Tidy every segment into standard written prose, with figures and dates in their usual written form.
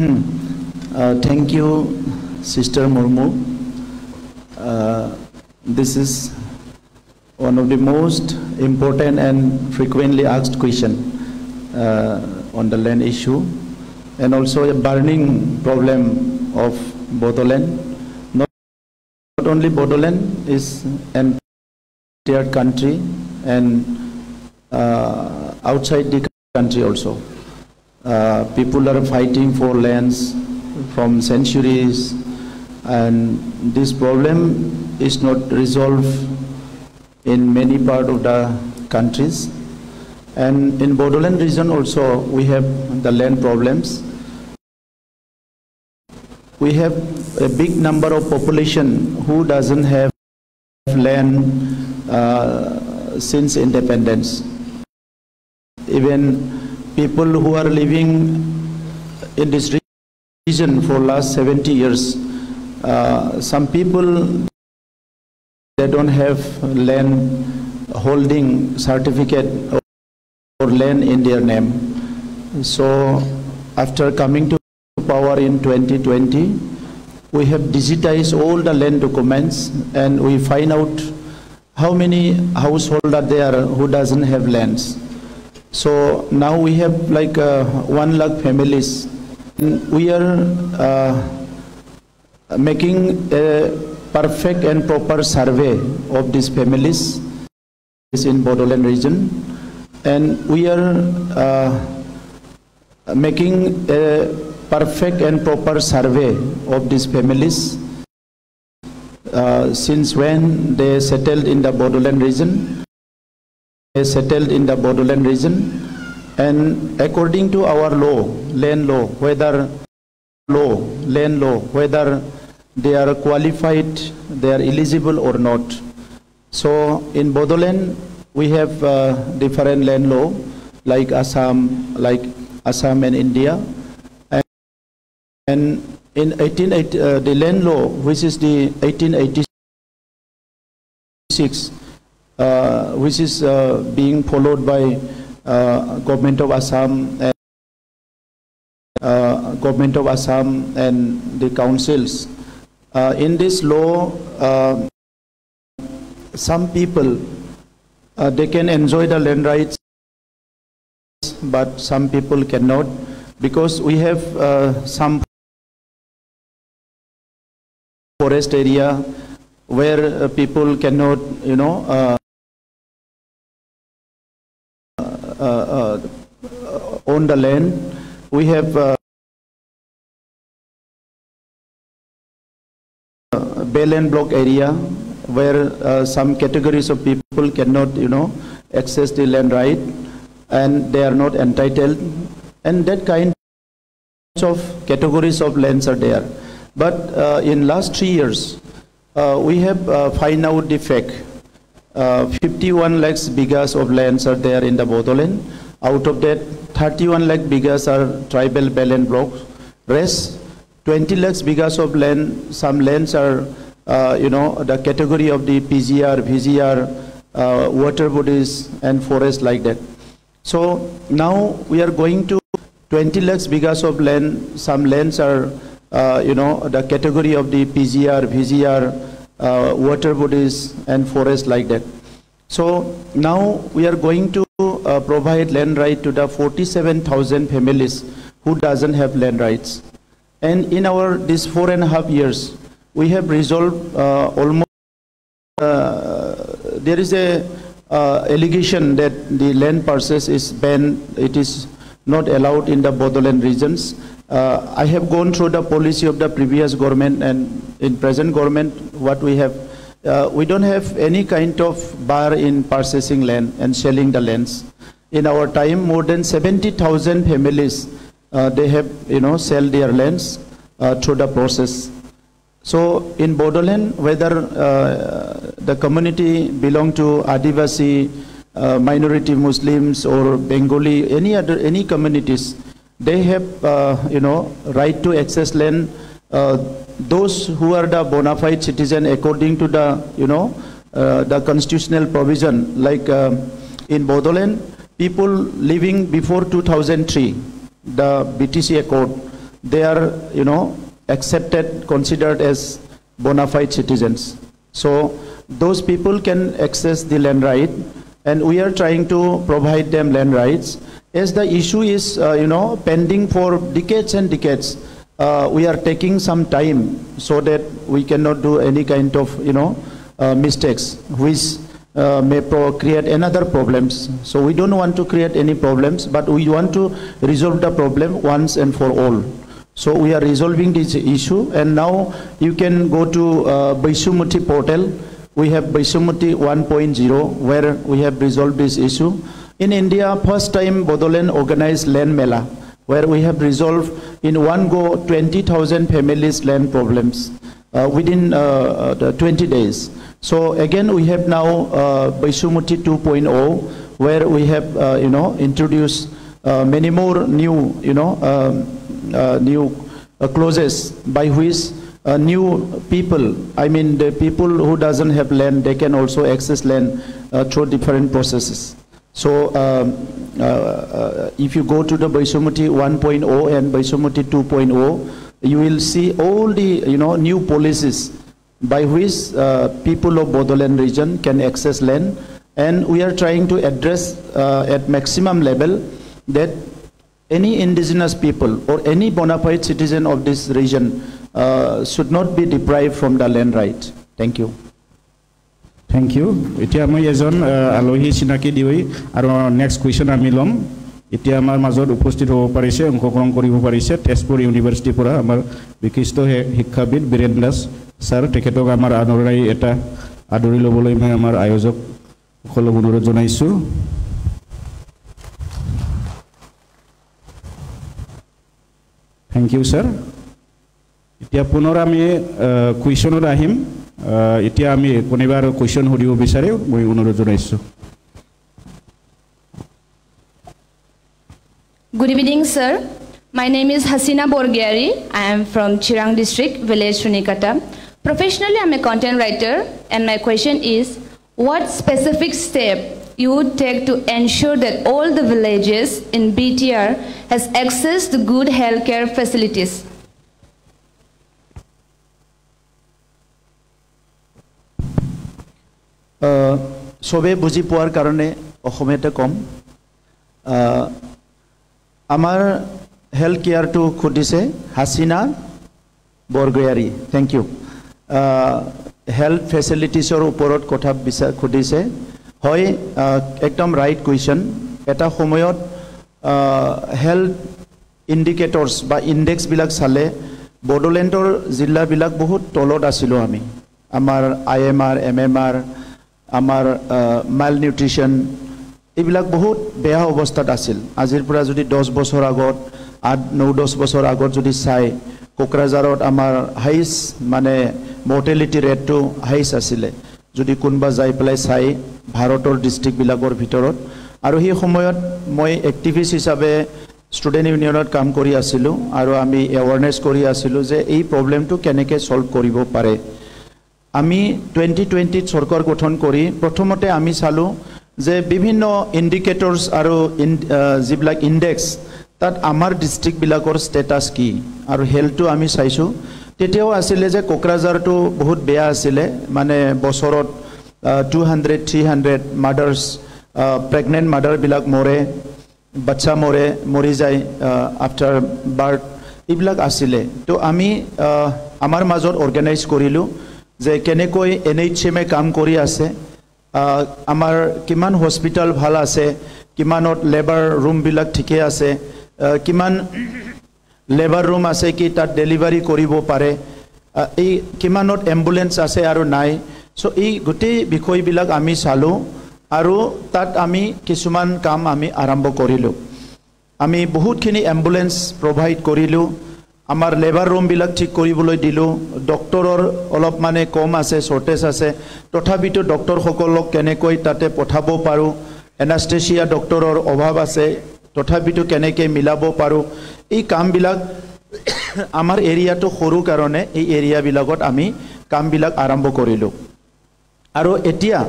Thank you, Sister Murmu. This is one of the most important and frequently asked questions on the land issue, and also a burning problem of Bodoland. Not only Bodoland, is an entire country, and outside the country also. People are fighting for lands from centuries, and this problem is not resolved in many parts of the countries. And in Bodoland region also we have the land problems. We have a big number of population who doesn't have land since independence. Even people who are living in this region for last 70 years, some people, they don't have land holding certificate or land in their name. So after coming to power in 2020, we have digitized all the land documents, and we find out how many households are there who doesn't have lands. So now we have like 1 lakh families. We are making a perfect and proper survey of these families in Bodoland region, and we are making a perfect and proper survey of these families since when they settled in the Bodoland region. They settled in the Bodoland region, and according to our law, land law, whether they are qualified, they are eligible or not. So in Bodoland we have different land law like Assam and India, and in the land law, which is the 1886, which is being followed by government of Assam and the councils. In this law, some people they can enjoy the land rights, but some people cannot, because we have some forest area where people cannot, own the land. We have Bell and Block area where some categories of people cannot, access the land right, and they are not entitled, and that kind of categories of lands are there. But in last 3 years, we have find out the fact. 51 lakhs bighas of lands are there in the Bodoland. Out of that, 31 lakh bighas are tribal Bell and Block. Rest 20 lakhs bighas of land, some lands are the category of the PGR, VGR, water bodies and forest like that. So now we are going to 20 lakhs bighas of land. Some lands are the category of the PGR, VGR, water bodies and forest like that. So now we are going to provide land right to the 47,000 families who doesn't have land rights. And in our this 4.5 years, we have resolved almost. There is a allegation that the land purchase is banned. It is not allowed in the Bodoland regions. I have gone through the policy of the previous government, and in present government, what we have, we don't have any kind of bar in purchasing land and selling the lands. In our time, more than 70,000 families, they have, sell their lands through the process. So in Bodoland, whether the community belong to Adivasi, minority Muslims or Bengali, any communities, they have, right to access land. Those who are the bona fide citizen according to the, the constitutional provision, like in Bodoland, people living before 2003, the BTC Accord, they are, accepted, considered as bona fide citizens. So those people can access the land right, and we are trying to provide them land rights. As the issue is, pending for decades and decades, we are taking some time so that we cannot do any kind of, mistakes, which may create another problems. So we don't want to create any problems, but we want to resolve the problem once and for all. So we are resolving this issue, and now you can go to Baisumuti portal. We have Baisumuti 1.0, where we have resolved this issue. In India, first time Bodoland organized land mela, where we have resolved in one go 20,000 families' land problems within 20 days. So again, we have now Baisumuti 2.0, where we have introduced many more new clauses by which new people, I mean the people who doesn't have land, they can also access land through different processes. So if you go to the Baisumuti 1.0 and Baisumuti 2.0, you will see all the new policies by which people of Bodoland region can access land, and we are trying to address at maximum level that any indigenous people or any bona fide citizen of this region should not be deprived from the land right. Thank you. Thank you. Itia moi ejon alohi sinaki dioi aro next question ami lom. Itia amar মাজত উপস্থিত হ'ব পাৰিছে, অংশগ্ৰহণ কৰিব পাৰিছে তেজপুৰ ইউনিভাৰ্চিটিৰ পৰা আমাৰ বিশিষ্ট শিক্ষাবিদ বীৰেন দাস স্যাৰ, তেখেতক আমাৰ আদৰাই এটা আদৰি ল'বলৈ মই আমাৰ আয়োজক সকলক অনুৰোধ জনাইছো। Thank you, sir. Itia puনৰ আমি কুৱেশ্যনত আহিম। এতিয়া আমি কোনোবাৰ কুৱেশ্যন সুধিব বিচাৰে, মই অনুৰোধ জনাইছো। Good evening, sir. My name is Hasina Borgiari. I am from Chirang district, village Sunikata. Professionally, I am a content writer, and my question is, what specific step you would take to ensure that all the villages in BTR has access to good healthcare facilities? সবে বুজি পোৱাৰ কাৰণে অসমীয়াতে কম। আমাৰ health কেয়াৰটো খুদিছে Hasina Borgoyary. Thank you. Health ফেচিলিটিছৰ ওপৰত কথা খুদিছে। হয়, একদম ৰাইট কুৱেশ্যন। এটা সময়ত হেল্থ ইণ্ডিকেটৰ্ছ বা ইণ্ডেক্সবিলাক চালে বড়োলেণ্ডৰ জিলাবিলাক বহুত তলত আছিলোঁ আমি। আমাৰ IMR, MMR, আমাৰ মাইল নিউট্ৰিশ্যন, এইবিলাক বহুত বেয়া অৱস্থাত আছিল। আজিৰ পৰা যদি 10 বছৰ আগত, 8-9-10 বছৰ আগত যদি চাই, কোকৰাঝাৰত আমাৰ হাইষ্ট মানে মৰ্টেলিটি ৰেটটো হাইষ্ট আছিলে, যদি কোনোবা যাই পেলাই চাই ভাৰতৰ ডিষ্ট্ৰিক্টবিলাকৰ ভিতৰত। আৰু সেই সময়ত মই এক্টিভিষ্ট হিচাপে ষ্টুডেণ্ট ইউনিয়নত কাম কৰি আছিলোঁ, আৰু আমি এৱাৰনেছ কৰি আছিলোঁ যে এই প্ৰব্লেমটো কেনেকৈ ছল্ভ কৰিব পাৰে। আমি 2020 চৰকাৰ গঠন কৰি প্ৰথমতে আমি চালোঁ যে বিভিন্ন ইণ্ডিকেটৰ্ছ আৰু যিবিলাক ইণ্ডেক্স, তাত আমাৰ ডিষ্ট্ৰিক্টবিলাকৰ ষ্টেটাছ কি, আৰু হেল্থটো আমি চাইছোঁ। তেতিয়াও আছিলে যে কোকৰাঝাৰটো বহুত বেয়া আছিলে, মানে বছৰত 200-300 মাৰ্ডাৰ্ছ, প্ৰেগনেণ্ট মাৰ্ডাৰবিলাক মৰে, বাচ্চা মৰি যায় আফটাৰ বাৰ্থ, এইবিলাক আছিলে। তো আমি আমাৰ মাজত অৰ্গেনাইজ কৰিলোঁ যে কেনেকৈ NHMে কাম কৰি আছে, আমাৰ কিমান হস্পিটেল ভাল আছে, কিমানত লেবাৰ ৰুমবিলাক ঠিকে আছে, কিমান লেবাৰ ৰুম আছে কি তাত ডেলিভাৰী কৰিব পাৰে, এই কিমানত এম্বুলেন্স আছে আৰু নাই। চ' এই গোটেই বিষয়বিলাক আমি চালোঁ, আৰু তাত আমি কিছুমান কাম আমি আৰম্ভ কৰিলোঁ। আমি বহুতখিনি এম্বুলেন্স প্ৰভাইড কৰিলোঁ, আমাৰ লেবাৰ ৰুমবিলাক ঠিক কৰিবলৈ দিলোঁ। ডক্টৰৰ অলপ মানে কম আছে, শ্বৰ্টেজ আছে, তথাপিতো ডক্টৰসকলক কেনেকৈ তাতে পঠাব পাৰোঁ, এনাষ্টেচিয়া ডক্টৰৰ অভাৱ আছে, তথাপিতো কেনেকৈ মিলাব পাৰোঁ, এই কামবিলাক আমাৰ এৰিয়াটো সৰু কাৰণে এই এৰিয়াবিলাকত আমি কামবিলাক আৰম্ভ কৰিলোঁ। আৰু এতিয়া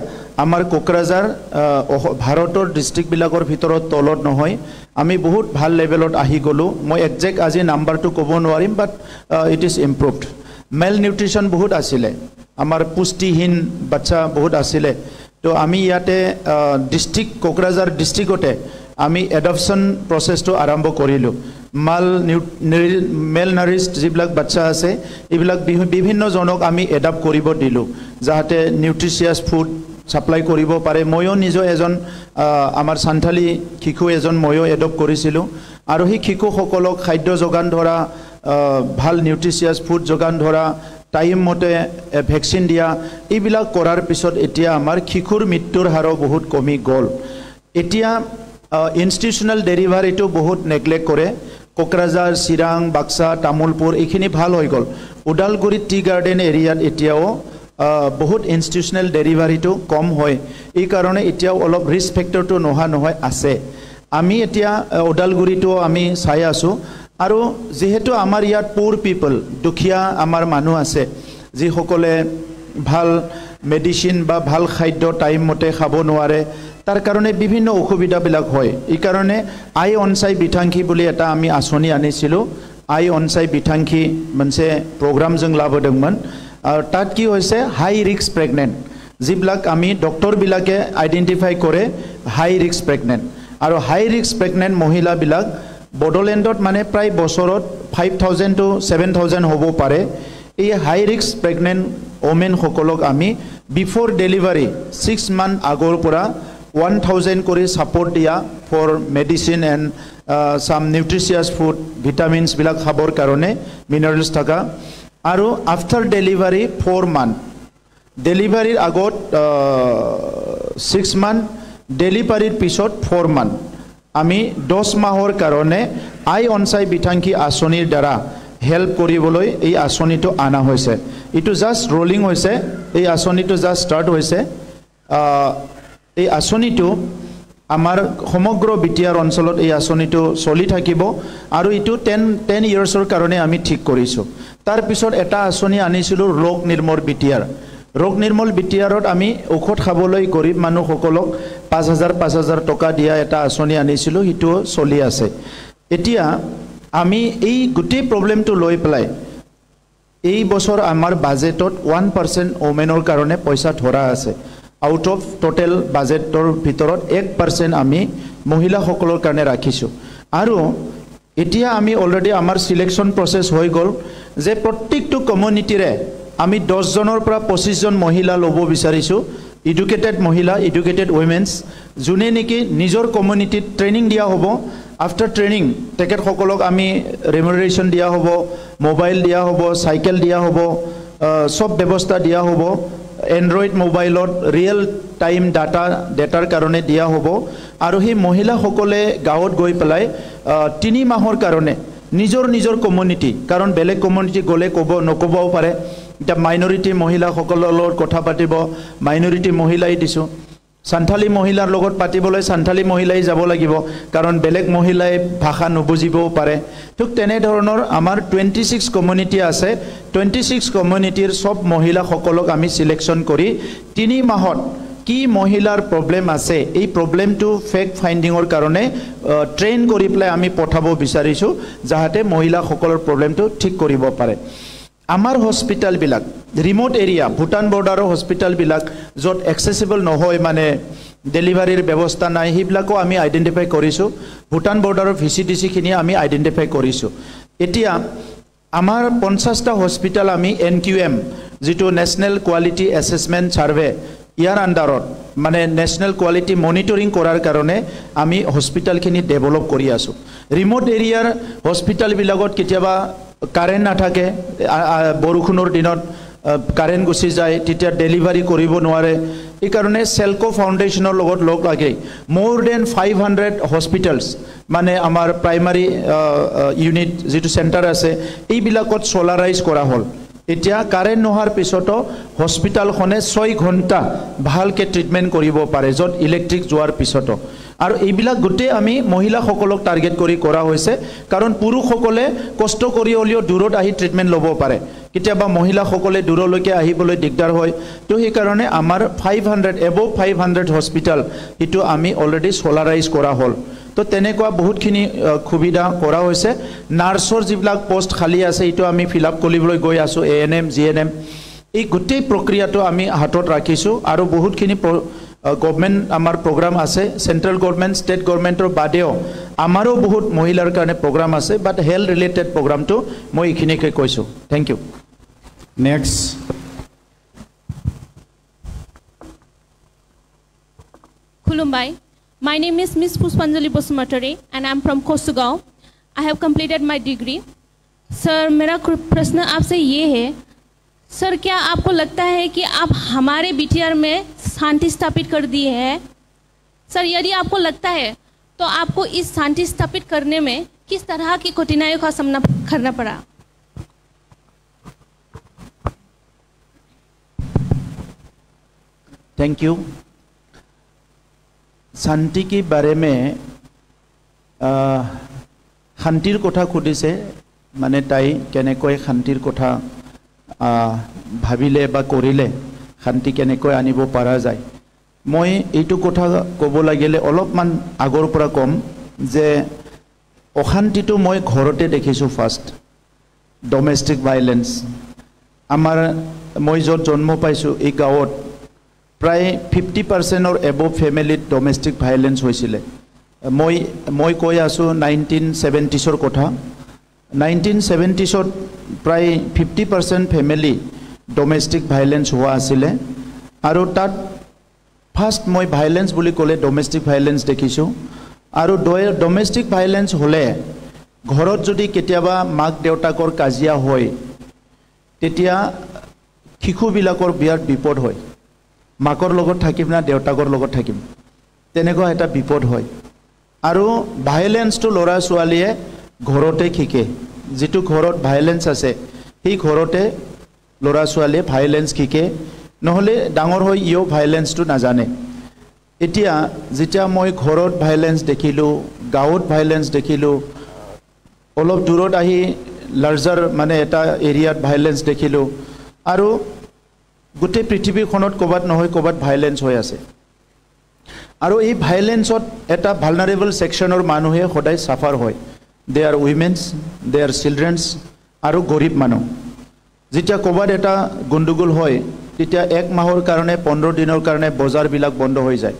আমাৰ কোকৰাঝাৰ ভাৰতৰ ডিষ্ট্ৰিক্টবিলাকৰ ভিতৰত তলত নহয় আমি বহুত ভাল লেভেলত আহি গ'লো মই একজেক্ট আজি নাম্বাৰটো ক'ব নোৱাৰিম but it is improved malnutrition বহুত আছিলে আমাৰ পুষ্টিহীন বাচ্চা বহুত আছিলে তো আমি ইয়াতে ডিষ্ট্ৰিক্ট কোকৰাঝাৰ ডিষ্ট্ৰিক্টতে আমি এডপশ্যন প্ৰচেছটো আৰম্ভ কৰিলোঁ মেল নাৰিছড যিবিলাক বাচ্চা আছে এইবিলাক বিভিন্ন জনক আমি এডাপ্ট কৰিব দিলোঁ যাতে নিউট্ৰিচিয়াছ ফুড সাপ্লাই কৰিব পাৰে ময়ো নিজে এজন আমাৰ সান্থালী শিশু এজন ময়ো এডপ্ট কৰিছিলোঁ আৰু সেই শিশুসকলক খাদ্য যোগান ধৰা ভাল নিউট্ৰিচিয়াছ ফুড যোগান ধৰা টাইম মতে ভেকচিন দিয়া এইবিলাক কৰাৰ পিছত এতিয়া আমাৰ শিশুৰ মৃত্যুৰ হাৰ বহুত কমি গ'ল এতিয়া ইনষ্টিটিউচনেল ডেলিভাৰীটো বহুত নেগলেক্ট কৰে কোকৰাঝাৰ চিৰাং বাক্সা তামুলপুৰ এইখিনি ভাল হৈ গ'ল ওদালগুৰি টি গাৰ্ডেন এৰিয়াত এতিয়াও বহুত ইনষ্টিটিউচনেল ডেলিভাৰীটো কম হয় এই কাৰণে এতিয়াও অলপ ৰিস্ক ফেক্টৰটো নহয় আছে আমি এতিয়া ওদালগুৰিটো আমি চাই আছোঁ আৰু যেহেতু আমাৰ ইয়াত পুৰ পিপল দুখীয়া আমাৰ মানুহ আছে যিসকলে ভাল মেডিচিন বা ভাল খাদ্য টাইম মতে খাব নোৱাৰে তাৰ কাৰণে বিভিন্ন অসুবিধাবিলাক হয় এই কাৰণে আই অনচাই বিথাংখী বুলি এটা আমি আঁচনি আনিছিলোঁ আই অনচাই বিথাংখী मोनसे প্ৰগ্ৰাম जों লাবদोंमोन আৰু তাত কি হৈছে হাই ৰিস্ক প্ৰেগনেন্ট যিবিলাক আমি ডক্টৰবিলাকে আইডেন্টিফাই কৰে হাই ৰিস্ক প্ৰেগনেন্ট আৰু হাই ৰিস্ক প্ৰেগনেন্ট মহিলাবিলাক বডোলেণ্ডত মানে প্ৰায় বছৰত 5000 to 7000 হ'ব পাৰে এই হাই ৰিস্ক প্ৰেগনেন্ট ওমেন সকলক আমি বিফৰ ডেলিভাৰী 6 মান্থ আগৰ পৰা 1000 কৰি সাপোৰ্ট দিয়া for medicine and some nutritious food vitamins বিলাক খাবৰ কাৰণে মিনাৰেলছ থকা আৰু আফটাৰ ডেলিভাৰী 4 মান্থ ডেলিভাৰীৰ আগত 6 মান্থ ডেলিভাৰীৰ পিছত 4 মান্থ আমি 10 মাহৰ কাৰণে আই অনচাই বিথাংখী আঁচনিৰ দ্বাৰা হেল্প কৰিবলৈ এই আঁচনিটো আনা হৈছে ইটো জাষ্ট ৰোলিং হৈছে এই আঁচনিটো জাষ্ট ষ্টাৰ্ট হৈছে এই আঁচনিটো আমাৰ সমগ্ৰ বিটিআৰ অঞ্চলত এই আঁচনিটো চলি থাকিব আৰু ইটো 10 ইয়াৰ্ছৰ কাৰণে আমি ঠিক কৰিছোঁ তাৰ পিছত এটা আঁচনি আনিছিলোঁ ৰোগ নিৰ্মূল বিটিআৰ ৰোগ নিৰ্মূল বিটিআৰত আমি ঔষধ খাবলৈ গৰীব মানুহসকলক 5000 টকা দিয়া এটা আঁচনি আনিছিলোঁ হিটো চলি আছে এতিয়া আমি এই গোটেই প্ৰবলেমটো লৈ পেলাই এই বছৰ আমাৰ বাজেটত 1% ওমেনৰ কাৰণে পইচা ধৰা আছে আউট অফ টোটেল বাজেটৰ ভিতৰত 1% আমি মহিলাসকলৰ কাৰণে ৰাখিছোঁ আৰু এতিয়া আমি অলৰেডি আমাৰ সিলেকশন প্ৰসেস হৈ গ'ল যে প্ৰত্যেকটো কমিউনিটিৰে আমি 10 জনৰ পৰা 25 জন মহিলা ল'ব বিচাৰিছোঁ এডুকেটেড মহিলা এডুকেটেড উইমেন্স যোনে নেকি নিজৰ কমিউনিটিত ট্ৰেনিং দিয়া হ'ব আফটাৰ ট্ৰেনিং তেখেতসকলক আমি ৰেমুনাৰেশ্যন দিয়া হ'ব মোবাইল দিয়া হ'ব সাইকেল দিয়া হ'ব সব ব্যৱস্থা দিয়া হ'ব এন্ড্ৰইড মোবাইলত ৰিয়েল টাইম ডাটাৰ কাৰণে দিয়া হ'ব আৰু সেই মহিলাসকলে গাঁৱত গৈ পেলাই 3 মাহৰ কাৰণে নিজৰ কমিউনিটি কাৰণ বেলেগ কমিউনিটি গ'লে নকবও পাৰে এটা মাইনৰিটি মহিলাসকলৰ লগত কথা পাতিব মাইনৰিটি মহিলাই দিছোঁ সান্থালী মহিলাৰ লগত পাতিবলৈ সান্থালী মহিলাই যাব লাগিব কাৰণ বেলেগ মহিলাই ভাষা নুবুজিবও পাৰে ঠিক তেনে ধৰণৰ আমাৰ 26 কমিউনিটি আছে 26 কমিউনিটিৰ সব মহিলাসকলক আমি সিলেকশন কৰি 3 মাহত কি মহিলাৰ প্ৰবলেম আছে এই প্ৰবলেমটো ফেক্ট ফাইন্ডিংৰ কাৰণে ট্ৰেইন কৰি পেলাই আমি পঠাব বিচাৰিছোঁ যাতে মহিলাসকলৰ প্ৰবলেমটো ঠিক কৰিব পাৰে আমাৰ হস্পিটাল বিলাক ৰিমোট এৰিয়া ভুটান বৰ্ডাৰৰ হস্পিটাল বিলাক যত এক্সেসিবল নহয় মানে ডেলিভাৰীৰ ব্যৱস্থা নাই হিবিলাকো আমি আইডেন্টিফাই কৰিছোঁ ভুটান বৰ্ডাৰৰ ভিচিডিসি খিনি আমি আইডেন্টিফাই কৰিছোঁ এতিয়া আমাৰ 50টা হস্পিটাল আমি এনকিউএম যেটো নেশনাল কোৱালিটি এসেসমেন্ট সাৰ্ভে ইয়াৰ আন্ডাৰত মানে নেশনাল কোৱালিটি মনিটৰিং কৰাৰ কাৰণে আমি হস্পিটাল খিনি ডেভেলপ কৰি আছোঁ ৰিমোট এৰিয়াৰ হস্পিটাল বিলাকত কেতিয়াবা কাৰেন্ট নাথাকে বৰষুণৰ দিনত কাৰেন্ট গুচি যায় তেতিয়া ডেলিভাৰী কৰিব নোৱাৰে এই কাৰণে সেলকো ফাউন্ডেশনৰ লগত লগ লাগে মোৰ দেন 500 হস্পিটালস মানে আমাৰ প্ৰাইমাৰী ইউনিট যেটো সেন্টাৰ আছে এই বিলাকত সোলাৰাইজ কৰা হল এতিয়া কাৰেন্ট নোহাৰ পিছতো হস্পিটালখনে 6 ঘণ্টা ভালকে ট্ৰিটমেন্ট কৰিব পাৰে যত ইলেক্ট্ৰিক যোৱাৰ পিছতো আৰু এইবিলাক গুটে আমি মহিলাসকলক টাৰ্গেট কৰি কৰা হৈছে কাৰণ পুৰুষসকলে কষ্ট কৰি হলিও দূৰত আহি ট্ৰিটমেন্ট ল'ব পাৰে কেতিয়াবা মহিলাসকলে দূৰলৈকে আহিবলৈ দিগদাৰ হয় তো সেই কাৰণে আমাৰ 500 এবভ 500 হস্পিটাল ইটো আমি অলৰেডি সোলাৰাইজ কৰা হ'ল তো তেনেকুৱা বহুতখিনি সুবিধা কৰা হৈছে নাৰ্ছৰ যিবিলাক পোষ্ট খালি আছে ইটো আমি ফিল আপ কৰিবলৈ গৈ আছো এএনএম জিএনএম এই গোটেই প্ৰক্ৰিয়াটো আমি হাতত ৰাখিছোঁ আৰু বহুতখিনি গভৰ্নমেণ্ট আমাৰ প্ৰগ্ৰাম আছে সেন্ট্ৰেল গভৰ্নমেণ্ট ষ্টেট গভৰ্নমেণ্টৰ বাদেও আমাৰো বহুত মহিলাৰ কাৰণে প্ৰগ্ৰাম আছে বাট হেল্থ ৰিলেটেড প্ৰগ্ৰামটো মই এইখিনিকে কৈছোঁ thank you next Khulumbai. My name is Miss Puspanjali Basumatari and I'm from Kosugao. I have completed my degree. Sir, मेरा प्रश्न आपसे ये है सर क्या आपको लगता है कि आप हमारे बीटीआर में शांति स्थापित कर दिए हैं सर यदि आपको लगता है तो आपको इस शांति स्थापित करने में किस तरह की कठिनाइयों का सामना करना पड़ा थैंक यू शांति के बारे में शांतिर कथा खुदिसे माने ताई केनेকৈ शांतिर कथा भाविले बा करिले शांति केनेকৈ आनिब पारा जाय মই এইটো কথা ক'ব লাগিলে অলপমান আগৰ পৰা কম যে অশান্তিটো মই ঘৰতে দেখিছো ফাৰ্স্ট ডোমেষ্টিক ভায়োলেন্স আমাৰ মই য'ত জন্ম পাইছো এই গাঁৱত প্ৰায় 50% অৰ এবভ ফ্যামিলিত ডোমেষ্টিক ভায়োলেন্স হৈছিলে মই কৈ আছো 1970s ৰ কথা 1970s ত প্ৰায় 50% ফ্যামিলি ডোমেষ্টিক ভায়োলেন্স হোৱা আছিল আৰু তাত ফাৰ্স্ট মই ভায়োলেন্স বুলি ক'লে ডোমেষ্টিক ভায়োলেন্স দেখিছো আৰু ডোমেষ্টিক ভায়োলেন্স হলে ঘৰত যদি কেতিয়াবা মাক দেউতাকৰ কাজিয়া হয় তেতিয়া শিশুবিলাকৰ বিয়াৰ বিপদ হয় মাকৰ লগত থাকিম না দেউতাকৰ লগত থাকিম তেনেকুৱা এটা বিপদ হয় আৰু ভায়োলেন্সটো লৰা ছোৱালীয়ে ঘৰতে শিকে যেটো ঘৰত ভায়োলেন্স আছে সেই ঘৰতে লৰা ছোৱালীয়ে ভায়োলেন্স শিকে নহলে ডাঙৰ হৈ ইও ভায়োলেন্সটো নাজানে এতিয়া যেতিয়া মই ঘৰত ভায়োলেন্স দেখিলো গাঁৱত ভায়োলেন্স দেখিলো অলপ দূৰত আহি লাৰ্জাৰ মানে এটা এৰিয়াত ভায়োলেন্স দেখিলো আৰু গোটেই পৃথিৱীখনত কবাত নহয় কবাত ভায়োলেন্স হৈ আছে আৰু এই ভায়োলেন্সত এটা ভালনাৰেবল সেকশনৰ মানুহে সদায় সাফাৰ হয় দে আৰ উইমেন্স দে আৰ চিলড্ৰেন্স আৰু গৰীব মানুহ যেতিয়া কবাত এটা গণ্ডগোল হয় তেতিয়া এক মাহৰ কাৰণে 15 দিনৰ কাৰণে বজাৰ বিলাক বন্ধ হৈ যায়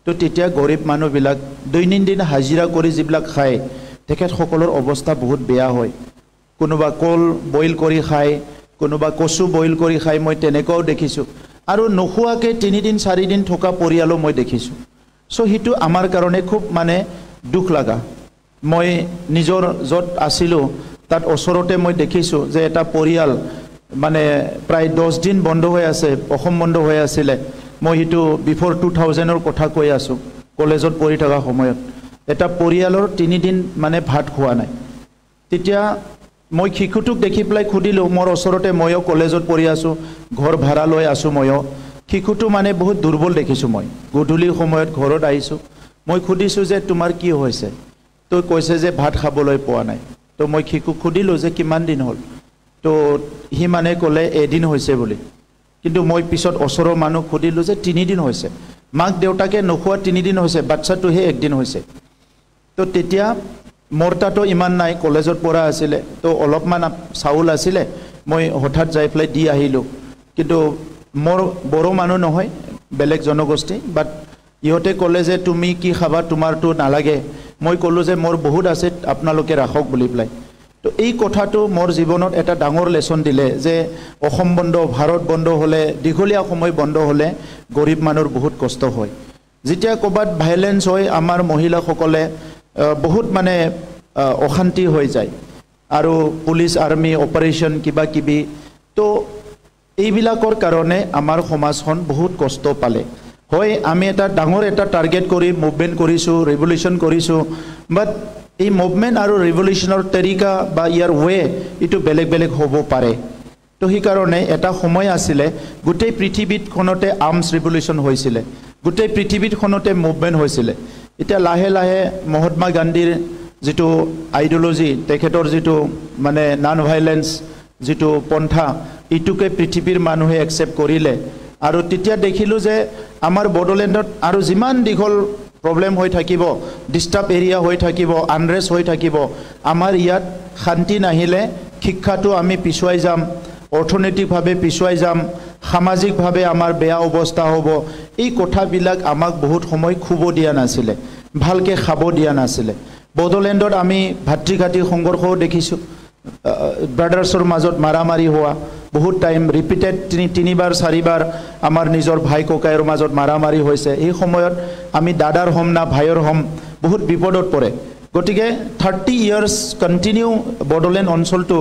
তো তেতিয়া গৰীব মানুহ বিলাক দৈনন্দিন হাজিৰা কৰি যিবিলাক খায় তেখেত সকলৰ অৱস্থা বহুত বেয়া হয় কোনোবা কল বইল কৰি খায় কোনোবা কচু বইল কৰি খাই মই তেনেকাও দেখিছো আৰু নখুৱাকে 3 দিন 4 দিন থকা পৰিয়ালো মই দেখিছো সো হিটো আমাৰ কাৰণে খুব মানে দুখ লাগা মই নিজৰ যত আছিলো তাত ওচৰতে মই দেখিছো যে এটা পৰিয়াল মানে প্ৰায় 10 দিন বন্ধ হৈ আছে অসম বন্ধ হৈ আছিল মই হিটো বিফৰ 2000 ৰ কথা কৈ আছো কলেজত পঢ়ি থকা সময়ত এটা পৰিয়ালৰ 3 দিন মানে ভাত খোৱা নাই তেতিয়া মই শিশুটোক দেখি প্লাই খুদিলো মোৰ ওচৰতে ময়ো কলেজত পঢ়ি আছো ঘৰ ভাড়া লৈ আছো ময়ো শিশুটো মানে বহুত দুৰ্বল দেখিছো মই গধূলি সময়ত ঘৰত আইছো মই খুদিছো যে তোমাৰ কি হৈছে তো কৈছে যে ভাত খাবলৈ পোৱা নাই তো মই শিশুক খুদিলো যে কিমান দিন হ'ল তো হি মানে ক'লে এদিন হৈছে বুলি কিন্তু মই পিছত ওচৰৰ মানুহ খুদিলো যে 3 দিন হৈছে মাক দেউতাকে নখোৱা 3 দিন হৈছে বাচ্চাটোহে একদিন হৈছে তো তেতিয়া মোৰটাটো ইমান নাই কলেজত পঢ়া আছিল তো অলপমান চাউল আছিল মই হঠাৎ যাই প্লাই দি আহিলো কিন্তু মোৰ বড় মানুহ নহয় বেলেগ জনগোষ্ঠী বাট ইহতে ক'লে যে তুমি কি খাবা তোমাৰটো নালাগে মই ক'লো যে মোৰ বহুত আছে আপোনালোকে ৰাখক বুলি প্লাই তো এই কথাটো মোৰ জীৱনত এটা ডাঙৰ লেসন দিলে যে অসম বন্ধ ভাৰত বন্ধ হলে দীঘলীয়া সময় বন্ধ হলে গৰীব মানুহৰ বহুত কষ্ট হয় যেতিয়া কবাত ভায়োলেন্স হয় আমাৰ মহিলাসকলে বহুত মানে অশান্তি হৈ যায় আৰু পুলিশ আৰ্মি অপাৰেশন কিবা কিবি তো এইবিলাকৰ কাৰণে আমাৰ সমাজখন বহুত কষ্ট পালে হয় আমি এটা ডাঙৰ এটা টাৰ্গেট কৰি মুভমেন্ট কৰিছো ৰেভলিউশন কৰিছো বাট এই মুভমেন্ট আৰু ৰেভলিউশনৰ তৰিকা বা ইয়াৰ ওয়ে ইটো বেলেগ বেলেগ হ'ব পাৰে তো সেই কাৰণে এটা সময় আছিল গোটেই পৃথিৱীতখনতে আৰ্মছ ৰেভলিউশন হৈছিল গোটেই পৃথিৱীতখনতে মুভমেন্ট হৈছিল এতিয়া লাহে লাহে মহাত্মা গান্ধীৰ যেটো আইডিওলজি তেখেতৰ যেটো মানে নন ভায়োলেন্স যেটো পন্থা ইটুকে পৃথিৱীৰ মানুহে একসেপ্ট কৰিলে আৰু তেতিয়া দেখিলো যে আমাৰ বড়োলেণ্ডত আৰু যিমান দীঘল প্ৰবলেম হৈ থাকিব ডিস্টাৰ্ব এৰিয়া হৈ থাকিব আনৰেষ্ট হৈ থাকিব আমাৰ ইয়াত শান্তি নাহিলে শিক্ষাটো আমি পিছুৱাই যাম অৰ্থনৈতিকভাৱে পিছুৱাই যাম সামাজিকভাৱে আমাৰ বেয়া অৱস্থা হ'ব এই কথাবিলাক আমাক বহুত সময় খুব দিয়া নাছিলে ভালকে খাব দিয়া নাছিলে বড়োলেণ্ডত আমি ভাতৃঘাতী সংঘৰ্ষও দেখিছো ব্ৰাদাৰ্ছৰ মাজত মাৰামাৰি হোৱা বহুত টাইম ৰিপিটেড তিনিবাৰ চাৰিবাৰ আমাৰ নিজৰ ভাই ককাইৰ মাজত মাৰামাৰি হৈছে এই সময়ত আমি দাদাৰ হম না ভাইৰ হম বহুত বিপদত পৰে গতিকে 30 ইয়াৰ্স কন্টিনিউ বড়োলেণ্ড অঞ্চলটো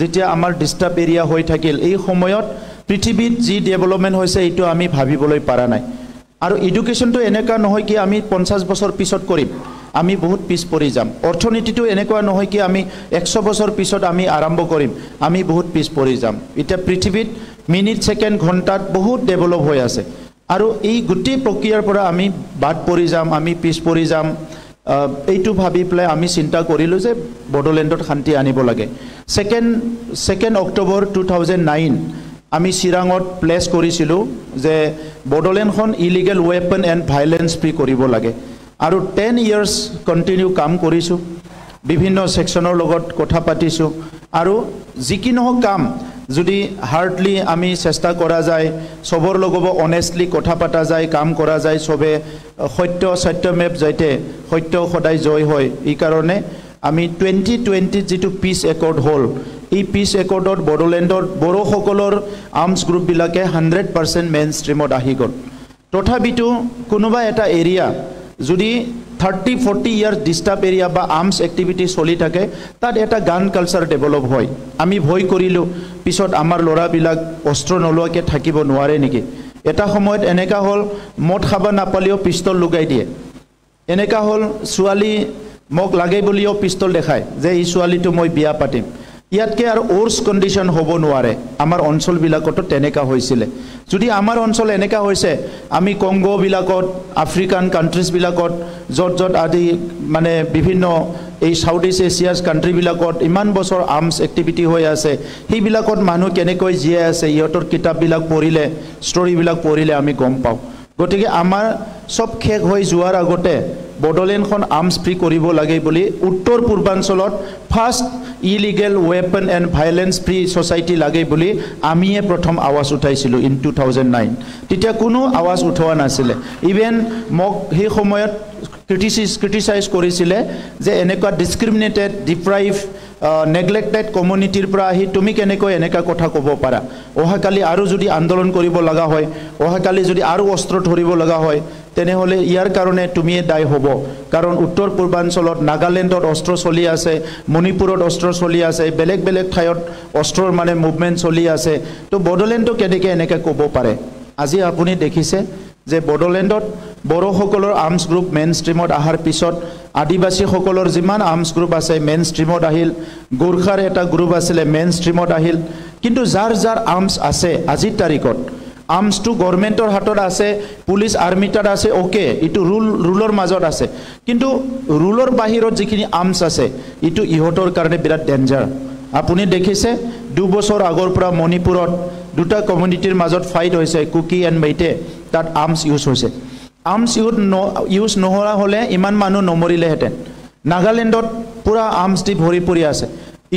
যেতিয়া আমাৰ ডিস্টাৰ্ব এৰিয়া হৈ থাকিল এই সময়ত পৃথিৱীত যি ডেভেলপমেন্ট হৈছে এইটো আমি ভাবিবলৈ পাৰা নাই আৰু এডুকেশনটো এনেকা নহয় কি আমি 50 বছৰ পিছত কৰিম আমি বহুত পিছ পৰি যাম অৰ্থনীতিটো এনেকুৱা নহয় কি আমি 100 বছৰ পিছত আমি আৰম্ভ কৰিম আমি বহুত পিছ পৰি যাম এটা পৃথিৱীত মিনিট সেকেন্ড ঘণ্টাত বহুত ডেভেলপ হৈ আছে আৰু এই গুটি প্ৰক্ৰিয়াৰ পৰা আমি বাদ পৰি যাম আমি পিছ পৰি যাম এইটো ভাবি প্লে আমি চিন্তা কৰিলো যে বড়োলেণ্ডত শান্তি আনিব লাগে সেকেন্ড অক্টোবৰ 2009 আমি চিৰাঙত প্লেস কৰিছিলো যে বড়োলেণ্ডখন illegal weapon and violence free কৰিব লাগে আৰু 10 ইয়াৰ্স কন্টিনিউ কাম কৰিছো বিভিন্ন সেকশনৰ লগত কথা পাতিছো আৰু যিকিনো কাম যদি হাৰ্ডলি আমি চেষ্টা কৰা যায় সবৰ লগত অনেষ্টলি কথা পাতা যায় কাম কৰা যায় সবে সত্যমেৱ জয়তে সত্য সদায় জয় হয় এই কাৰণে আমি 2020 যেটো পিস একৰ্ড হল এই পিস একৰ্ডত বড়োলেণ্ডৰ বড়ো সকলৰ আৰ্মছ গ্ৰুপ বিলাকে 100% মেইন ষ্ট্ৰীমত আহি গল তথাপিতো কোনোবা এটা এৰিয়া যদি 30-40 ইয়াৰ ডিস্টাৰ্ব এৰিয়া বা আৰ্মছ এক্টিভিটি চলি থাকে তাত এটা গান কালচাৰ ডেভেলপ হয় আমি ভয় কৰিলো পিছত আমাৰ লৰাবিলাক অস্ত্ৰ নলোৱাকে থাকিব নোৱাৰে নেকি এটা সময়ত এনেকা হল মদ খাবা নাপালিও পিস্তল লগাই দিয়ে এনেকা হল ছোৱালী মোক লাগে বুলিও পিস্তল দেখায় যে এই ছোৱালীটো মই বিয়া পাতিম ইয়াতকে আৰু ওৰ্স কন্ডিশন হ'ব নোৱাৰে আমাৰ অঞ্চল বিলাকতো তেনেকা হৈছিল যদি আমাৰ অঞ্চল এনেকা হৈছে আমি কংগো বিলাকত আফ্ৰিকান কান্ট্ৰিজ বিলাকত যত আদি মানে বিভিন্ন এই সাউথ ইষ্ট এছিয়াস কান্ট্ৰি বিলাকত ইমান বছৰ আৰ্মছ এক্টিভিটি হৈ আছে সেই বিলাকত মানুহ কেনেকৈ জিয়ে আছে ইহঁতৰ কিতাপ বিলাক পঢ়িলে ষ্টৰী বিলাক পঢ়িলে আমি গম পাওঁ গতিকে আমাৰ সব শেষ হৈ যোৱাৰ আগতে বড়োলেণ্ডখন আৰ্মছ ফ্ৰী কৰিব লাগে বুলি উত্তৰ পূৰ্বাঞ্চলত first illegal weapon and violence free society লাগে বুলি আমিয়ে প্ৰথম আৱাজ উঠাইছিলো ইন 2009 তেতিয়া কোনো আৱাজ উঠোৱা নাছিলে ইভেন মোক সেই সময়ত ক্ৰিটিসাইজ কৰিছিলে যে এনেকুৱা ডিসক্ৰিমিনেটেড ডিপ্ৰাইভ নেগলেক্টেড কমিউনিটিৰ পৰা আহি তুমি কেনেকৈ এনেকা কথা ক'ব পাৰা ওহাকালি আৰু যদি আন্দোলন কৰিব লগা হয় ওহাকালি যদি আৰু অস্ত্ৰ ধৰিব লগা হয় তেনেহলে ইয়াৰ কাৰণে তুমি দায় হ'ব কাৰণ উত্তৰ পূৰ্বাঞ্চলত নাগালেণ্ডত অস্ত্ৰ চলি আছে মণিপুৰত অস্ত্ৰ চলি আছে বেলেগ ঠাইত অস্ত্ৰৰ মানে মুভমেন্ট চলি আছে তো বড়োলেণ্ডটো কেনেকৈ এনেকা ক'ব পাৰে আজি আপুনি দেখিছে যে বড়োলেণ্ডত বড়ো সকলৰ আৰ্মছ গ্ৰুপ মেইন ষ্ট্ৰীমত আহাৰ পিছত আদিবাসী সকলৰ যিমান আৰ্মছ গ্ৰুপ আছে মেইন ষ্ট্ৰীমত আহিল গোৰ্খাৰ এটা গ্ৰুপ আছিল মেইন ষ্ট্ৰীমত আহিল কিন্তু যাৰ আৰ্মছ আছে আজিৰ তাৰিখত আৰ্মছটো গভৰ্ণমেণ্টৰ হাতত আছে পুলিচ আৰ্মিটাত আছে ওকে ইটো ৰুলৰ মাজত আছে কিন্তু ৰুলৰ বাহিৰত যিখিনি আৰ্মছ আছে ইটো ইহঁতৰ কাৰণে বিৰাট ডেঞ্জাৰ আপুনি দেখিছে 2 বছৰ আগৰ পৰা মণিপুৰত দুটা কমিউনিটিৰ মাজত ফাইট হৈছে কুকি এণ্ড মেইটে তাত আৰ্মছ ইউজ হৈছে আৰ্মছ ইউজ নহৰা হলে ইমান মানুহ নমৰিলেহেঁতেন নাগালেণ্ডত পুৰা আৰ্মছ দি ভৰি পৰি আছে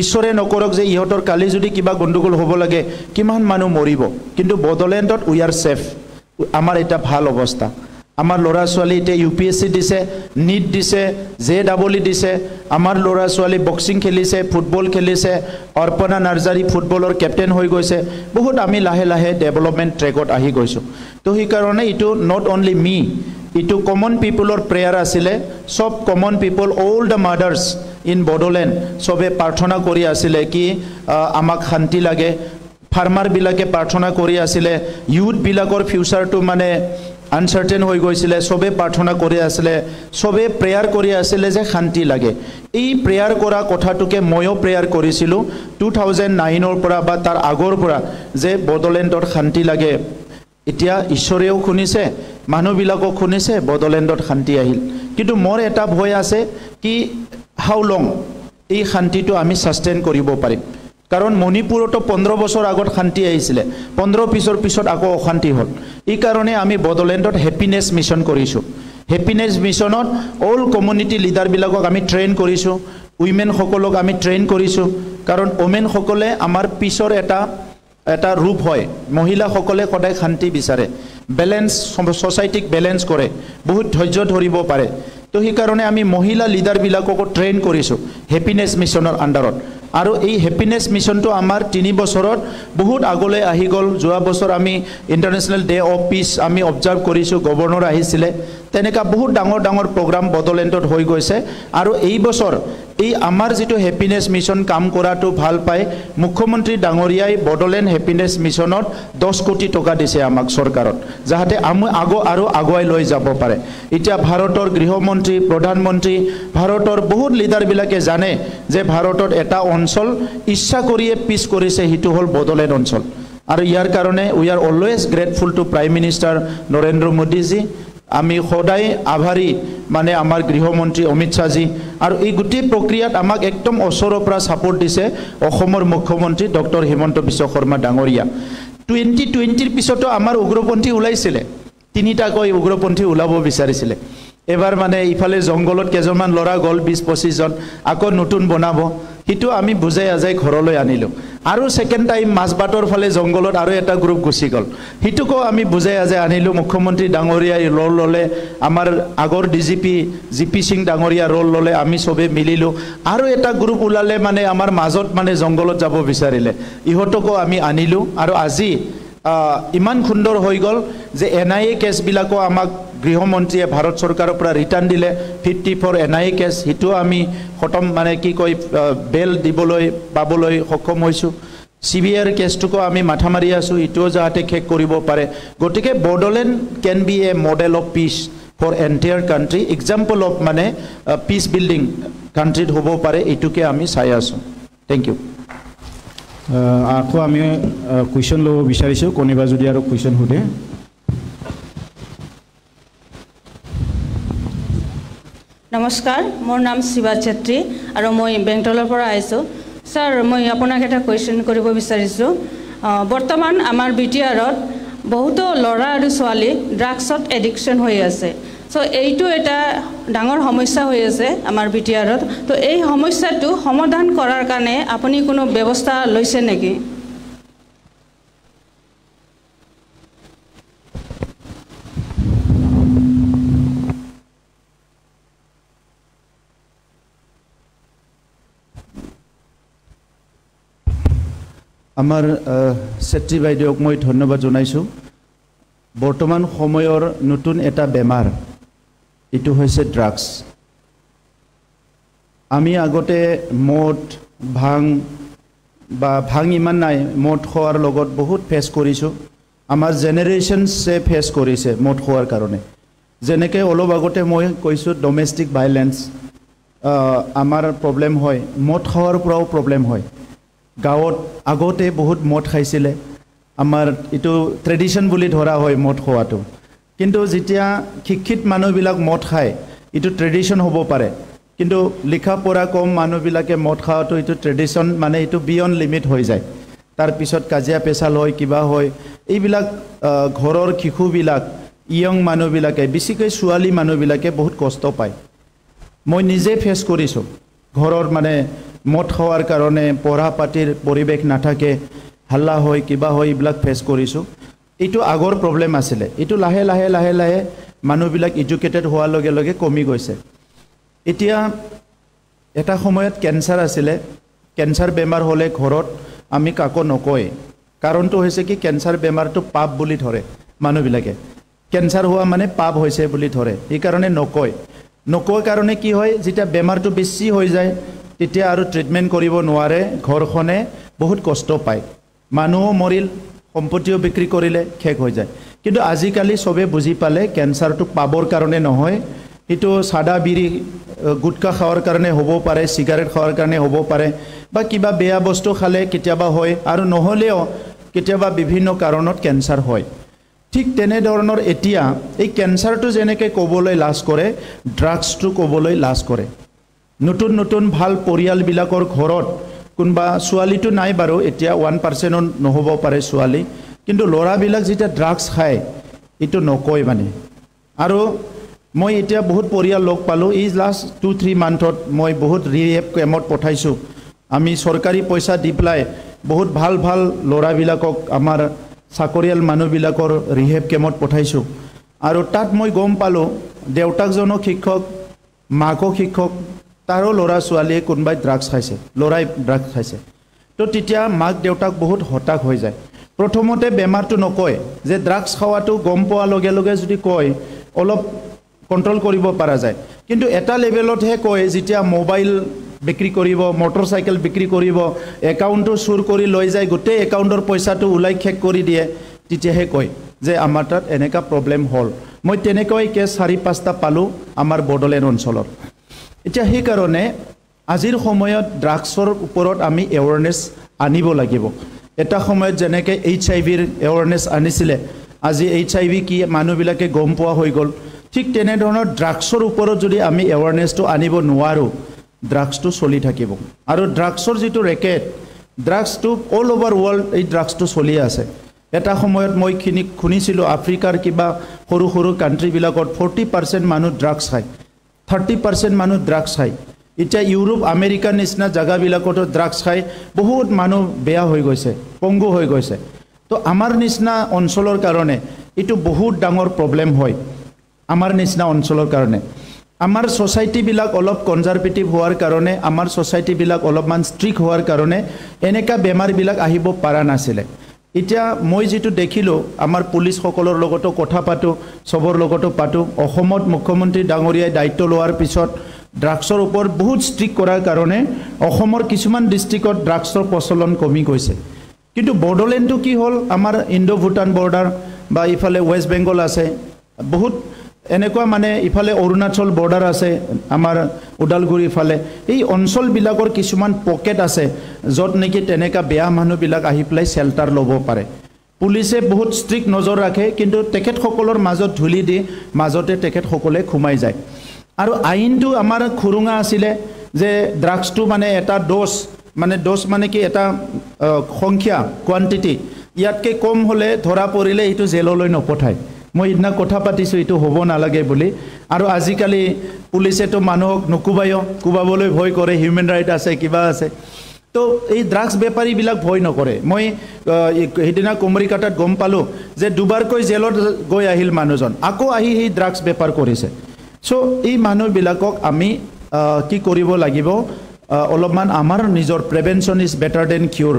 ঈশ্বৰে নকৰক যে ইহঁতৰ কালি যদি কিবা গণ্ডগোল হ'ব লাগে কিমান মানুহ মৰিব কিন্তু বড়োলেণ্ডত উই আৰ সেফ আমাৰ এটা ভাল অৱস্থা আমাৰ ল'ৰা ছোৱালী এতিয়া ইউপিএসসি দিছে নিট দিছে জেডব্লিউ দিছে আমাৰ ল'ৰা ছোৱালী বক্সিং খেলিছে ফুটবল খেলিছে অৰ্পণা নাৰ্জাৰী ফুটবলৰ কেপ্টেইন হৈ গৈছে বহুত আমি লাহে লাহে ডেভেলপমেন্ট ট্ৰেকত আহি গৈছো তো সেই কাৰণে ইটো নট অনলি মি ইটো কমন পিপলৰ প্ৰেয়াৰ আছিলে সব common people all the mothers in Bodoland সবে প্ৰাৰ্থনা কৰি আছিলে কি আমাক শান্তি লাগে ফাৰ্মাৰ বিলাকে প্ৰাৰ্থনা কৰি আছিলে ইউথ বিলাকৰ ফিউচাৰটো মানে আনসাৰ্টেন হৈ গৈছিলে সবে প্ৰাৰ্থনা কৰি আছিলে সবে প্ৰেয়াৰ কৰি আছিলে যে শান্তি লাগে এই প্ৰেয়াৰ কৰা কথাটোকে ময়ো প্ৰেয়াৰ কৰিছিলো 2009 পৰা বা তাৰ আগৰ পৰা যে বড়োলেণ্ডত শান্তি লাগে এতিয়া ঈশ্বৰেও শুনিছে মানুহবিলাকো শুনিছে বড়োলেণ্ডত শান্তি আহিল কিন্তু মোৰ এটা ভয় আছে কি হাউ লং এই শান্তিটো আমি সাস্টেইন কৰিব পাৰিম কাৰণ মণিপুৰতো 15 বছৰ আগত শান্তি আহিছিলে 15 পিছত আকৌ অশান্তি হ'ল এই কাৰণে আমি বড়োলেণ্ডত হেপিনেছ মিছন কৰিছোঁ হেপিনেছ মিছনত অল কমিউনিটি লিডাৰ বিলাকক আমি ট্ৰেইন কৰিছোঁ উইমেন সকলক আমি ট্ৰেইন কৰিছোঁ কাৰণ ওমেন সকলে আমাৰ পিছৰ এটা ৰূপ হয় মহিলা সকলে সদায় শান্তি বিচাৰে ব্যালেন্স সোসাইটিক ব্যালেন্স কৰে বহুত ধৈৰ্য ধৰিব পাৰে তো সেই কাৰণে আমি মহিলা লিডাৰ বিলাকক ট্ৰেইন কৰিছোঁ হেপিনেছ মিছনৰ আন্ডাৰত আৰু এই হেপিনেছ মিছনটো আমাৰ 3 বছৰত বহুত আগলৈ আহি গ'ল যোৱা বছৰ আমি ইন্টাৰনেশ্যনেল ডে অফ পিস আমি অবজাৰ্ভ কৰিছোঁ গভৰ্ণৰ আহিছিলে তেনেকা বহুত ডাঙৰ প্ৰগ্ৰাম বড়োলেণ্ডত হৈ গৈছে আৰু এই বছৰ এই আমাৰ যেটো হেপিনেছ মিছন কাম কৰাটো ভাল পায় মুখ্যমন্ত্ৰী ডাঙৰীয়াই বড়োলেণ্ড হেপিনেছ মিছনত 10 কোটি টকা দিছে আমাক চৰকাৰত যাতে আমি আৰু আগুৱাই লৈ যাব পাৰে এতিয়া ভাৰতৰ গৃহমন্ত্ৰী প্ৰধানমন্ত্ৰী ভাৰতৰ বহুত লিডাৰ বিলাকে জানে যে ভাৰতত এটা অঞ্চল ইচ্ছা কৰিয়ে পিছ কৰিছে হিটো হল বড়োলেণ্ড অঞ্চল আৰু ইয়াৰ কাৰণে we are always grateful to prime minister Narendra Modi ji আমি সদায় আভাৰী মানে আমাৰ গৃহমন্ত্ৰী অমিত শাহজি আৰু এই গুটি প্ৰক্ৰিয়াত আমাক একদম ওচৰৰ পৰা সাপোৰ্ট দিছে অসমৰ মুখ্যমন্ত্ৰী ডক্টৰ হিমন্ত বিশ্ব শৰ্মা ডাঙৰীয়া 2020 ৰ পিছতো আমাৰ উগ্ৰপন্থী ওলাইছিলে তিনিটাকৈ উগ্ৰপন্থী ওলাব বিচাৰিছিলে এবাৰ মানে ইফালে জংগলত কেজনমান লৰা গল 20-25 জন আকৌ নতুন বনাব হিটো আমি বুজাই আজাই ঘৰলৈ আনিলো আৰু সেকেন্ড টাইম মাছবাটৰ ফালে জংগলত আৰু এটা গ্ৰুপ গুছি গল হিটোকো আমি বুজাই আজাই আনিলো মুখ্যমন্ত্ৰী ডাঙৰীয়াই ৰল ললে আমাৰ আগৰ ডিজিপি জিপি সিং ডাঙৰীয়া ৰল ললে আমি সবে মিলিলো আৰু এটা গ্ৰুপ ওলালে মানে আমাৰ মাজত মানে জংগলত যাব বিচাৰিলে ইহতকো আমি আনিলো আৰু আজি ইমান সুন্দৰ হৈ গল যে এনআইএ কেছ বিলাকো আমাক গৃহমন্ত্ৰীয়ে ভাৰত চৰকাৰৰ পৰা ৰিটাৰ্ণ দিলে 54 এনআইএ কেছ হিটো আমি খতম মানে কি কয় বেল দিবলৈ পাবলৈ সক্ষম হৈছো সিবিআইৰ কেছটোকো আমি মাথা মাৰি আছো ইটো যাতে খেক কৰিব পাৰে গটিকে Bodoland can be a model of peace for entire country example of মানে পিস বিল্ডিং কান্ট্ৰিত হ'ব পাৰে ইটোকে আমি চাই আছো থ্যাংক ইউ আকৌ আমি কোৱেশ্চন লব বিচাৰিছো কোনিবা যদি আৰু কোৱেশ্চনहुदे নমস্কাৰ মোৰ নাম শিৱা চেত্ৰী আৰু মই বেংটলৰ পৰা আইছো স্যাৰ মই আপোনাক এটা কোৱেশ্চন কৰিব বিচাৰিছো বৰ্তমান আমাৰ বিটিআৰত বহুতো লৰা আৰু ছোৱালী ড্ৰাগছত এডিকশন হৈ আছে সো এইটো এটা ডাঙৰ সমস্যা হৈ আছে আমাৰ বিটিআৰত তো এই সমস্যাটো সমাধান কৰাৰ কাৰণে আপুনি কোনো ব্যৱস্থা লৈছে নেকি আমাৰ সেত্ৰী বাইদেউক মই ধন্যবাদ জনাইছো বৰ্তমান সময়ৰ নতুন এটা বেমাৰ ইটো হৈছে ড্ৰাগছ আমি আগতে মদ ভাং ইমান নাই মদ খোৱাৰ লগত বহুত ফেস কৰিছো আমাৰ জেনাৰেশনছে ফেস কৰিছে মদ খোৱাৰ কাৰণে যেনেকে অলপ আগতে মই কৈছো ডোমেষ্টিক ভায়োলেন্স আমাৰ প্ৰবলেম হয় মদ খোৱাৰ পৰাও প্ৰবলেম হয় গাঁৱত আগতে বহুত মদ খাইছিলে আমাৰ ইটো ট্ৰেডিশন বুলি ধৰা হয় মদ খোৱাটো কিন্তু যেতিয়া শিক্ষিত মানুহবিলাক মদ খায় ইটো ট্ৰেডিশন হ'ব পাৰে কিন্তু লিখা পঢ়া কম মানুহবিলাকে মদ খাওয়াটো ইটো ট্ৰেডিশন মানে ইটো বিয়ন্ড লিমিট হৈ যায় তাৰ পিছত কাজিয়া পেছাল হয় কিবা হয় এইবিলাক ঘৰৰ শিশুবিলাক ইয়ং মানুহবিলাকে বেছিকৈ ছোৱালী মানুহবিলাকে বহুত কষ্ট পায় মই নিজে ফেস কৰিছো ঘৰৰ মানে মদ খাওয়াৰ কাৰণে পঢ়া পাতিৰ পৰিবেশ নাথাকে হাল্লা হয় কিবা হয় এইবিলাক ফেস কৰিছো এইটো আগৰ প্ৰবলেম আছিল এইটো লাহে লাহে মানুহবিলাক এডুকেটেড হোৱাৰ লগে লগে কমি গৈছে এতিয়া এটা সময়ত ক্যান্সাৰ আছিল ক্যান্সাৰ বেমাৰ হলে ঘৰত আমি কাকো নকয় কাৰণটো হৈছে কি ক্যান্সাৰ বেমাৰটো পাপ বুলি ধৰে মানুহবিলাকে ক্যান্সাৰ হোৱা মানে পাপ হৈছে বুলি ধৰে এই কাৰণে নকয় কাৰণে কি হয় যেতিয়া বেমাৰটো বেছি হৈ যায় তেতিয়া আৰু ট্ৰিটমেন্ট কৰিব নোৱাৰে ঘৰখনে বহুত কষ্ট পায় মানুহ মৰিল সম্পত্তিও বিক্ৰী কৰিলে খেক হৈ যায় কিন্তু আজিকালি সবে বুজি পালে ক্যান্সাৰটো পাবৰ কাৰণে নহয় এটো সাদা বিৰি গুটকা খাওয়াৰ কাৰণে হ'ব পাৰে সিগাৰেট খাওয়াৰ কাৰণে হ'ব পাৰে বা কিবা বেয়া বস্তু খালে কেতিয়াবা হয় আৰু নহলেও কেতিয়াবা বিভিন্ন কাৰণত ক্যান্সাৰ হয় ঠিক তেনে ধৰণৰ এতিয়া এই ক্যান্সাৰটো যেনেকৈ ক'বলৈ লাজ কৰে ড্ৰাগছটো ক'বলৈ লাজ কৰে নতুন ভাল পৰিয়ালবিলাকৰ ঘৰত কোনবা ছোৱালীটো নাই বাৰু এতিয়া 1% নহব পাৰে ছোৱালী কিন্তু লৰাবিলাক যেটা ড্ৰাগছ খায় ইটো নকয় মানে আৰু মই এতিয়া বহুত পৰিয়াল লগ পালো এই লাষ্ট 2-3 মান্থত মই বহুত ৰিহেব কেম্পত পঠাইছো আমি সৰকাৰি পইচা দি প্লাই বহুত ভাল ভাল লৰাবিলাকক আমাৰ চাকৰিয়াল মানুহবিলাকৰ ৰিহেব কেম্পত পঠাইছো আৰু তাত মই গম পালো দেউতাকজনো শিক্ষক মাকো শিক্ষক তাৰো লৰা ছোৱালীয়ে কোনবাই ড্ৰাগছ খাইছে লৰাই ড্ৰাগছ খাইছে তো তেতিয়া মাক দেউতাক বহুত হতাশ হৈ যায় প্ৰথমতে বেমাৰটো নকয় যে ড্ৰাগছ খাওয়াটো গম পোৱা লগে লগে যদি কয় অলপ কন্ট্ৰোল কৰিব পৰা যায় কিন্তু এটা লেভেলতহে কয় যেতিয়া মোবাইল বিক্ৰী কৰিব মটৰসাইকেল বিক্ৰী কৰিব একাউণ্টটো চুৰ কৰি লৈ যায় গোটেই একাউণ্টৰ পইচাটো উলাই খেক কৰি দিয়ে তেতিয়াহে কয় যে আমাৰ তাত এনেকা প্ৰবলেম হল মই তেনেকৈ কেছ 4-5টা পালো আমাৰ বডলেণ্ড অঞ্চলত এতিয়া সেই কাৰণে আজিৰ সময়ত ড্ৰাগছৰ ওপৰত আমি এৱাৰনেছ আনিব লাগিব এটা সময়ত যেনেকৈ HIV-ৰ এৱাৰনেছ আনিছিলে আজি HIV কি মানুহবিলাকে গম পোৱা হৈ গ'ল ঠিক তেনে ধৰণৰ ড্ৰাগছৰ ওপৰত যদি আমি এৱাৰনেছটো আনিব নোৱাৰো ড্ৰাগছটো চলি থাকিব আৰু ড্ৰাগছৰ যেটো ৰেকেট ড্ৰাগছটো অল ওভাৰ ওয়াৰ্ল্ড এই ড্ৰাগছটো চলি আছে এটা সময়ত মই শুনিছিলো আফ্ৰিকাৰ কিবা সৰু সৰু কান্ট্ৰিবিলাকত 40% মানুহ ড্ৰাগছ খায় 30% মানুহ ড্ৰাগছ খায় এতিয়া ইউৰোপ আমেৰিকাৰ নিচিনা জায়গাবিলাকতো ড্ৰাগছ খায় বহুত মানুহ বেয়া হৈ গৈছে পংগু হৈ গৈছে তো আমাৰ নিচিনা অঞ্চলৰ কাৰণে এটো বহুত ডাঙৰ প্ৰবলেম হয় আমাৰ নিচিনা অঞ্চলৰ কাৰণে আমাৰ সোসাইটি বিলাক অলপ কনজাৰভেটিভ হোৱাৰ কাৰণে আমাৰ সোসাইটি বিলাক অলপমান ষ্ট্ৰিক হোৱাৰ কাৰণে এনেকা বেমাৰ বিলাক আহিব পাৰা নাছিলে এতিয়া মই যেটো দেখিলো আমাৰ পুলিশ সকলৰ লগতো কথা পাতো সবৰ লগতো পাতো অসমত মুখ্যমন্ত্ৰী ডাঙৰীয়াই দায়িত্ব লোৱাৰ পিছত ড্ৰাগছৰ ওপৰত বহুত ষ্ট্ৰিক কৰাৰ কাৰণে অসমৰ কিছুমান ডিস্ট্ৰিক্টত ড্ৰাগছৰ প্ৰচলন কমি গৈছে কিন্তু বডলেণ্ডটো কি হল আমাৰ ইণ্ডো ভুটান বৰ্ডাৰ বা ইফালে ওয়েস্ট বেংগল আছে বহুত এনেকুৱা মানে ইফালে অৰুণাচল বৰ্ডাৰ আছে আমাৰ উদালগুৰি ফালে এই অঞ্চল বিলাকৰ কিছুমান পকেট আছে যত নেকি তেনেকা বেয়া মানুহ বিলাক আহি প্লাই শেল্টাৰ লব পাৰে পুলিচে বহুত ষ্ট্ৰিক নজৰ ৰাখে কিন্তু তেখেত সকলৰ মাজত ধুলি দি মাজতে তেখেত সকলে খুমাই যায় আৰু আইনটো আমাৰ খুৰুঙা আছিল যে ড্ৰাগছটো মানে এটা ডোজ মানে কি এটা সংখ্যা কোয়ান্টিটি ইয়াতকে কম হলে ধৰা পৰিলে এটো জেললৈ নপঠায় মই ইনা কথা পাতিছো এটো হ'ব নালাগে বুলি আৰু আজিকালি পুলিচে তো মানুহক নকুবায় কুবাবলৈ ভয় কৰে হিউম্যান ৰাইট আছে কিবা আছে তো এই ড্ৰাগছ বেপাৰী বিলাক ভয় নকৰে মই হেদিনা কুমৰিকাটাত গম পালো যে দুবাৰকৈ জেলত গৈ আহিল মানুহজন আকৌ আহি এই ড্ৰাগছ বেপাৰ কৰিছে সো এই মানুহবিলাকক আমি কি কৰিব লাগিব অলপমান আমাৰ নিজৰ প্ৰিভেনশন ইজ বেটাৰ দেন কিউৰ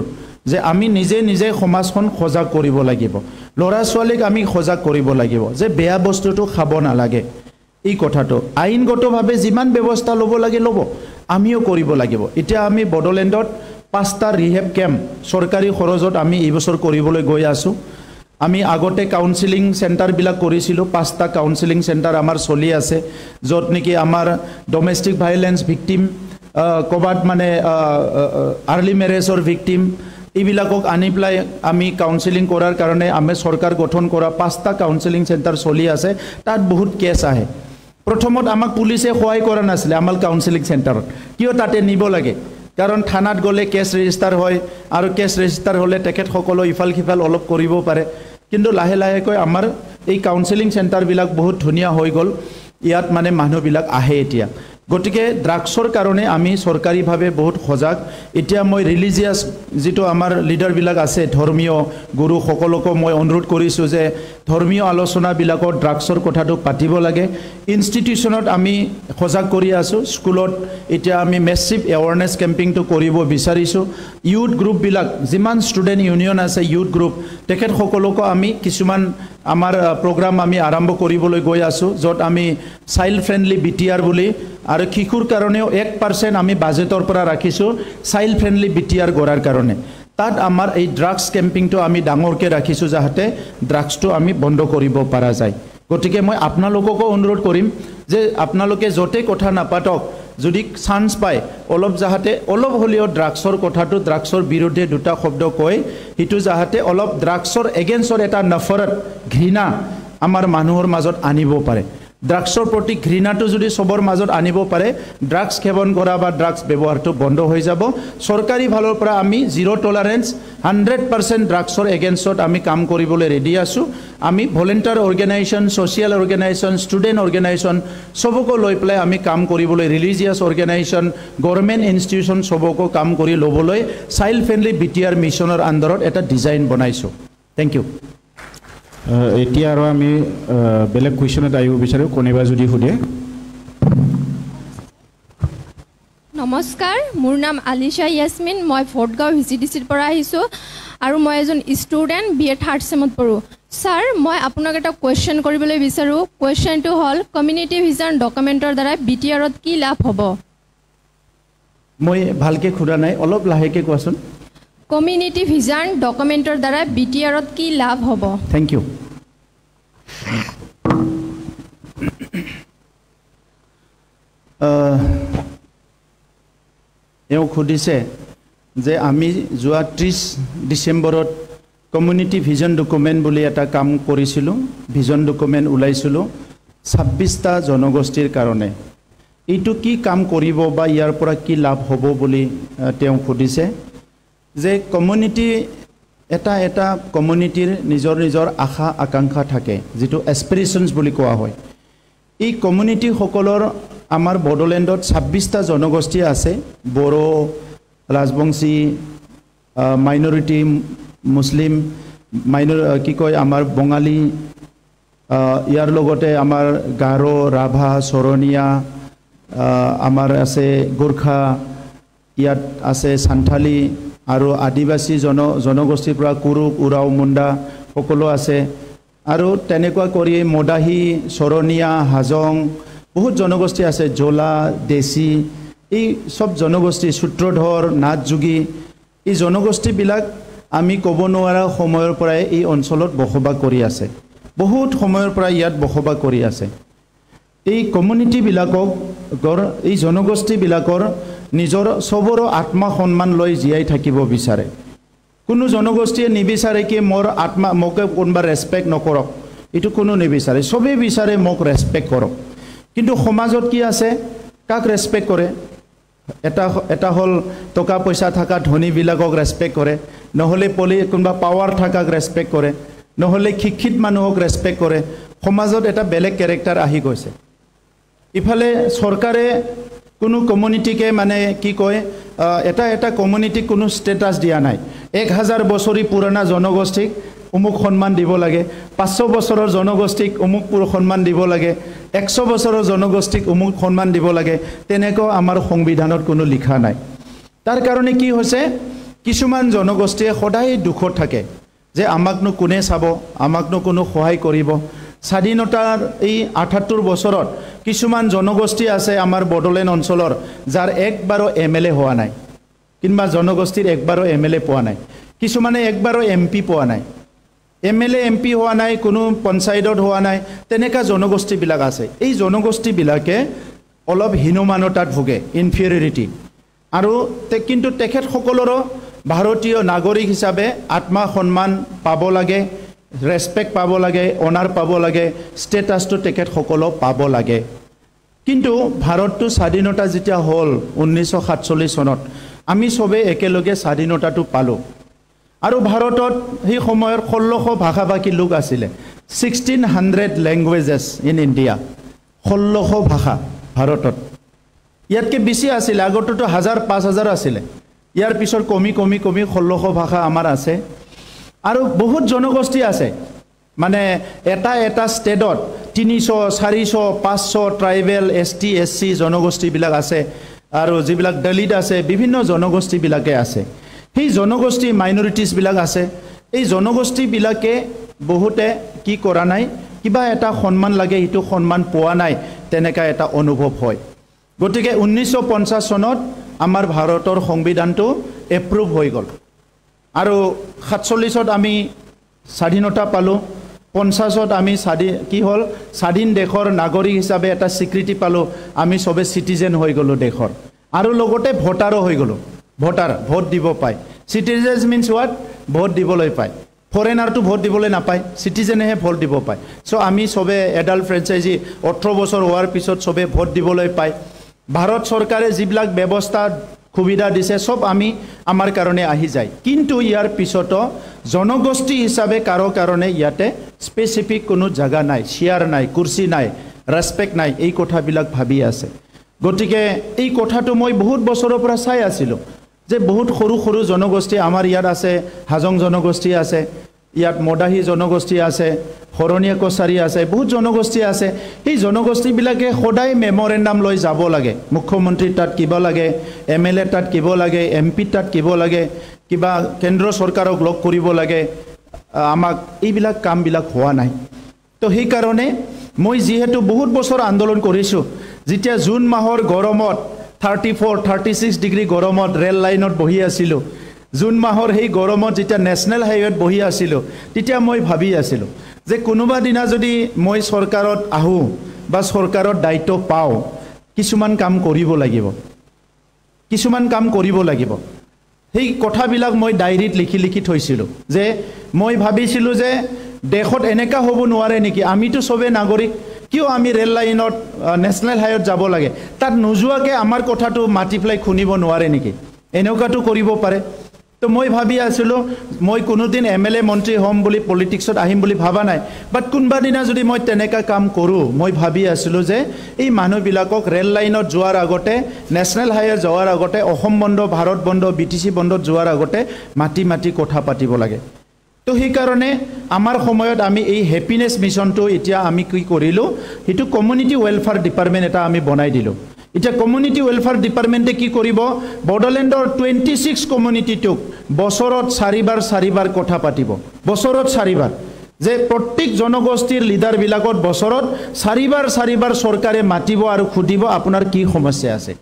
যে আমি নিজে সমাজখন সজাগ কৰিব লাগিব লৰা ছোৱালীক আমি সজাগ কৰিব লাগিব যে বেয়া বস্তুটো খাব নালাগে এই কথাটো আইনগতভাৱে যিমান ব্যৱস্থা লব লাগে লব আমিও কৰিব লাগিব এতিয়া আমি বডলেণ্ডত 5টা ৰিহেব কেম্প সৰকাৰি খৰচত আমি এই বছৰ কৰিবলৈ গৈ আছো আমি আগতে কাউন্সেলিং সেন্টাৰ বিলাক কৰিছিলো 5টা কাউন্সেলিং সেন্টাৰ আমাৰ চলি আছে যত নেকি আমাৰ ডোমেস্টিক ভায়োলেন্স ভিকটিম কবাত মানে আৰ্লি ম্যাৰেজৰ ভিকটিম এইবিলাকক আনি প্লাই আমি কাউন্সেলিং কৰাৰ কাৰণে আমি সৰকাৰ গঠন কৰা 5টা কাউন্সেলিং সেন্টাৰ চলি আছে তাত বহুত কেছ আহে প্ৰথমত আমাক পুলিচে সহায় কৰা নাছিলে আমাৰ কাউন্সেলিং সেন্টাৰত কিয় তাতে নিব লাগে কাৰণ থানাত গলে কেছ ৰেজিষ্টাৰ হয় আৰু কেছ ৰেজিষ্টাৰ হলে তেখেত সকলো ইফাল খিফাল অলপ কৰিব পাৰে কিন্তু লাহে লাহে কৈ আমাৰ এই কাউন্সেলিং সেন্টাৰ বিলাক বহুত ধুনিয়া হৈ গল ইয়াত মানে মানুহ বিলাক আহে এতিয়া গটিকে ড্ৰাগছৰ কাৰণে আমি সৰকাৰিভাৱে বহুত সজাগ এতিয়া মই ৰিলিজিয়াস যেটো আমাৰ লিডাৰ বিলাক আছে ধৰ্মীয় গুৰু সকলক মই অনুৰোধ কৰিছো যে ধৰ্মীয় আলোচনা বিলাকৰ ড্ৰাগছৰ কথাটো পাতিব লাগে ইনষ্টিটিউচনত আমি সজাগ কৰি আছো স্কুলত এতিয়া আমি মেছিভ এৱাৰনেছ কেম্পিংটো কৰিব বিচাৰিছো ইউথ গ্ৰুপ বিলাক যিমান ষ্টুডেন্ট ইউনিয়ন আছে ইউথ গ্ৰুপ তেখেত সকলক আমি কিছুমান আমাৰ প্ৰগ্ৰাম আমি আৰম্ভ কৰিবলৈ গৈ আছো যত আমি চাইল্ড ফ্ৰেন্ডলি বিটিআৰ বুলি আৰু শিশুৰ কাৰণেও 1% আমি বাজেটৰ পৰা ৰাখিছো চাইল্ড ফ্ৰেন্ডলি বিটিআৰ গৰাৰ কাৰণে তাত আমাৰ এই ড্ৰাগছ কেম্পিংটো আমি ডাঙৰকে ৰাখিছো যাহতে ড্ৰাগছটো আমি বন্ধ কৰিব পৰা যায় গটিকে মই আপোনালোককো অনুৰোধ কৰিম যে আপোনালোকে যতে কথা নাপাতক যদি চান্স পায় অলপ যাহতে অলপ হলিও ড্ৰাগছৰ কথাটো ড্ৰাগছৰ বিৰুদ্ধে দুটা শব্দ কয় হিটো যাহতে অলপ ড্ৰাগছৰ এগেইনষ্টৰ এটা নফৰত ঘৃণা আমাৰ মানুহৰ মাজত আনিব পাৰে ড্ৰাগছৰ প্ৰতি ঘৃণাটো যদি সবৰ মাজত আনিব পাৰে ড্ৰাগছ সেৱন কৰা বা ড্ৰাগছ ব্যৱহাৰটো বন্ধ হৈ যাব চৰকাৰী ফালৰ পৰা আমি জিৰ' টলাৰেন্স 100% ড্ৰাগছৰ এগেইনষ্টত আমি কাম কৰিবলৈ ৰেডি আছোঁ আমি volunteer organisation social organisation student organisation সবকো লৈ পেলাই আমি কাম কৰিবলৈ ৰিলিজিয়াছ অৰ্গেনাইজেশ্যন গভৰ্ণমেণ্ট ইনষ্টিটিউশ্যন সবকো কাম কৰি ল'বলৈ চাইল্ড ফ্ৰেণ্ডলি বিটিআৰ মিছনৰ আণ্ডাৰত এটা ডিজাইন বনাইছোঁ থেংক ইউ এতিয়া আৰু আমি বেলেগ কুৱেশ্যনত আহিব বিচাৰোঁ কোনোবা যদি সোধে নমস্কাৰ মোৰ নাম আলিশা ইয়াসমিন মই ফৰ্টগাঁও ভিচিডিচিৰ পৰা আহিছোঁ আৰু মই এজন ষ্টুডেণ্ট BA 3rd চেমত পঢ়োঁ ছাৰ মই আপোনাক এটা কুৱেশ্যন কৰিবলৈ বিচাৰোঁ কুৱেশ্যনটো হ'ল কমিউনিটি ভিজন ডকুমেণ্টৰ দ্বাৰা BTRত কি লাভ হ'ব মই ভালকৈ খুৰা নাই অলপ লাহেকৈ কোৱাচোন কমিউনিটি ভিজন ডকুমেণ্টৰ দ্বাৰা BTRত কি লাভ হ'ব থেংক ইউ এওঁ সুধিছে যে আমি যোৱা 30 ডিচেম্বৰত কমিউনিটি ভিজন ডকুমেণ্ট বুলি এটা কাম কৰিছিলোঁ ভিজন ডকুমেণ্ট ওলাইছিলোঁ 26টা জনগোষ্ঠীৰ কাৰণে এইটো কি কাম কৰিব বা ইয়াৰ পৰা কি লাভ হ'ব বুলি তেওঁ সুধিছে যে কমিউনিটি এটা কমিউনিটিৰ নিজৰ আশা আকাংক্ষা থাকে যেটো এসপিৰেশনস বুলি কোৱা হয় এই কমিউনিটি সকলৰ আমাৰ বড়োলেণ্ডত 26টা জনগোষ্ঠী আছে বড়ো ৰাজবংশী মাইনৰিটি মুছলিম কি কয় আমাৰ বঙালী ইয়াৰ লগতে আমাৰ গাৰো ৰাভা সৰণীয়া আমাৰ আছে গোৰ্খা ইয়াত আছে সান্থালী আৰু আদিবাসী জনগোষ্ঠীৰ পৰা কুৰুক উৰাও মুণ্ডা সকলো আছে আৰু তেনেকুৱা কৰি মদাহী সৰণীয়া হাজং বহুত জনগোষ্ঠী আছে জোলা দেশী এই সব জনগোষ্ঠী সূত্ৰধৰ নাথযোগী এই জনগোষ্ঠীবিলাক আমি ক'ব নোৱাৰা সময়ৰ পৰাই এই অঞ্চলত বসবাস কৰি আছে বহুত সময়ৰ পৰা ইয়াত বসবাস কৰি আছে এই কমিউনিটিবিলাকক এই জনগোষ্ঠীবিলাকৰ নিজৰ সবৰ আত্মা সন্মান লৈ জীয়াই থাকিব বিচাৰে কোনো জনগোষ্ঠীয়ে নিবিচাৰে কি মোৰ আত্মা মোকে কোনবা ৰেসপেক্ট নকৰক এটো কোনো নিবিচাৰে সবে বিচাৰে মোক ৰেসপেক্ট কৰক কিন্তু সমাজত কি আছে কাক ৰেসপেক্ট কৰে এটা হল টকা পইচা থাকা ধনী বিলাকক ৰেসপেক্ট কৰে নহলে কোনবা পাৱাৰ থাকাক ৰেসপেক্ট কৰে নহলে শিক্ষিত মানুহক ৰেসপেক্ট কৰে সমাজত এটা বেলেগ ক্যাৰেক্টাৰ আহি গৈছে ইফালে চৰকাৰে কোনো কমিউনিটিকে মানে কি কয় এটা কমিউনিটি কোনো স্ট্যাটাস দিয়া নাই 1000 বছৰী পুৰণা জনগোষ্ঠীক অমুক সন্মান দিব লাগে 500 বছৰৰ জনগোষ্ঠীক অমুক সন্মান দিব লাগে 100 বছৰৰ জনগোষ্ঠীক অমুক সন্মান দিব লাগে তেনেকৈ আমাৰ সংবিধানত কোনো লিখা নাই তাৰ কাৰণে কি হৈছে কিছুমান জনগোষ্ঠীয়ে সদায় দুখত থাকে যে আমাকনো কোনে চাব আমাকনো কোনো সহায় কৰিব স্বাধীনতাৰ এই 78 বছৰত কিছুমান জনগোষ্ঠী আছে আমাৰ বড়োলেণ্ড অঞ্চলৰ যাৰ একবাৰো এমএলএ হোৱা নাই কিংবা জনগোষ্ঠীৰ একবাৰো এমএলএ পোৱা নাই কিছুমানে একবাৰো এমপি পোৱা নাই এমএলএ এমপি হোৱা নাই কোনো পঞ্চায়তত হোৱা নাই তেনেকা জনগোষ্ঠীবিলাক আছে এই জনগোষ্ঠীবিলাকে অলপ হীনমানতাত ভোগে ইনফেৰিয়ৰিটি আৰু কিন্তু তেখেত সকলৰো ভাৰতীয় নাগৰিক হিচাপে আত্মা সন্মান পাব লাগে ৰেসপেক্ট পাব লাগে অনাৰ পাব লাগে ষ্টেটাছটো তেখেত সকলো পাব লাগে কিন্তু ভাৰতটো স্বাধীনতা যেতিয়া হল 1947 চনত আমি সবে একেলগে স্বাধীনতাটো পালো আৰু ভাৰতত সেই সময়ৰ 1600 ভাষাভাষী লোক আছিল 1600 ল্যাঙ্গুৱেজেছ ইন ইণ্ডিয়া 1600 ভাষা ভাৰতত ইয়াতকে বেছি আছিল আগতেতো 1000 5000 আছিল ইয়াৰ পিছৰ কমি 1600 ভাষা আমাৰ আছে আৰু বহুত জনগোষ্ঠী আছে মানে এটা ষ্টেটত 300 400 500 ট্ৰাইবেল এসটি এসসি জনগোষ্ঠী বিলাক আছে আৰু যিবিলাক দলিত আছে বিভিন্ন জনগোষ্ঠী বিলাকে আছে সেই জনগোষ্ঠী মাইনৰিটিজ বিলাক আছে এই জনগোষ্ঠী বিলাকে বহুতে কি কৰা নাই কিবা এটা সন্মান লাগে এটো সন্মান পোৱা নাই তেনেকা এটা অনুভৱ হয় গতিকে 1950 চনত আমাৰ ভাৰতৰ সংবিধানটো এপ্ৰুভ হৈ গল আৰু 47ত আমি স্বাধীনতা পালো 50ত আমি কি হল স্বাধীন দেশৰ নাগৰিক হিচাপে এটা স্বীকৃতি পালো আমি সবে সিটিজেন হৈ গলো দেশৰ আৰু লগতে ভোটাৰো হৈ গলো ভোটাৰ ভোট দিব পায় সিটিজেনস মিন্স হোৱাট ভোট দিবলৈ পায় ফৰেনাৰটো ভোট দিবলৈ নাপায় সিটিজেনেহে ভোট দিব পায় সো আমি সবে এডাল্ট ফ্ৰেঞ্চাইজি 18 বছৰ হোৱাৰ পিছত সবে ভোট দিবলৈ পায় ভাৰত চৰকাৰে যিবিলাক ব্যৱস্থা সুবিধা দিছে সব আমি আমাৰ কাৰণে আহি যায় কিন্তু ইয়াৰ পিছতো জনগোষ্ঠী হিচাপে কাৰো কাৰণে ইয়াতে স্পেসিফিক কোনো জায়গা নাই শেয়াৰ নাই কুৰ্চি নাই ৰেসপেক্ট নাই এই কথাবিলাক ভাবি আছে গতিকে এই কথাটো মই বহুত বছৰৰ পৰা চাই আছিলো যে বহুত সৰু সৰু জনগোষ্ঠী আমাৰ ইয়াত আছে হাজং জনগোষ্ঠী আছে ইয়াত মদাহী জনগোষ্ঠী আছে হৰণীয়া কছাৰী আছে বহুত জনগোষ্ঠী আছে এই জনগোষ্ঠীবিলাকে সদায় মেমৰেন্ডাম লৈ যাব লাগে মুখ্যমন্ত্ৰী তাত কিবা লাগে এমএলএ তাত কিবা লাগে এমপি তাত কিবা লাগে কিবা কেন্দ্ৰ চৰকাৰক লগ কৰিব লাগে আমাক এইবিলাক কামবিলাক হোৱা নাই তো সেই কাৰণে মই যেহেতু বহুত বছৰ আন্দোলন কৰিছো যেতিয়া জুন মাহৰ গৰমত 34-36 ডিগ্ৰী গৰমত ৰেল লাইনত বহি আছিলো জুন মাহৰ সেই গৰমত যেতিয়া নেশনেল হাইৱেত বহি আছিলো তেতিয়া মই ভাবি আছিলো যে কোনোবা দিনা যদি মই চৰকাৰত আহো বা চৰকাৰৰ দায়িত্ব পাও কিছুমান কাম কৰিব লাগিব সেই কথাবিলাক মই ডায়েৰীত লিখি থৈছিলো যে মই ভাবিছিলো যে দেশত এনেকা হ'ব নোৱাৰে নেকি আমিতো সবে নাগৰিক কিয় আমি ৰেল লাইনত নেশনেল হাইৱেত যাব লাগে তাত নোযোৱাকে আমাৰ কথাটো মাটিফ্লাই খুনিব নোৱাৰে নেকি এনেকাটো কৰিব পাৰে তো মই ভাবি আছিলো মই কোনোদিন এমএলএ মন্ত্ৰী হ'ম বুলি পলিটিক্সত আহিম বুলি ভাবা নাই বাট কোনবা দিনা যদি মই তেনেকা কাম কৰো মই ভাবি আছিলো যে এই মানুহবিলাকক ৰেল লাইনত যোৱাৰ আগতে নেশনেল হাইৱে যোৱাৰ আগতে অসম বন্ধ ভাৰত বন্ধ বিটিসি বন্ধত যোৱাৰ আগতে মাটি কথা পাতিব লাগে তো সেই কাৰণে আমাৰ সময়ত আমি এই হ্যাপিনেস মিশনটো এতিয়া আমি কি কৰিলো হেতু কমিউনিটি ওয়েলফেয়াৰ ডিপাৰ্টমেন্ট এটা আমি বনাই দিলো এতিয়া কমিউনিটি ওয়েলফেয়াৰ ডিপাৰ্টমেন্টে কি কৰিব বডলেণ্ডৰ 26 কমিউনিটিটোক বছৰত 4 বাৰ কথা পাতিব বছৰত 4 বাৰ যে প্ৰত্যেক জনগোষ্ঠীৰ লিডাৰ বিলাকত বছৰত 4 বাৰ চৰকাৰে মাতিব আৰু খুদিব আপোনাৰ কি সমস্যা আছে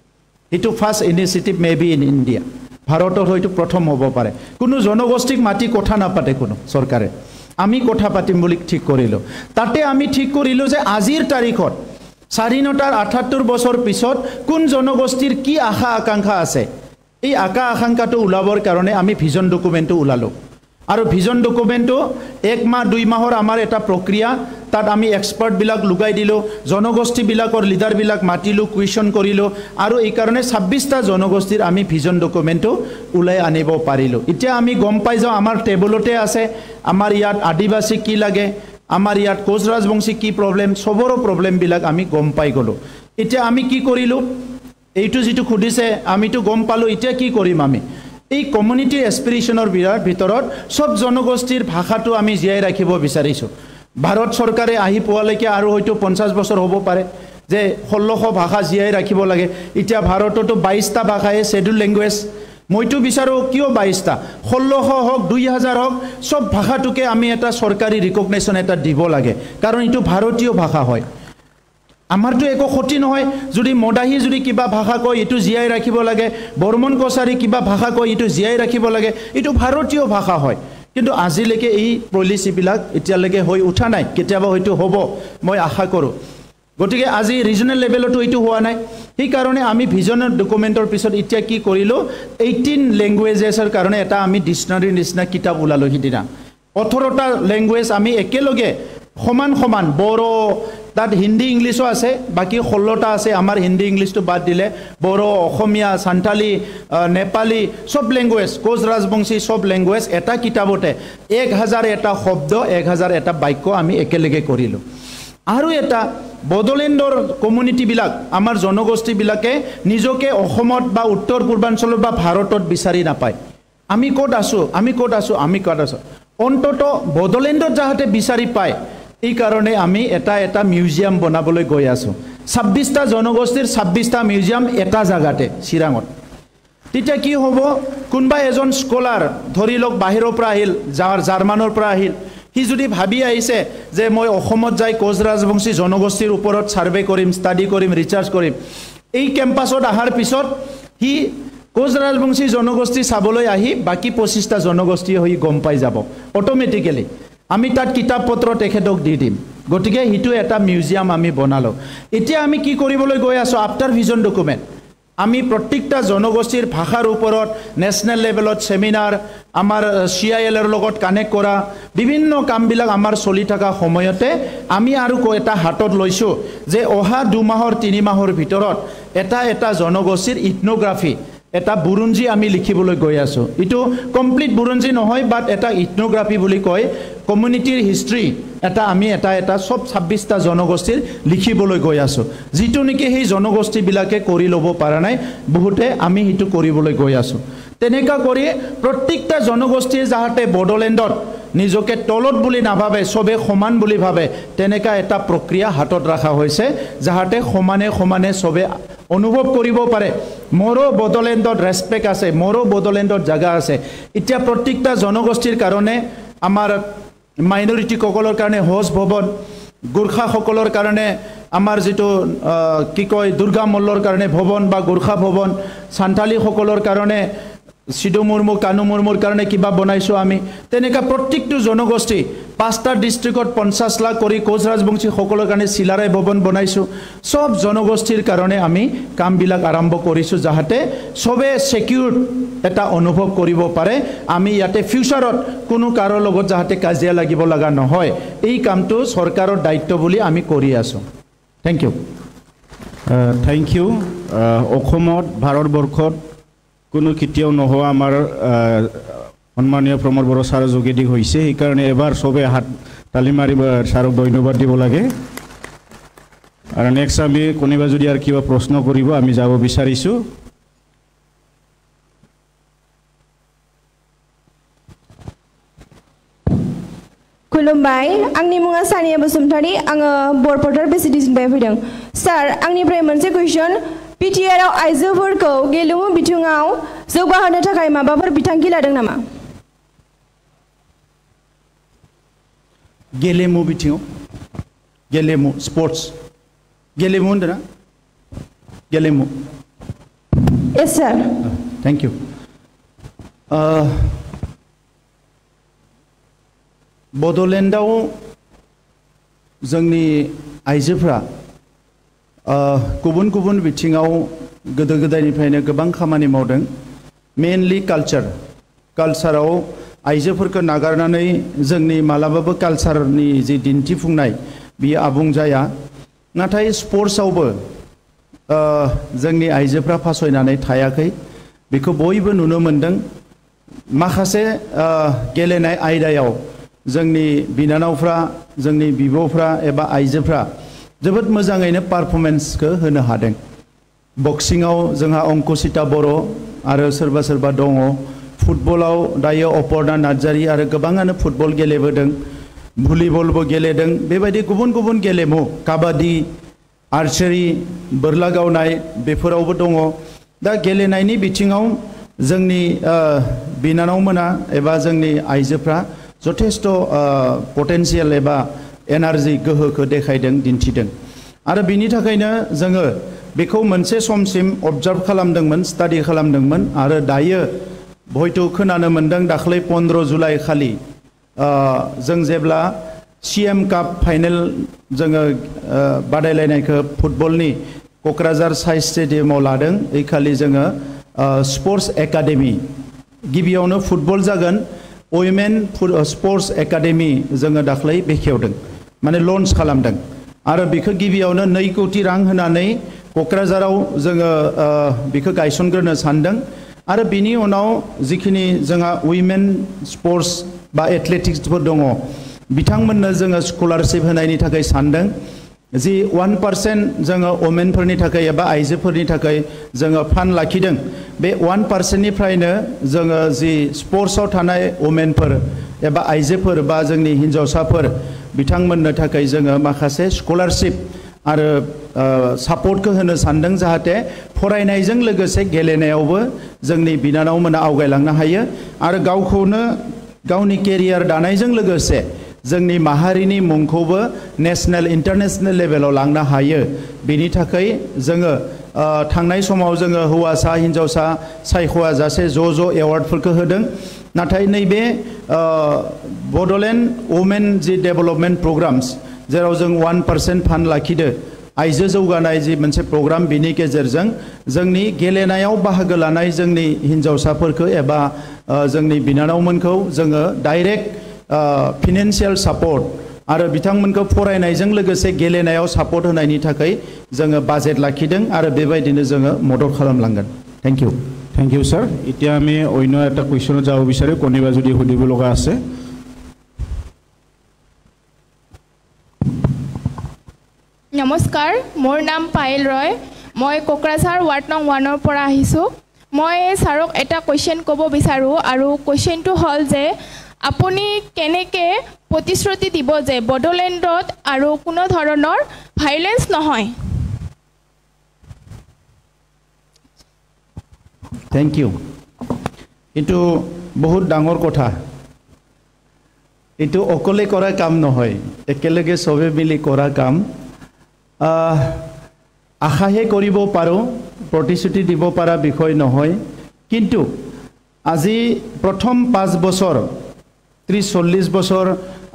এটো first initiative maybe in India ভাৰতৰ হয়তো প্ৰথম হ'ব পাৰে কোনো জনগোষ্ঠীক মাটি কথা নাপাতে কোনো চৰকাৰে আমি কথা পাতিম বুলি ঠিক কৰিলো তাতে আমি ঠিক কৰিলো যে আজিৰ তাৰিখত স্বাধীনতাৰ 78 বছৰ পিছত কোন জনগোষ্ঠীৰ কি আশা আকাংক্ষা আছে এই আকাংক্ষাটো উলাবৰ কাৰণে আমি ভিজন ডকুমেন্টটো উলালো আৰু ভিজন ডকুমেন্টটো 1 মাহ 2 মাহৰ আমাৰ এটা প্ৰক্ৰিয়া তাত আমি এক্সপাৰ্ট বিলাক লগাই দিলো জনগোষ্ঠী বিলাকৰ লিডাৰ বিলাক মাতিলো কুৱেশ্যন কৰিলো আৰু এই কাৰণে 26টা জনগোষ্ঠীৰ আমি ভিজন ডকুমেন্টটো উলাই আনিব পাৰিলো এতিয়া আমি গম পাই যাও আমাৰ টেবুলতে আছে আমাৰ ইয়াত আদিবাসী কি লাগে আমাৰ ইয়াত কোচ ৰাজবংশী কি প্ৰবলেম সবৰো প্ৰবলেম বিলাক আমি গম পাই গলো এতিয়া আমি কি কৰিলো এইটো যেটো খুদিছে আমিটো গম পালো এতিয়া কি কৰিম আমি এই কমিউনিটি এসপিৰেশনৰ ভিতৰত সব জনগোষ্ঠীৰ ভাষাটো আমি জিয়াই ৰাখিব বিচাৰিছো ভাৰত চৰকাৰে আহি পোৱালৈকে আৰু হয়তো 50 বছৰ হ'ব পাৰে যে 1600 ভাষা জিয়াই ৰাখিব লাগে এতিয়া ভাৰততো 22টা ভাষায়ে শেডিউল ল্যাঙ্গুৱেজ মইতো বিচাৰো কিয় 22টা 1600 হক 2000 হক সব ভাষাটোকে আমি এটা সৰকাৰি ৰিকগনিশন এটা দিব লাগে কাৰণ এটো ভাৰতীয় ভাষা হয় আমাৰটো একো ক্ষতি নহয় যদি মদাহী যদি কিবা ভাষা কয় এটো জিয়াই ৰাখিব লাগে বৰ্মন কছাৰী কিবা ভাষা কয় এটো জিয়াই ৰাখিব লাগে এটো ভাৰতীয় ভাষা হয় কিন্তু আজিলৈকে এই পলিসি বিলাক এতিয়ালৈকে হৈ উঠা নাই কেতিয়াবা হয়তো হ'ব মই আশা কৰো গতিকে আজি ৰিজনাল লেভেলটো এটো হোৱা নাই এই কাৰণে আমি ভিজনৰ ডকুমেন্টৰ পিছত এতিয়া কি কৰিলো 18 ল্যাঙ্গুৱেজেছৰ কাৰণে এটা আমি ডিকচনাৰী নিচিনা কিতাপ উলালো হিদিনা 18টা ল্যাঙ্গুৱেজ আমি একেলগে সমান বড়ো তাত হিন্দী ইংলিশও আছে বাকি 16টা আছে আমাৰ হিন্দী ইংলিশটো বাদ দিলে বড়ো অসমীয়া সান্তালী নেপালী সব ল্যাঙ্গুৱেজ কোচ ৰাজবংশী সব ল্যাঙ্গুৱেজ এটা কিতাপতে 1000 এটা শব্দ 1000 এটা বাক্য আমি একেলগে কৰিলো আৰু এটা বডলেণ্ডৰ কমিউনিটি বিলাক আমাৰ জনগোষ্ঠী বিলাকে নিজকে অসমত বা উত্তৰ পূৰ্বাঞ্চলত বা ভাৰতত বিচাৰি নাপায় আমি ক'ত আছো অন্তত বডলেণ্ডত যাহতে বিচাৰি পায় এই কাৰণে আমি এটা মিউজিয়াম বনাবলৈ গৈ আছো 26টা জনগোষ্ঠীৰ 26টা মিউজিয়াম এটা জায়গাতে চিৰাঙত তেতিয়া কি হ'ব কোনবা এজন স্কলাৰ ধৰি লওক বাহিৰৰ পৰা আহিল জাৰ্মানৰ পৰা আহিল হি যদি ভাবি আহিছে যে মই অসমত যাই কোচ ৰাজবংশী জনগোষ্ঠীৰ ওপৰত সাৰ্ভে কৰিম ষ্টাডি কৰিম ৰিচাৰ্চ কৰিম এই কেম্পাছত আহাৰ পিছত হি কোচ ৰাজবংশী জনগোষ্ঠী চাবলৈ আহি বাকি 25টা জনগোষ্ঠী হৈ গম পাই যাব অটোমেটিক্যালি আমি তাত কিতাপ পত্ৰ তেখেতক দি দিম গতিকে হিটো এটা মিউজিয়াম আমি বনালো এতিয়া আমি কি কৰিবলৈ গৈ আছো আফটাৰ ভিজন ডকুমেন্ট আমি প্ৰত্যেকটা জনগোষ্ঠীৰ ভাষাৰ ওপৰত ন্যাশনাল লেভেলত সেমিনাৰ আমাৰ CIL এৰ লগত কানেক্ট কৰা বিভিন্ন কামবিলাক আমাৰ চলি থাকা সময়তে আমি আৰু এটা হাতত লৈছো যে অহা 2 মাহৰ 3 মাহৰ ভিতৰত এটা জনগোষ্ঠীৰ ইথনোগ্ৰাফি এটা বুৰুঞ্জি আমি লিখিবলৈ গৈ আছো ইটো কমপ্লিট বুৰুঞ্জি নহয় বাট এটা ইথনোগ্ৰাফি বুলি কয় কমিউনিটিৰ হিষ্ট্ৰী এটা আমি এটা সব 26টা জনগোষ্ঠীৰ লিখিবলৈ গৈ আছো যেটো নেকি সেই জনগোষ্ঠী বিলাকে কৰি লব পাৰা নাই বহুতে আমি হিটো কৰিবলৈ গৈ আছো তেনেকা কৰি প্ৰত্যেকটা জনগোষ্ঠীৰ যাহতে বডলেণ্ডত নিজকে তলত বুলি নাভাবে সবে সমান বুলি ভাবে তেনেকা এটা প্ৰক্ৰিয়া হাতত ৰাখা হৈছে যাহতে সমানে সবে অনুভৱ কৰিব পাৰে মোৰো বডলেণ্ডত ৰেসপেক্ট আছে মোৰো বডলেণ্ডত জায়গা আছে এতিয়া প্ৰত্যেকটা জনগোষ্ঠীৰ কাৰণে আমাৰ মাইনৰিটি সকলৰ কাৰণে হোজ ভৱন গোৰ্খা সকলৰ কাৰণে আমাৰ যেটো কি কয় দুৰ্গা মল্লৰ কাৰণে ভৱন বা গোৰ্খা ভৱন সান্থালী সকলৰ কাৰণে সিধু মুৰ্মু কানু মুৰ্মুৰ কাৰণে কিবা বনাইছো আমি তেনেকা প্ৰত্যেকটো জনগোষ্ঠী 5টা ডিস্ট্ৰিক্টত 50 লাখ কৰি কোচ ৰাজবংশী সকলৰ কাৰণে চিলাৰাই ভৱন বনাইছো সব জনগোষ্ঠীৰ কাৰণে আমি কামবিলাক আৰম্ভ কৰিছো যাহতে সবে সিকিউৰ এটা অনুভৱ কৰিব পাৰে আমি ইয়াতে ফিউচাৰত কোনো কাৰৰ লগত যাহতে কাজিয়া লাগিব লাগা নহয় এই কামটো সৰকাৰৰ দায়িত্ব বুলি আমি কৰি আছো থ্যাংক ইউ অসমত ভাৰতবৰ্ষত কোনো কেতিয়াও নহোৱা আমাৰ সন্মানীয় প্ৰমোদ বড়ো ছাৰৰ যোগেদি হৈছে সেইকাৰণে এবাৰ সবে হাত তালি মাৰি ছাৰক ধন্যবাদ দিব লাগে আৰু নেক্সট আমি কোনোবা যদি আৰু কিবা প্ৰশ্ন কৰিব আমি যাব বিচাৰিছো खुलुमबाय आंनि मुङा सानिया बसुमतारी आङो बरपटर बेसिडिसनिफ्राय फैदों सार आंनिफ्राय मोनसे कुइसन PTR आव आइजोफोरखौ गेलेमु बिथिङाव जौगाहोनो थाखाय माबाफोर बिथांखि लादों नामा गेलेमु बिथिङाव गेलेमु स्पोर्ट्स गेलेमु होनदोंना गेलेमु यस सर थैंक यू बडलेण्डआव जोंनि आइजोफ्रा गुबुन गुबुन बिथिङाव गोदो गोदायनिफ्रायनो गोबां खामानि मावदों मेनलि कालचाराव आइजोफोरखौ नागारनानै जोंनि मालाबाबो कालचारनि जे दिन्थिफुंनाय बियो आबुं जाया नाथाय स्पोर्ट्सआवबो जोंनि आइजोफ्रा फासयनानै थायाखै बेखौ बयबो नुनो मोनदों माखासे गेलेनाय आयदायाव जोंनि बिनानावफ्रा जोंनि बिब'फ्रा एबा आइजोफ्रा जोबोद मोजाङैनो पारफरमेन्सखौ होनो हादों बक्सिंआव जोंहा अंकुसिता बर' आरो सोरबा दङ फुटबलाव दायो अपर्णा नार्जारी आरो गोबाङानो फुटबल गेलेबोदों भलिबलबो गेलेदों बेबायदि गुबुन गुबुन गेलेमु काबादि आर्चारी बोरला गावनाय बेफोरावबो दङ दा गेलेनायनि बिथिङाव जोंनि बिनानावमोना एबा जोंनि आइजोफ्रा जथेष्ट पटेन्शियेल एबा एनार्जी गोहोखौ देखायदों दिन्थिदों आरो बिनि थाखायनो जोङो बेखौ मोनसे समसिम अबजार्भ खालामदोंमोन स्टाडि खालामदोंमोन आरो दायो हयतो खोनानो मोनदों दाख्लै 15 जुलाइ खालि जों जेब्ला CM काप फाइनेल जोङो बादायलायनायखौ फुटबलनि कक्राझार साइ स्टेडियामाव लादों এই खालि जोङो स्पोर्ट्स एकाडेमी गिबियावनो फुटबल जागोन वुमेन स्पोर्ट्स एकाडेमी जोङो दाख्लै बेखेवदों माने लन्च खालामदों आरो बेखौ गिबियावनो 2 कोटी रां होनानै कक्राझाराव जोङो बेखौ गायसनग्रोनो सानदों आरो बिनि उनाव जिखिनि जोंहा वुमेन स्पोर्ट्स बा एथलेटिक्सफोर दङ बिथांमोननो जोङो स्कलारशिप होनायनि थाखाय सानदों जी 1% जोङो वुमेनफोरनि थाखाय एबा आइजोफोरनि थाखाय जोङो फान्ड लाखिदों बे 1% निफ्रायनो जोङो जी स्पोर्ट्सआव थानाय वुमेनफोर एबा आइजोफोर बा जोंनि हिन्जावसाफोर बिथांमोननो थाखाय जोङो माखासे स्कलारशिप आरो सापर्टखौ होनो सानदों जाहाथे फरायनायजों लोगोसे गेलेनायावबो जोंनि बिनानावमोना आवगायलांनो हायो आरो गावखौनो गावनि केरियार दानायजों लोगोसे जोंनि माहारिनि मुंखौबो नेशनल इंटरनेशनल लेवलाव लांनो हायो बेनि थाखाय जोङो थांनाय समाव जोङो हौवासा हिन्जावसा सायख'आ जासे ज' एवार्डफोरखौ होदों नाथाय नैबे बडलेण्ड वुमेन जी डेभेलपमेन्ट प्रोग्राम्स जेराव जों 1% फान्ड लाखिदो आइजो जौगानाय जि मोनसे प्रग्राम बिनि गेजेरजों जोंनि गेलेनायाव बाहागो लानाय जोंनि हिन्जावसाफोरखौ एबा जोंनि बिनानावमोनखौ जोङो डाइरेक्ट फाइनान्शियल सापर्ट आरो बिथांमोनखौ फरायनायजों लोगोसे गेलेनायाव सापर्ट होनायनि थाखाय जोङो बाजेट लाखिदों आरो बेबायदिनो जोङो मदद खालामलांगोन थैंक इउ सर इতিয়া আমি অন্য এটা কোৱেশ্চনত যাব বিচাৰো কোনোবা যদি সুধিব লগা আছে নমস্কাৰ মোৰ নাম পায়েল ৰয় মই কোকৰাঝাৰ ৱাৰ্ড নং 1 ৰ পৰা আহিছো মই ছাৰক এটা কোৱেশ্চন ক'ব বিচাৰো আৰু কোৱেশ্চনটো হ'ল যে আপুনি কেনেকৈ প্ৰতিশ্ৰুতি দিব যে বডোলেণ্ডত আৰু কোনো ধৰণৰ ভাইলেন্স নহয় थैंक यू इटू बहुत डांगर कथा इटू अकले करा काम নহয় একেলগে সবে মিলি করা কাম আশাহে কৰিব পাৰো প্ৰতিশ্ৰুতি দিব পাৰা বিষয় নহয় কিন্তু আজি প্ৰথম 5 বছৰ 30-40 বছৰ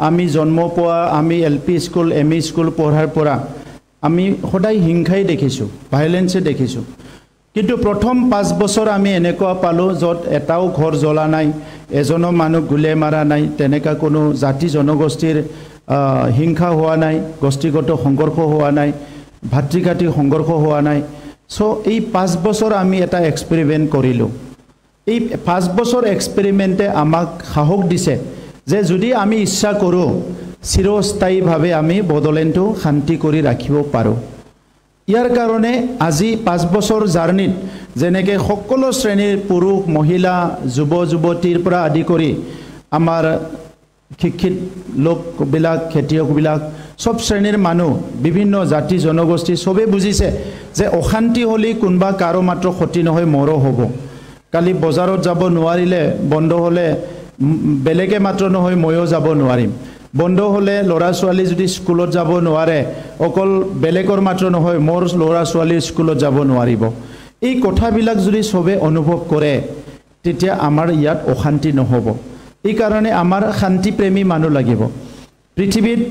আমি জন্ম পোৱা আমি এলপি স্কুল এমই স্কুল পঢ়াৰ পৰা আমি সদায় হিংসাই দেখিছো ভাইলেন্সে দেখিছো কিন্তু প্ৰথম 5 বছৰ আমি এনেকুৱা পালো যত এটাও ঘৰ জ্বলা নাই এজনো মানুহ গুলে মাৰা নাই তেনেকা কোনো জাতি জনগোষ্ঠীৰ হিংসা হোৱা নাই গোষ্ঠীগত সংঘৰ্ষ হোৱা নাই ভাতৃঘাতী সংঘৰ্ষ হোৱা নাই সো এই 5 বছৰ আমি এটা এক্সপেৰিমেন্ট কৰিলো এই 5 বছৰ এক্সপেৰিমেন্টে আমাক সাহস দিছে যে যদি আমি ইচ্ছা কৰো চিৰস্থায়ীভাৱে আমি বডোলেণ্ডটো শান্তি কৰি ৰাখিব পাৰো ইয়াৰ কাৰণে আজি 5 বছৰ জাৰ্নিত যেনেকৈ সকলো শ্ৰেণীৰ পুৰুষ মহিলা যুৱ যুৱতীৰ পৰা আদি কৰি আমাৰ শিক্ষিত লোকবিলাক খেতিয়কবিলাক সব শ্ৰেণীৰ মানুহ বিভিন্ন জাতি জনগোষ্ঠী সবে বুজিছে যে অশান্তি হলি কোনবা কাৰো মাত্ৰ ক্ষতি নহয় মৰো হ'ব কালি বজাৰত যাব নোৱাৰিলে বন্ধ হলে বেলেগে মাত্ৰ নহয় ময়ো যাব নোৱাৰিম বন্ধ হলে লৰা ছোৱালী যদি স্কুলত যাব নোৱাৰে অকল বেলেগৰ মাত্ৰ নহয় মোৰ লৰা ছোৱালী স্কুলত যাব নোৱাৰিব এই কথাবিলাক যদি সবে অনুভৱ কৰে তেতিয়া আমাৰ ইয়াত অশান্তি নহব এই কাৰণে আমাৰ শান্তি প্ৰেমী মানুহ লাগিব পৃথিৱীত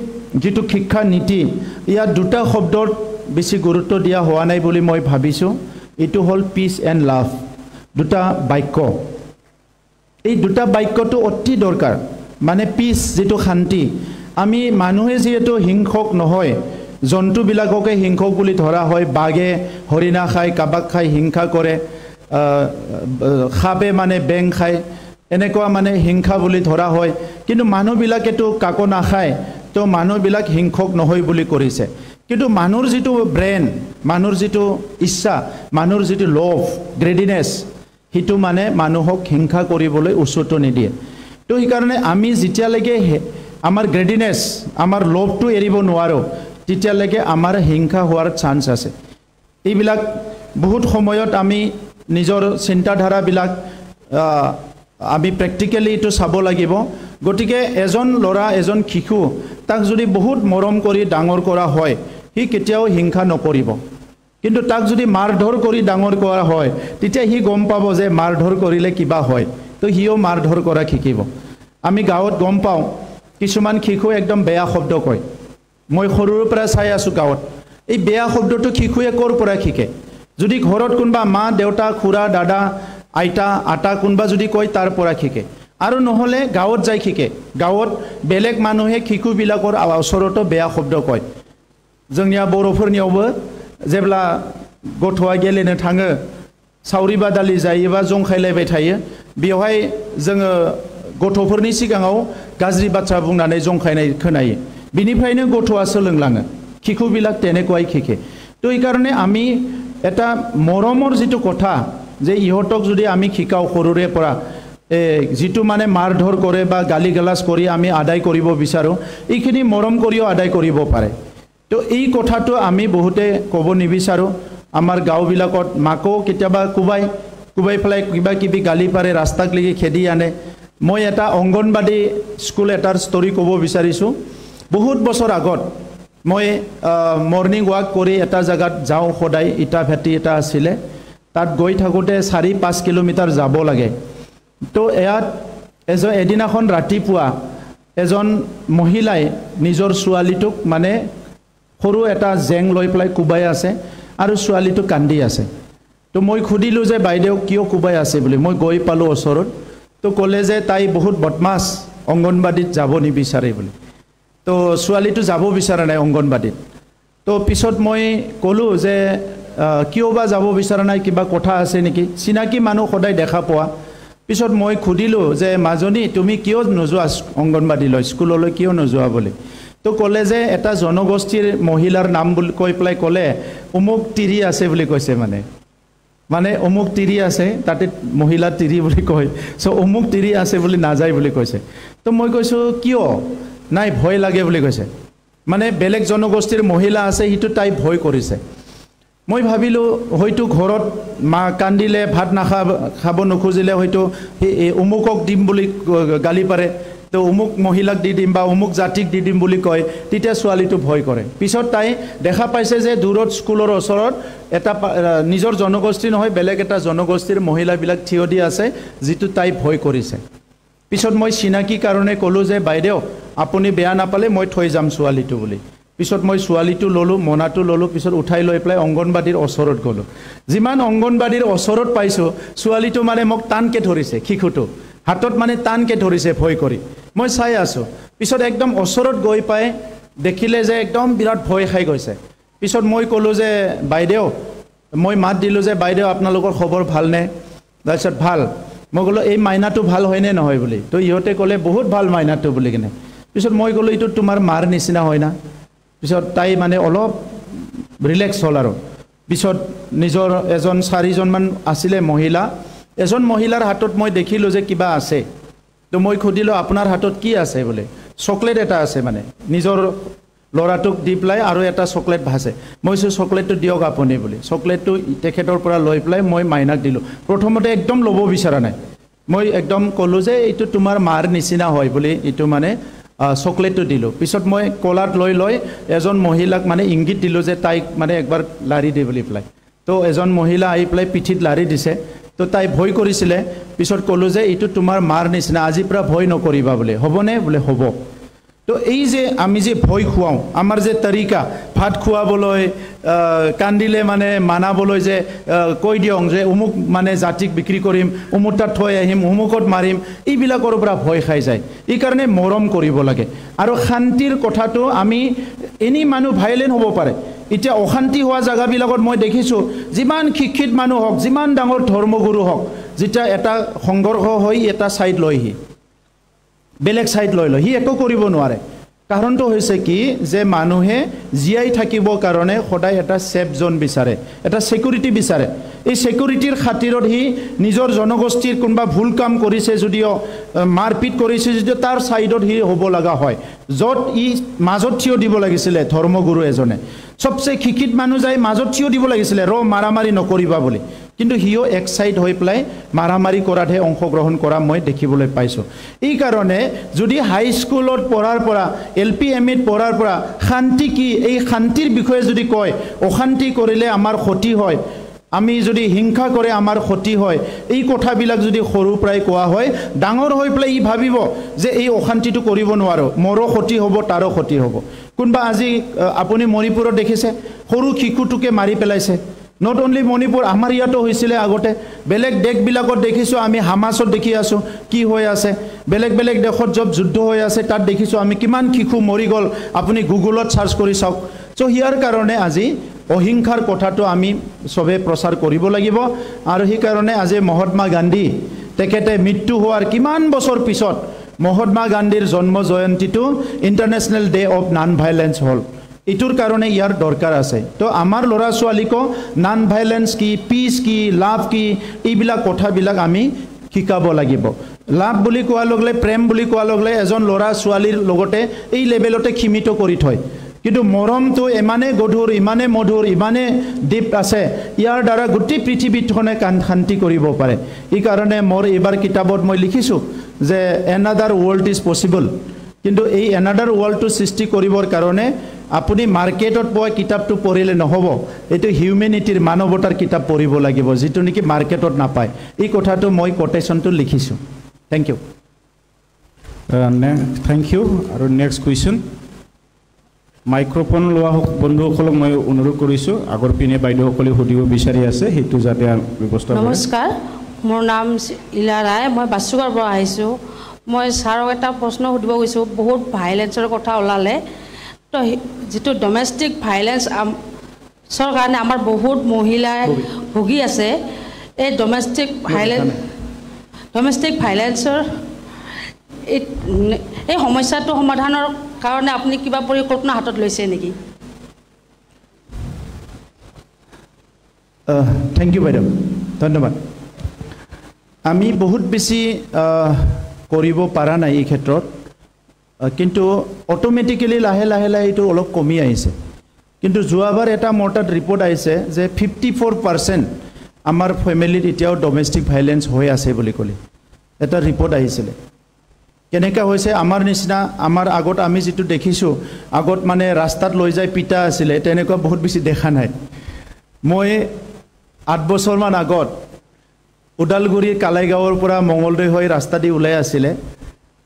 যেটো শিক্ষা নীতি ইয়াত দুটা শব্দৰ বেছি গুৰুত্ব দিয়া হোৱা নাই বুলি মই ভাবিছো এটো হল পিস এণ্ড লাভ দুটা বাক্য এই দুটা বাক্যটো অতি দৰকাৰ মানে পিস যেটো শান্তি আমি মানুহে যেটো হিংসক নহয় জন্তুবিলাককে হিংসক বুলি ধৰা হয় বাগে হৰিণা খাই কাবাক খাই হিংসা কৰে খাবে মানে বেং খাই এনেকুৱা মানে হিংসা বুলি ধৰা হয় কিন্তু মানুহবিলাকেটো কাকো নাখায় তো মানুহবিলাক হিংসক নহয় বুলি কৰিছে কিন্তু মানুহৰ যেটো ব্ৰেন মানুহৰ যেটো ইচ্ছা মানুহৰ যেটো লোভ গ্ৰেডিনেছ হিটো মানে মানুহক হিংসা কৰিবলৈ উচত নিদিয়ে তো এই কাৰণে আমি যেতিয়ালৈকে আমাৰ গ্ৰেডিনেছ আমাৰ লোভটো এৰিব নোৱাৰো তেতিয়ালৈকে আমাৰ হিংসা হোৱাৰ চান্স আছে এইবিলাক বহুত সময়ত আমি নিজৰ চিন্তাধাৰাবিলাক আমি প্ৰ্যাকটিক্যালি এটো চাব লাগিব গটিকে এজন লৰা এজন শিশু তাক যদি বহুত মৰম কৰি ডাঙৰ কৰা হয় হি কেতিয়াও হিংসা নকৰিব কিন্তু তাক যদি মাৰধৰ কৰি ডাঙৰ কৰা হয় তেতিয়া হি গম পাব যে মাৰধৰ কৰিলে কিবা হয় তো হিও মাৰধৰ কৰা শিকিব আমি গাঁৱত গম পাওঁ কিছুমান শিশু একদম বেয়া শব্দ কয় মই সৰুৰ পৰা চাই আছো গাঁৱত এই বেয়া শব্দটো শিশুৱে কৰ পৰা শিকে যদি ঘৰত কোনবা মা দেউতা খুৰা দাদা আইতা আটা কোনবা যদি কয় তাৰ পৰা শিকে আৰু নহলে গাঁৱত যাই শিকে গাঁৱত বেলেগ মানুহে শিশুবিলাকৰ ওচৰতো বেয়া শব্দ কয় जोंनिया बर'फोरनियावबो जेब्ला गथ'आ गेलेनो थाङो सावरि बादालि जायोबा जंखायलायबाय थायो बेवहाय जोङो गथ'फोरनि सिगाङाव गाज्रि बाथ्रा बुंनानै जंखायनाय खोनायो बिनिफ्रायनो गथ'आ सोलोंलाङो শিশুবিলাক তেনেকুৱাই শিকে তো এই কাৰণে আমি এটা মৰমৰ যেটো কথা যে ইহতক যদি আমি শিকাও সৰুৰে পৰা যেটো মানে মাৰধৰ কৰে বা গালি গালাজ কৰি আমি আদায় কৰিব বিচাৰো এইখিনি মৰম কৰিও আদায় কৰিব পাৰে তো এই কথাটো আমি বহুতে ক'ব নিবিচাৰো আমাৰ গাঁওবিলাকত মাকো কেতিয়াবা কুবাই ফলাই কিবা কিবি গালি পাৰে ৰাস্তাক লাগি খেদি আনে মই এটা অংগনবাদী স্কুল এটাৰ ষ্টৰী ক'ব বিচাৰিছো বহুত বছৰ আগত মই মৰ্নিং ৱাক কৰি এটা জায়গাত যাওঁ সদায় ইটা ভেটি এটা আছিল তাত গৈ থাকোতে 4-5 কিলোমিটাৰ যাব লাগে তো ইয়াত এদিনাখন ৰাতিপুৱা এজন মহিলাই নিজৰ ছোৱালীটোক মানে সৰু এটা জেং লৈ পেলাই কুবাই আছে আৰু ছোৱালীটো কান্দি আছে তো মই খুদিলো যে বাইদেউ কিয় কুবাই আছে বুলি মই গৈ পালো ওচৰত তো ক'লে যে তাই বহুত বদমাছ অংগনবাদীত যাব নিবিচাৰে বুলি তো ছোৱালীটো যাব বিচৰা নাই অংগনবাদীত তো পিছত মই ক'লো যে কিয় বা যাব বিচৰা নাই কিবা কথা আছে নেকি চিনাকি মানুহ সদায় দেখা পোৱা পিছত মই খুদিলো যে মাজনী তুমি কিয় নোযোৱা অংগনবাদীলৈ স্কুললৈ কিয় নোযোৱা বুলি তো ক'লে যে এটা জনগোষ্ঠীৰ মহিলাৰ নাম বুলি কৈ পেলাই ক'লে অমুক তিৰি আছে বুলি কৈছে মানে অমুক তিৰি আছে তাতে মহিলা তিৰি বুলি কয় সো অমুক তিৰি আছে বুলি নাযায় বুলি কৈছে তো মই কৈছো কিয় নাই ভয় লাগে বুলি কৈছে মানে বেলেগ জনগোষ্ঠীৰ মহিলা আছে হিটো তাই ভয় কৰিছে মই ভাবিলো হয়তো ঘৰত মা কান্দিলে ভাত খাব নখুজিলে হয়তো অমুকক দিম বুলি গালি পাৰে তো অমুক মহিলাক দি দিম বা অমুক জাতিক দি দিম বুলি কয় তেতিয়া ছোৱালীটো ভয় কৰে পিছত তাই দেখা পাইছে যে দূৰত স্কুলৰ ওচৰত এটা নিজৰ জনগোষ্ঠী নহয় বেলেগ এটা জনগোষ্ঠীৰ মহিলাবিলাক থিয় দি আছে যিটো তাই ভয় কৰিছে পিছত মই চিনাকি কাৰণে ক'লো যে বাইদেউ আপুনি বেয়া নাপালে মই থৈ যাম ছোৱালীটো বুলি পিছত মই ছোৱালীটো ললো মনাটো ললো পিছত উঠাই লৈ পেলাই অংগনবাদীৰ ওচৰত গলো যিমান অংগনবাদীৰ ওচৰত পাইছো ছোৱালীটো মানে মোক টানকে ধৰিছে শিশুটো হাতত মানে টানকে ধৰিছে ভয় কৰি মই চাই আছো পিছত একদম ওচৰত গৈ পাই দেখিলে যে একদম বিৰাট ভয় খাই গৈছে পিছত মই ক'লো যে বাইদেউ মই মাত দিলো যে বাইদেউ আপোনালোকৰ খবৰ ভাল নে তাৰপিছত ভাল মই ক'লো এই মাইনাটো ভাল হয়নে নহয় বুলি তো ইহঁতে ক'লে বহুত ভাল মাইনাটো বুলি কিনে পিছত মই ক'লো এইটো তোমাৰ মাৰ নিচিনা হয় না পিছত তাই মানে অলপ ৰিলেক্স হ'ল আৰু পিছত নিজৰ এজন 4জন মান আছিলে মহিলা এজন মহিলাৰ হাতত মই দেখিলো যে কিবা আছে তো মই খুদিলো আপোনাৰ হাতত কি আছে বুলি চকলেট এটা আছে মানে নিজৰ লৰাটোক দি পেলাই আৰু এটা চকলেট ভাছে মই চকলেটটো দিয়ক আপুনি বুলি চকলেটটো তেখেতৰ পৰা লৈ পেলাই মই মাইনাক দিলো প্ৰথমতে একদম ল'ব বিচৰা নাই মই একদম ক'লো যে এইটো তোমাৰ মাৰ নিচিনা হয় বুলি এইটো মানে চকলেটটো দিলো পিছত মই কলাত লৈ এজন মহিলাক মানে ইংগিত দিলো যে তাইক মানে একবাৰ লাৰি দি বুলি পেলাই তো এজন মহিলা আহি পেলাই পিঠিত লাৰি দিছে তো তাই ভয় কৰিছিলে পিছত ক'লো যে এইটো তোমাৰ মাৰ নিচিনা আজিৰ পৰা ভয় নকৰিবা বুলি হ'বনে বোলে হ'ব তো এই যে আমি যে ভয় খুৱাওঁ আমাৰ যে তৰিকা ভাত খুৱাবলৈ কান্দিলে মানে মানাবলৈ যে কৈ দিওঁ যে অমুক মানে জাতিক বিক্ৰী কৰিম অমুক তাত থৈ আহিম অমুকত মাৰিম এইবিলাকৰ পৰা ভয় খাই যায় এই কাৰণে মৰম কৰিব লাগে আৰু শান্তিৰ কথাটো আমি এনি মানুহ ভাইলেণ্ট হ'ব পাৰে এতিয়া অশান্তি হোৱা জায়গাবিলাকত মই দেখিছো যিমান শিক্ষিত মানুহ হওক যিমান ডাঙৰ ধৰ্মগুৰু হওক যেতিয়া এটা সংঘৰ্ষ হৈ এটা সাইড লয়হি বেলেগ সাইড লৈ হি একো কৰিব নোৱাৰে কাৰণটো হৈছে কি যে মানুহে জিয়াই থাকিব কাৰণে সদায় এটা সেফ জোন বিচাৰে এটা সিকিউৰিটি বিচাৰে এই সিকিউৰিটিৰ খাতিৰত হি নিজৰ জনগোষ্ঠীৰ কোনবা ভুল কাম কৰিছে যদিও মাৰপিট কৰিছে যদিও তাৰ সাইডত হি হ'ব লগা হয় যত ই মাজত থিয় দিব লাগিছিলে ধৰ্মগুৰু এজনে সবচে শিক্ষিত মানুহ যাই মাজত থিয় দিব লাগিছিলে মাৰামাৰি নকৰিবা বুলি কিন্তু হিও এক সাইড হৈ প্লাই মাৰামাৰি কৰাতহে অংশগ্ৰহণ কৰা মই দেখিবলৈ পাইছো এই কাৰণে যদি হাই স্কুলত পঢ়াৰ পৰা এলপি এমইত পঢ়াৰ পৰা শান্তি কি এই শান্তিৰ বিষয়ে যদি কয় অশান্তি কৰিলে আমাৰ ক্ষতি হয় আমি যদি হিংসা কৰে আমাৰ ক্ষতি হয় এই কথাবিলাক যদি সৰু প্ৰায় কোৱা হয় ডাঙৰ হৈ প্লাই ই ভাবিব যে এই অশান্তিটো কৰিব নোৱাৰো মৰো ক্ষতি হ'ব তাৰো ক্ষতি হ'ব কোনবা আজি আপুনি মণিপুৰত দেখিছে সৰু শিশুটোকে মাৰি পেলাইছে Not only Manipur, আমাৰ ইয়াতো হৈছিলে আগতে বেলেগ দেশবিলাকত দেখিছো আমি হামাসত দেখি আছো কি হৈ আছে বেলেগ বেলেগ দেশত জব যুদ্ধ হৈ আছে তাত দেখিছো আমি কিমান শিশু মৰি গল আপুনি গুগলত সাৰ্চ কৰি চাওক সো হিয়াৰ কাৰণে আজি অহিংসাৰ কথাটো আমি সবে প্ৰচাৰ কৰিব লাগিব আৰু হি কাৰণে আজি মহাত্মা গান্ধী তেখেতে মৃত্যু হোৱাৰ কিমান বছৰ পিছত মহাত্মা গান্ধীৰ জন্ম জয়ন্তীটো ইন্টাৰনেশনাল ডে অফ নন ভায়োলেন্স হল ইটোৰ কাৰণে ইয়াৰ দৰকাৰ আছে তো আমাৰ লৰা ছোৱালীক নন ভায়োলেন্স কি পিস কি লাভ কি এইবিলাক কথাবিলাক আমি শিকাব লাগিব লাভ বুলি কোৱা লগলে প্ৰেম বুলি কোৱা লগলে এজন লৰা ছোৱালীৰ লগতে এই লেভেলতে সীমিত কৰি থয় কিন্তু মৰমটো ইমানে গধুৰ ইমানে মধুৰ ইমানে দীপ আছে ইয়াৰ দ্বাৰা গোটেই পৃথিৱীখনে শান্তি কৰিব পাৰে এই কাৰণে মোৰ এবাৰ কিতাপত মই লিখিছো যে another world is possible কিন্তু এই another world to সৃষ্টি কৰিবৰ কাৰণে আপুনি মাৰ্কেটত পোৱা কিতাপটো পঢ়িলে নহব এটো হিউম্যানিটিৰ মানৱতাৰ কিতাপ পঢ়িব লাগিব যেটো নেকি মাৰ্কেটত নাপায় এই কথাটো মই কোটেশনটো লিখিছো থ্যাংক ইউ থ্যাংক ইউ আৰু নেক্সট কোৱেশ্চন মাইক্ৰোফোন লোৱা বন্ধুসকলক মই অনুৰোধ কৰিছোঁ আগৰ পিনে বাইদেউসকলে সুধিব বিচাৰি আছে সেইটো যাতে ব্যৱস্থা কৰে। নমস্কাৰ, মোৰ নাম ইলা ৰায়, মই বাছুগাঁৱৰ পৰা আহিছোঁ। মই ছাৰক এটা প্ৰশ্ন সুধিব গৈছোঁ। বহুত ভাইলেন্সৰ কথা ওলালে, তো যিটো ডমেষ্টিক ভাইলেন্সৰ কাৰণে আমাৰ বহুত মহিলাই ভুগি আছে। এই ডমেষ্টিক ভাইলেন্সৰ এই সমস্যাটো সমাধানৰ কাৰণে আপুনি কিবা পৰিকল্পনা হাতত লৈছে নেকি? থেংক ইউ বাইদেউ, ধন্যবাদ। আমি বহুত বেছি কৰিব পৰা নাই এই ক্ষেত্ৰত, কিন্তু অট'মেটিকেলি লাহে লাহে লাহে এইটো অলপ কমি আহিছে। কিন্তু যোৱাবাৰ এটা মোৰ তাত ৰিপৰ্ট আহিছে যে 54% আমাৰ ফেমিলিত এতিয়াও ডমেষ্টিক ভাইলেন্স হৈ আছে বুলি ক'লে এটা ৰিপৰ্ট আহিছিলে। কেনেকৈ হৈছে আমাৰ নিচিনা, আমাৰ আগত আমি যিটো দেখিছোঁ আগত মানে ৰাস্তাত লৈ যায় পিটা আছিলে, তেনেকুৱা বহুত বেছি দেখা নাই। মই 8 বছৰমান আগত ওদালগুৰিৰ কালাইগাঁৱৰ পৰা মঙলদৈ হৈ ৰাস্তা দি ওলাই আছিলে,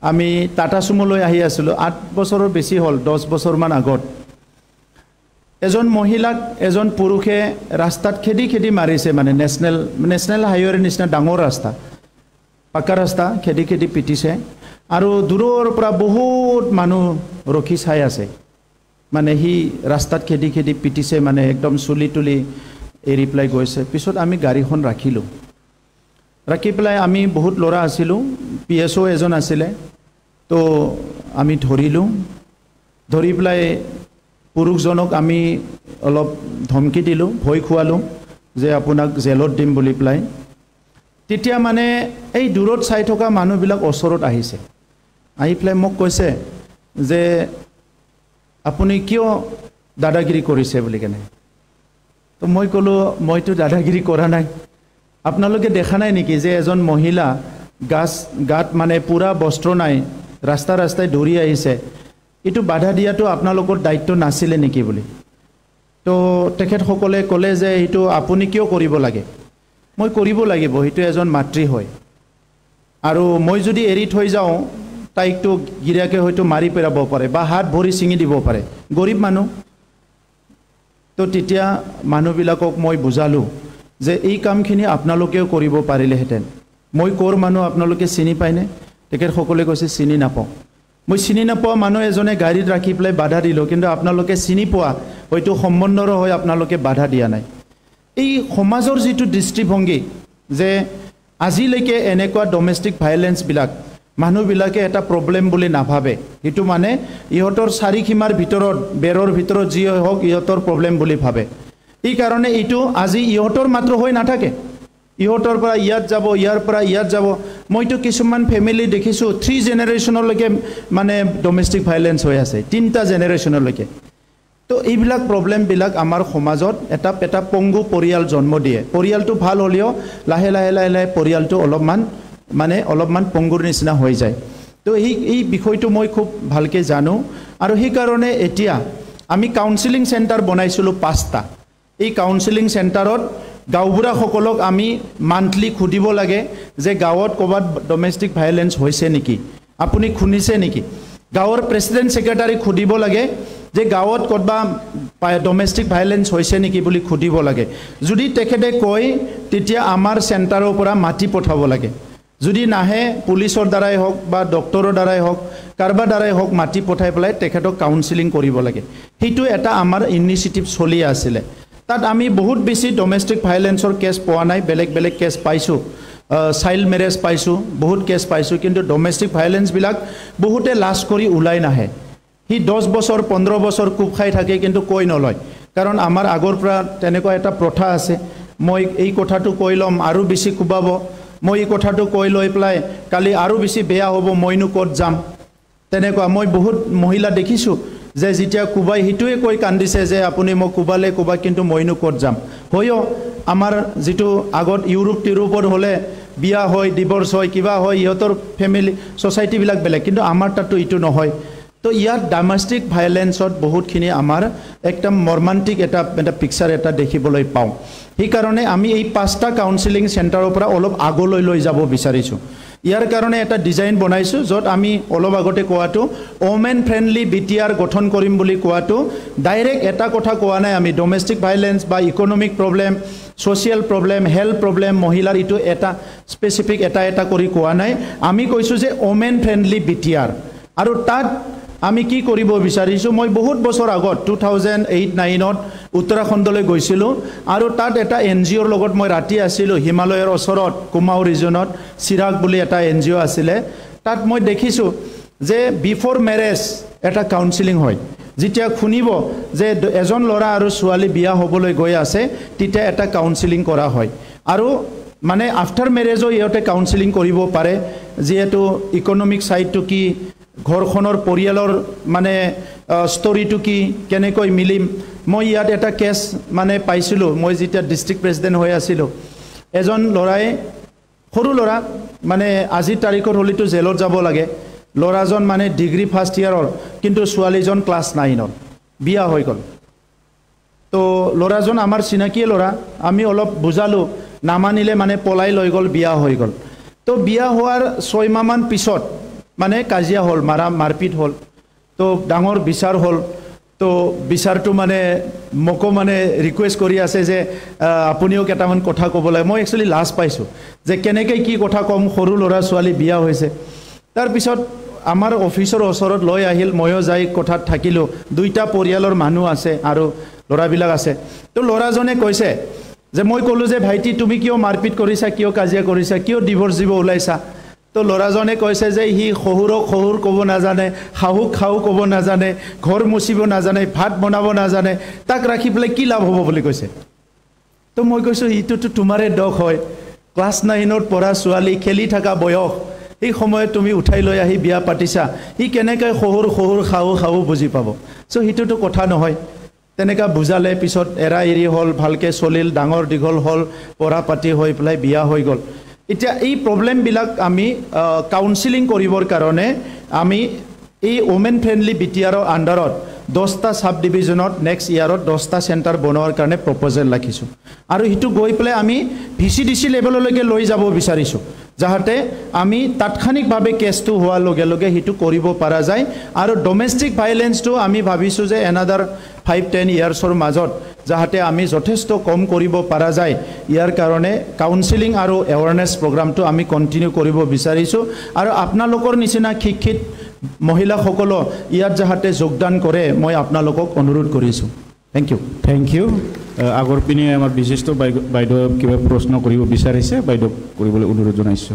আমি টাটা চুমো লৈ আহি আছিলোঁ। 8 বছৰৰ বেছি হ'ল, 10 বছৰমান আগত এজন মহিলাক এজন পুৰুষে ৰাস্তাত খেদি খেদি মাৰিছে, মানে নেশ্যনেল হাইৱেৰ নিচিনা ডাঙৰ ৰাস্তা, পাকা ৰাস্তা, খেদি খেদি পিটিছে। আৰু দূৰৰ পৰা বহুত মানুহ ৰখি চাই আছে, মানে সি ৰাস্তাত খেদি খেদি পিটিছে, মানে একদম চুলি তুলি এৰি পেলাই গৈছে। পিছত আমি গাড়ীখন ৰাখিলোঁ, ৰাখি পেলাই আমি বহুত ল'ৰা আছিলোঁ, PSO এজন আছিলে, তো আমি ধৰিলোঁ। ধৰি পেলাই পুৰুষজনক আমি অলপ ধমকি দিলোঁ, ভয় খুৱালোঁ যে আপোনাক জেলত দিম বুলি পেলাই। তেতিয়া মানে এই দূৰত চাই থকা মানুহবিলাক ওচৰত আহিছে, আহি পেলাই মোক কৈছে যে আপুনি কিয় দাদাগিৰি কৰিছে বুলি কেনে। তো মই ক'লোঁ মইতো দাদাগিৰি কৰা নাই, আপোনালোকে দেখা নাই নেকি যে এজন মহিলা গাত মানে পূৰা বস্ত্ৰ নাই, ৰাস্তা ৰাস্তাই দৌৰি আহিছে, এইটো বাধা দিয়াটো আপোনালোকৰ দায়িত্ব নাছিলে নেকি বুলি। তো তেখেতসকলে ক'লে যে এইটো আপুনি কিয় কৰিব লাগে। মই কৰিব লাগিব, সেইটো এজন মাতৃ হয়, আৰু মই যদি এৰি থৈ যাওঁ তাইকটো গিৰিয়াকে হয়তো মাৰি পেলাব পাৰে বা হাত ভৰি ছিঙি দিব পাৰে, গৰীব মানুহ। তো তেতিয়া মানুহবিলাকক মই বুজালোঁ যে এই কামখিনি আপোনালোকেও কৰিব পাৰিলেহেঁতেন। মই ক'ৰ মানুহ আপোনালোকে চিনি পায়নে? তেখেতসকলে কৈছে চিনি নাপাওঁ। মই চিনি নাপোৱা মানুহ এজনে গাড়ীত ৰাখি পেলাই বাধা দিলোঁ, কিন্তু আপোনালোকে চিনি পোৱা হয়তো সম্বন্ধৰ হৈ আপোনালোকে বাধা দিয়া নাই। এই সমাজৰ যিটো দৃষ্টিভংগী যে আজিলৈকে এনেকুৱা ডমেষ্টিক ভাইলেন্সবিলাক মানুহবিলাকে এটা প্ৰব্লেম বুলি নাভাবে, সেইটো মানে ইহঁতৰ চাৰিসীমাৰ ভিতৰত, বেৰৰ ভিতৰত যি হওক ইহঁতৰ প্ৰব্লেম বুলি ভাবে। এই কাৰণে এইটো আজি ইহঁতৰ মাত্ৰ হৈ নাথাকে, ইহঁতৰ পৰা ইয়াত যাব, ইয়াৰ পৰা ইয়াত যাব। মইতো কিছুমান ফেমিলি দেখিছোঁ 3 জেনেৰেশ্যনলৈকে মানে ডমেষ্টিক ভাইলেন্স হৈ আছে, 3টা জেনেৰেশ্যনলৈকে। তো এইবিলাক প্ৰব্লেমবিলাক আমাৰ সমাজত এটা পংগু পৰিয়াল জন্ম দিয়ে। পৰিয়ালটো ভাল হ'লেও লাহে লাহে লাহে লাহে পৰিয়ালটো অলপমান পংগুৰ নিচিনা হৈ যায়। তো এই বিষয়টো মই খুব ভালকৈ জানো, আৰু সেইকাৰণে এতিয়া আমি কাউন্সিলিং চেণ্টাৰ বনাইছিলোঁ 5টা। এই কাউন্সিলিং চেণ্টাৰত গাঁওবুঢ়াসকলক আমি মান্থলি সুধিব লাগে যে গাঁৱত ক'ৰবাত ডমেষ্টিক ভাইলেন্স হৈছে নেকি, আপুনি শুনিছে নেকি। গাঁৱৰ প্ৰেচিডেণ্ট ছেক্ৰেটাৰীক সুধিব লাগে যে গাঁৱত ক'ৰবাত ডমেষ্টিক ভাইলেন্স হৈছে নেকি বুলি সুধিব লাগে। যদি তেখেতে কয় তেতিয়া আমাৰ চেণ্টাৰৰ পৰা মাতি পঠাব লাগে। যদি নাহে পুলিচৰ দ্বাৰাই হওক বা ডক্টৰৰ দ্বাৰাই হওক, কাৰোবাৰ দ্বাৰাই হওক, মাতি পঠাই পেলাই তেখেতক কাউন্সিলিং কৰিব লাগে। সেইটো এটা আমাৰ ইনিচিয়েটিভ চলি আছিলে। তাত আমি বহুত বেছি ডমেষ্টিক ভাইলেন্সৰ কেছ পোৱা নাই, বেলেগ বেলেগ কেছ পাইছোঁ, চাইল্ড মেৰেজ পাইছোঁ, বহুত কেছ পাইছোঁ, কিন্তু ডমেষ্টিক ভাইলেন্সবিলাক বহুতে লাজ কৰি ওলাই নাহে। সি 10 বছৰ 15 বছৰ কোব খাই থাকে, কিন্তু কৈ নলয়, কাৰণ আমাৰ আগৰ পৰা তেনেকুৱা এটা প্ৰথা আছে, মই এই কথাটো কৈ ল'ম আৰু বেছি কোবাব, মই এই কথাটো কৈ লৈ পেলাই কালি আৰু বেছি বেয়া হ'ব, মইনো ক'ত যাম। তেনেকুৱা মই বহুত মহিলা দেখিছোঁ যে যেতিয়া কোবাই সেইটোৱে কৈ কান্দিছে যে আপুনি মোক কোবালে কোবা, কিন্তু মইনো ক'ত যাম। হয়ও আমাৰ যিটো আগত ইউৰোপত হ'লে বিয়া হয়, ডিভৰ্চ হয়, কিবা হয়, ইহঁতৰ ফেমিলি ছ'চাইটিবিলাক বেলেগ, কিন্তু আমাৰ তাততো এইটো নহয়। তো ইয়াত ডমেষ্টিক ভাইলেন্সত বহুতখিনি আমাৰ একদম মৰ্মান্তিক এটা পিকচাৰ এটা দেখিবলৈ পাওঁ। সেইকাৰণে আমি এই 5টা কাউন্সিলিং চেণ্টাৰৰ পৰা অলপ আগলৈ লৈ যাব বিচাৰিছোঁ। ইয়াৰ কাৰণে এটা ডিজাইন বনাইছোঁ য'ত আমি অলপ আগতে কোৱাটো ওমেন ফ্ৰেণ্ডলি BTR গঠন কৰিম বুলি কোৱাটো ডাইৰেক্ট এটা কথা কোৱা নাই আমি ডমেষ্টিক ভাইলেন্স বা economic problem social problem health problem মহিলাৰ ইটো এটা স্পেসিফিক এটা কৰি কোৱা নাই আমি কৈছো যে ওমেন ফ্ৰেণ্ডলি BTR আৰু তাত আমি কি কৰিব বিচাৰিছো মই বহুত বছৰ আগত 2008-9 ত উত্তৰাখণ্ডলৈ গৈছিলো আৰু তাত এটা NGOৰ লগত মই ৰাতি আছিল হিমালয়ৰ ওচৰত কুমাও ৰিজনত চিৰাগ বুলি এটা NGO আছিল তাত মই দেখিছো যে বিফৰ ম্যাৰেজ এটা কাউন্সেলিং হয় যেতিয়া খুনিব যে এজন লৰা আৰু ছোৱালী বিয়া হ'বলৈ গৈ আছে তেতিয়া এটা কাউন্সেলিং কৰা হয় আৰু মানে আফটাৰ ম্যাৰেজো ইহঁতে কাউন্সেলিং কৰিব পাৰে যেহেতু ইকনমিক সাইডটো কি ঘৰখনৰ পৰিয়ালৰ মানে ষ্টৰীটো কি কেনেকৈ মিলিম মই ইয়াত এটা কেছ মানে পাইছিলো মই যেতিয়া ডিস্ট্ৰিক্ট প্ৰেসিডেন্ট হৈ আছিল এজন লৰাই সৰু লৰা মানে আজি তাৰিখৰ হলিটো জেলত যাব লাগে লৰাজন মানে ডিগ্ৰী ফাৰ্স্ট ইয়াৰৰ কিন্তু ছোৱালীজন ক্লাস 9 ৰ বিয়া হৈ গল তো লৰাজন আমাৰ চিনাকি লৰা আমি অলপ বুজালো নামানিলে মানে পলাই লৈ গল বিয়া হৈ গল তো বিয়া হোৱাৰ 6 মাহ মান পিছত মানে কাজিয়া হল মাৰপিট হল তো ডাঙৰ বিচাৰ হল তো বিচাৰটো মানে মকো মানে ৰিকুৱেষ্ট কৰি আছে যে আপুনিও কেটামান কথা ক'ব লাগে মই একচুয়ালি লাজ পাইছো যে কেনেকৈ কি কথা কম সৰু লৰা ছোৱালী বিয়া হৈছে তাৰ পিছত আমাৰ অফিচৰ ওচৰত লৈ আহিল ময়ো যাই কথাত থাকিলো দুইটা পৰিয়ালৰ মানুহ আছে আৰু লৰাবিলাক আছে তো লৰাজনে কৈছে যে মই কলো যে ভাইটি তুমি কিয় মাৰপিট কৰিছা কিয় কাজিয়া কৰিছা কিয় ডিভোৰ্স দিব ওলাইছা তো লৰাজনে কৈছে যে হি খহুৰ ক'ব নাজানে খাও ক'ব নাজানে ঘৰ মুচিব নাজানে ভাত বনাব নাজানে তাক ৰাখি পেলাই কি লাভ হ'ব বুলি কৈছে তো মই কৈছো ইটোটো তোমাৰে দখ হয় ক্লাস 9 ৰ পঢ়া ছোৱালী খেলি থকা বয়স এই সময়ত তুমি উঠাই লৈ আহি বিয়া পাতিছা ই কেনেকৈ খহুৰ খাও বুজি পাব সো হিটোটো কথা নহয় তেনেকা বুজালে পিছত এৰা এৰি হল ভালকে চলিল ডাঙৰ দিগল হল পঢ়া পাতি হৈ পেলাই বিয়া হৈ গল এতিয়া এই প্ৰবলেম বিলাক আমি কাউন্সেলিং কৰিবৰ কাৰণে আমি এই ওমেন ফ্ৰেণ্ডলি BTR ৰ আন্ডাৰত 10টা সাব ডিভিজনত নেক্সট ইয়াৰত 10টা সেন্টাৰ বনোৱাৰ কাৰণে প্ৰপ'জাল ৰাখিছো আৰু হিটো গৈ পেলাই আমি VCDC লেভেললৈকে লৈ যাব বিচাৰিছো যাহাতে আমি তাৎক্ষণিকভাৱে কেছটো হোৱাৰ লগে লগে হিটো কৰিব পৰা যায় আৰু ডমেষ্টিক ভাইলেন্সটো আমি ভাবিছো যে এনাদাৰ 5-10 ইয়াৰ্ছৰ মাজত যাহাতে আমি যথেষ্ট কম কৰিব পৰা যায় ইয়াৰ কাৰণে কাউন্সেলিং আৰু এৱাৰনেছ প্ৰগ্ৰামটো আমি কন্টিনিউ কৰিব বিচাৰিছো আৰু আপোনালোকৰ নিচিনা শিক্ষিত মহিলাসকল ইয়াত যাহাতে যোগদান কৰে মই আপোনালোকক অনুৰোধ কৰিছো থ্যাংক ইউ আগৰ পিনে আমাৰ বিশিষ্ট বাইদেউ কিবা প্ৰশ্ন কৰিব বিচাৰিছে বাইদেউ কৰিবলৈ অনুৰোধ জনাইছো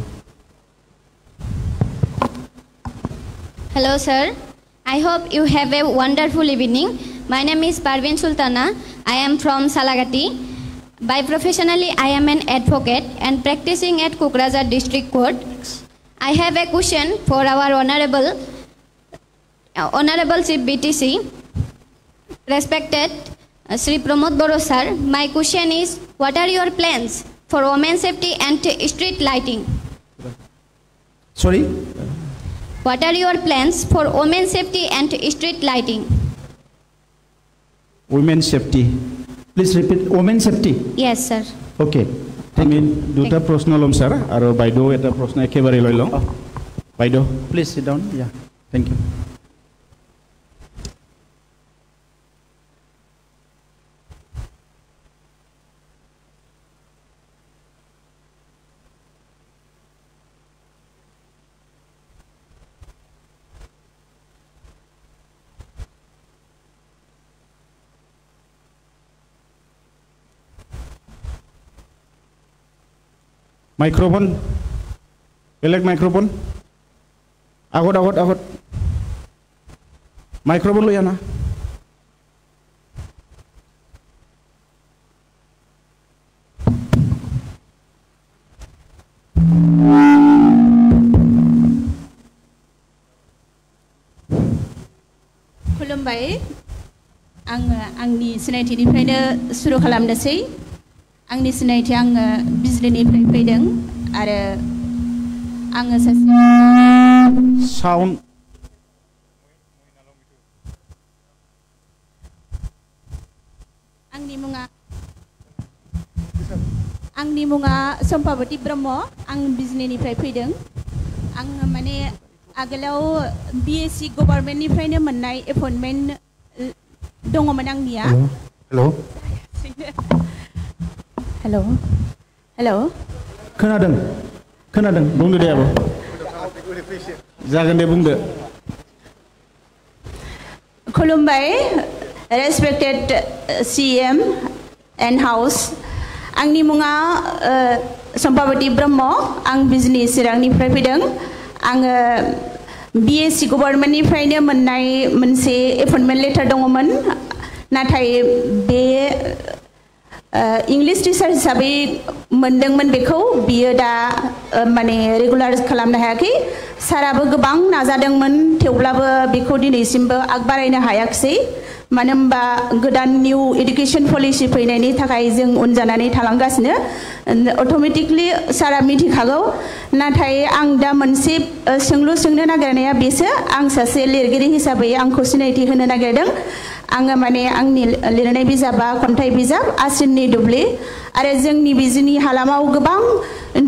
Hello sir, I hope you have a wonderful evening. My name is Parveen Sultana. I am from Salagati. By professionally I am an advocate and practicing at Kokrajhar District Court. I have a question for our honorable Chief BTC, respected Sri Pramod Boro sir. My question is, what are your plans for women's safety and street lighting? Sorry? What are your plans for women's safety and street lighting? Women's safety. Please repeat. Women's safety. Yes, sir. Okay. আমি দুটা প্ৰশ্ন লম sir আৰু বাইদেউ এটা প্ৰশ্ন একেবাৰে লৈ লম বাইদেউ Please sit down. Yeah. Thank you. Microphone বেলেগ মাইক্ৰোফোন আগত মাইক্ৰোফোন লৈ আনা खुलुमबाय आंनि सिनायथिनिफ्रायनो सुरु खालामनोसै आंनि सिनायथि आङो बिजलीनिफ्राय फैदों आरो आङो सासे साउन्ड आंनि मुङा सम्पावती ब्रह्म आं बिजलीनिफ्राय फैदों आं माने आगोलाव BSc गभर्नमेन्टनिफ्रायनो मोननाय एपइन्टमेन्ट दङमोन आंनिया हेलौ हेलौ हेलौ खोनादों बुंदो दे आब' जागोन दे बुंदो खुलुमबाय रेसपेक्टेड CM एन्ड हाउस आंनि मुङा सम्पावती ब्रह्म आं बिजनि चिरांनिफ्राय फैदों आङो BSc गभर्नमेन्टनिफ्रायनो मोननाय मोनसे एपइन्टमेन्ट लेटार दङमोन नाथाय बे इंलिश टीचार हिसाबै मोनदोंमोन बेखौ बियो दा माने रेगुलार खालामनो हायाखै साराबो गोबां नाजादोंमोन थेवब्लाबो बेखौ दिनैसिमबो आगबारायनो हायाखै मानो होनबा गोदान निउ एडुकेशन पलिसि फैनायनि थाखाय जों उन जानानै थालांगासिनो अटोमेटिकलि सारा मिथिखागौ नाथाय आं दा मोनसे सोंलु सोंनो नागिरनाया बेसो आं सासे लिरगिरि हिसाबै आंखौ सिनायथि होनो नागिरदों आङो माने आंनि लिरनाय बिजाबा खन्थाइ बिजाब आसिननि दुब्लि आरो जोंनि बिजनि हालामाव गोबां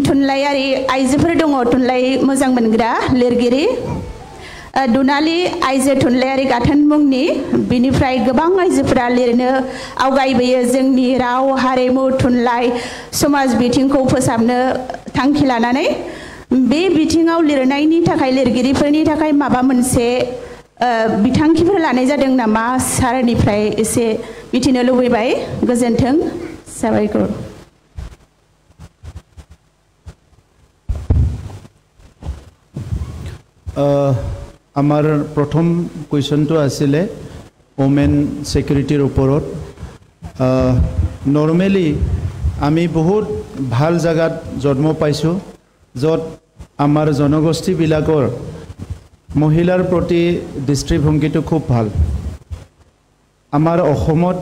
थुनलाइयारि आइजोफोर दङ थुनलाइ मोजां मोनग्रा लिरगिरि दुनालि आइजो थुनलाइयारि गाथोन मुंनि बिनिफ्राय गोबां आइजोफोरा लिरनो आवगायबोयो जोंनि राव हारिमु थुनलाइ समाज बिथिंखौ फोसाबनो थांखि लानानै बे बिथिङाव लिरनायनि थाखाय लिरगिरिफोरनि थाखाय माबा मोनसे बिथांखिफोर लानाय जादों नामा सारनिफ्राय एसे मिथिनो लुबैबाय गोजोन्थों साबायखर आमार प्रथम कुवेश्चनটো आছিলে वुमेन सिक्युरिटीर ওপৰত नर्मेली आमी बहुत ভাল জায়গাত জন্ম পাইছো যত আমাৰ জনগোষ্ঠীবিলাকৰ মহিলাৰ প্ৰতি দৃষ্টিভংগীটো খুব ভাল আমাৰ অসমত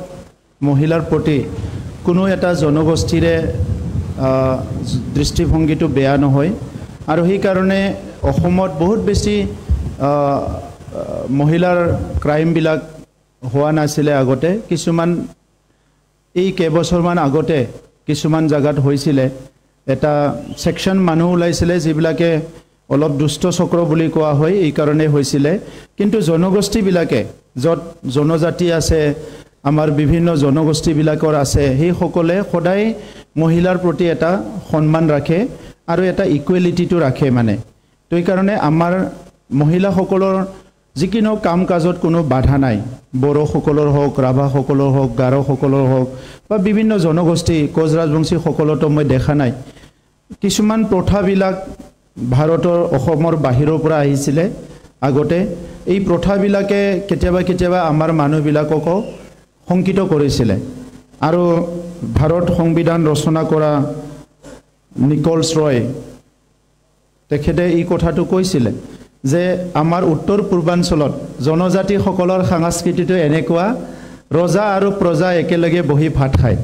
মহিলাৰ প্ৰতি কোনো এটা জনগোষ্ঠীৰে দৃষ্টিভংগীটো বেয়া নহয় আৰু সেই কাৰণে অসমত বহুত বেছি মহিলাৰ ক্ৰাইম বিলাক হোৱা নাছিলে আগতে কিছুমান এই কেইবছৰমান আগতে কিছুমান জায়গাত হৈছিলে এটা সেকশন মানুহ ওলাইছিলে যিবিলাকে অলপ দুষ্ট চক্ৰ বুলি কোৱা হয় এই কাৰণে হৈছিলে কিন্তু জনগোষ্ঠী বিলাকে যত জনজাতি আছে আমাৰ বিভিন্ন জনগোষ্ঠী বিলাকৰ আছে সেই সকলে সদায় মহিলাৰ প্ৰতি এটা সন্মান ৰাখে আৰু এটা ইকুৱেলিটিটো ৰাখে মানে তো এই কাৰণে আমাৰ মহিলাসকলৰ যিকিনো কাম কাজত কোনো বাধা নাই বড়োসকলৰ হওক ৰাভাসকলৰ হওক গাৰোসকলৰ হওক বা বিভিন্ন জনগোষ্ঠী কোচ ৰাজবংশী সকলতো মই দেখা নাই কিছুমান প্ৰথাবিলাক ভাৰতৰ অসমৰ বাহিৰৰ পৰা আহিছিলে আগতে এই প্ৰথাবিলাকে কেতিয়াবা আমাৰ মানুহবিলাকক সংকিত কৰিছিলে আৰু ভাৰত সংবিধান ৰচনা কৰা নিকলছ ৰয় তেখেতে এই কথাটো কৈছিলে যে আমাৰ উত্তৰ পূৰ্বাঞ্চলত জনজাতি সকলৰ সংস্কৃতিটো এনেকুৱা ৰজা আৰু প্ৰজা একেলগে বহি ভাত খায়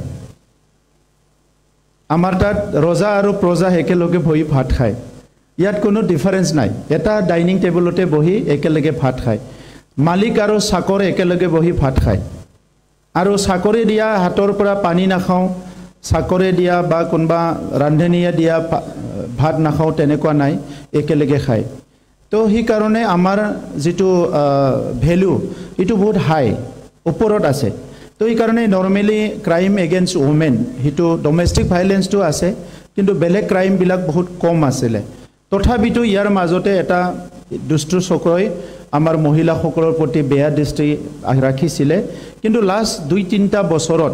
আমাৰ তাত ৰজা আৰু প্ৰজা একেলগে বহি ভাত খায় ইয়াত কোনো ডিফাৰেন্স নাই এটা ডাইনিং টেবুলতে বহি একেলগে ভাত খায় মালিক আৰু চাকৰ একেলগে বহি ভাত খায় আৰু চাকৰি দিয়া হাতৰ পৰা পানী নাখাও চাকৰি দিয়া বা কোনবা ৰান্ধনিয়ে দিয়া ভাত নাখাও তেনেকুৱা নাই একেলগে খায় তো হি কাৰণে আমাৰ যেটো ভ্যালু ইটো বহুত হাই ওপৰত আছে তো এই কাৰণে নরমালি ক্রাইম এগেইনস্ট ওমেন হিটো ডোমেস্টিক ভায়োলেন্সটো আছে কিন্তু বেলেগ ক্রাইম বিলাক বহুত কম আছিলে তথাপিতো ইয়াৰ মাজতে এটা দুষ্ট চক্ৰই আমাৰ মহিলাসকলৰ প্ৰতি বেয়া দৃষ্টি ৰাখিছিলে কিন্তু লাষ্ট 2-3টা বছৰত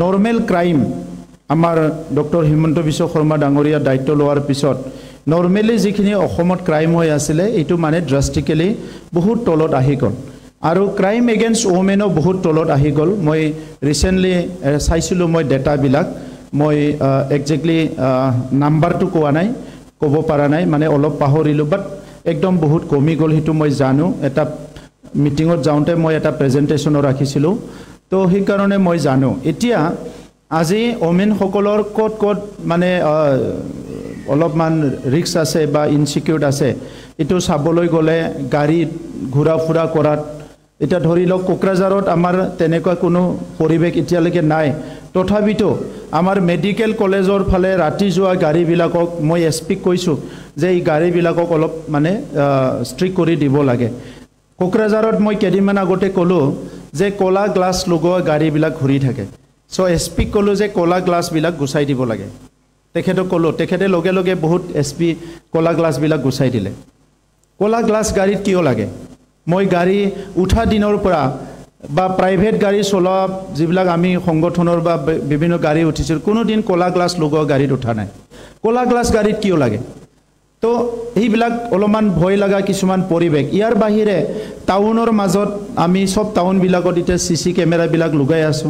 নৰমাল ক্ৰাইম আমাৰ ডক্টৰ হিমন্ত বিশ্ব শৰ্মা ডাঙৰীয়া দায়িত্ব লোৱাৰ পিছত নৰমালি যিখিনি অসমত ক্ৰাইম হৈ আছিল এটো মানে ড্ৰাস্টিক্যালি বহুত তলত আহি গল আৰু ক্ৰাইম এগেইনস্ট ওমেনও বহুত তলত আহি গল মই ৰিসেন্টলি চাইছিলো মই ডেটা বিলাক মই এক্স্যাক্টলি নাম্বাৰটো কোৱা নাই ক'ব পৰা নাই মানে অলপ পাহৰিলো বাট একদম বহুত কমি গল হিটো মই জানো এটা মিটিংত যাওঁতে মই এটা প্ৰেজেন্টেচন ৰাখিছিলো তো সেই কাৰণে মই জানো এতিয়া আজি ওমেন সকলৰ কত মানে অলপমান ৰিস্ক আছে বা ইনসিকিউৰ আছে এটো চাবলৈ গলে গাড়ী ঘোৰা ফুৰা কৰাত এটা ধৰি লওক কোকৰাঝাৰত আমাৰ তেনেকুৱা কোনো পৰিবেশ এতিয়ালৈকে নাই তথাপিতো আমাৰ মেডিকেল কলেজৰ ফালে ৰাতি যোৱা গাড়ী বিলাকক মই এসপি কৈছো যে এই গাড়ীবিলাকক অলপ মানে ষ্ট্ৰিক্ট কৰি দিব লাগে কোকৰাঝাৰত মই কেদিনমান আগতে ক'লো যে কলা গ্লাছ লগোৱা গাড়ীবিলাক ঘূৰি থাকে সো এসপি ক'লো যে কলা গ্লাছবিলাক গুচাই দিব লাগে তেখেতক ক'লো তেখেতে লগে লগে বহুত এসপি কলা গ্লাছবিলাক গুচাই দিলে কলা গ্লাছ গাড়ীত কিয় লাগে মই গাড়ী উঠা দিনৰ পৰা বা প্ৰাইভেট গাড়ী চলোৱা যিবিলাক আমি সংগঠনৰ বা বিভিন্ন গাড়ী উঠিছিল কোনো দিন কলা গ্লাছ লগোৱা গাড়ীত উঠা নাই কলা গ্লাছ গাড়ীত কিয় লাগে তো এইবিলাক অলপমান ভয় লগা কিছুমান পৰিৱেশ ইয়াৰ বাহিৰে টাউনৰ মাজত আমি সব টাউনবিলাকত এতিয়া সিসি কেমেৰাবিলাক লগাই আছো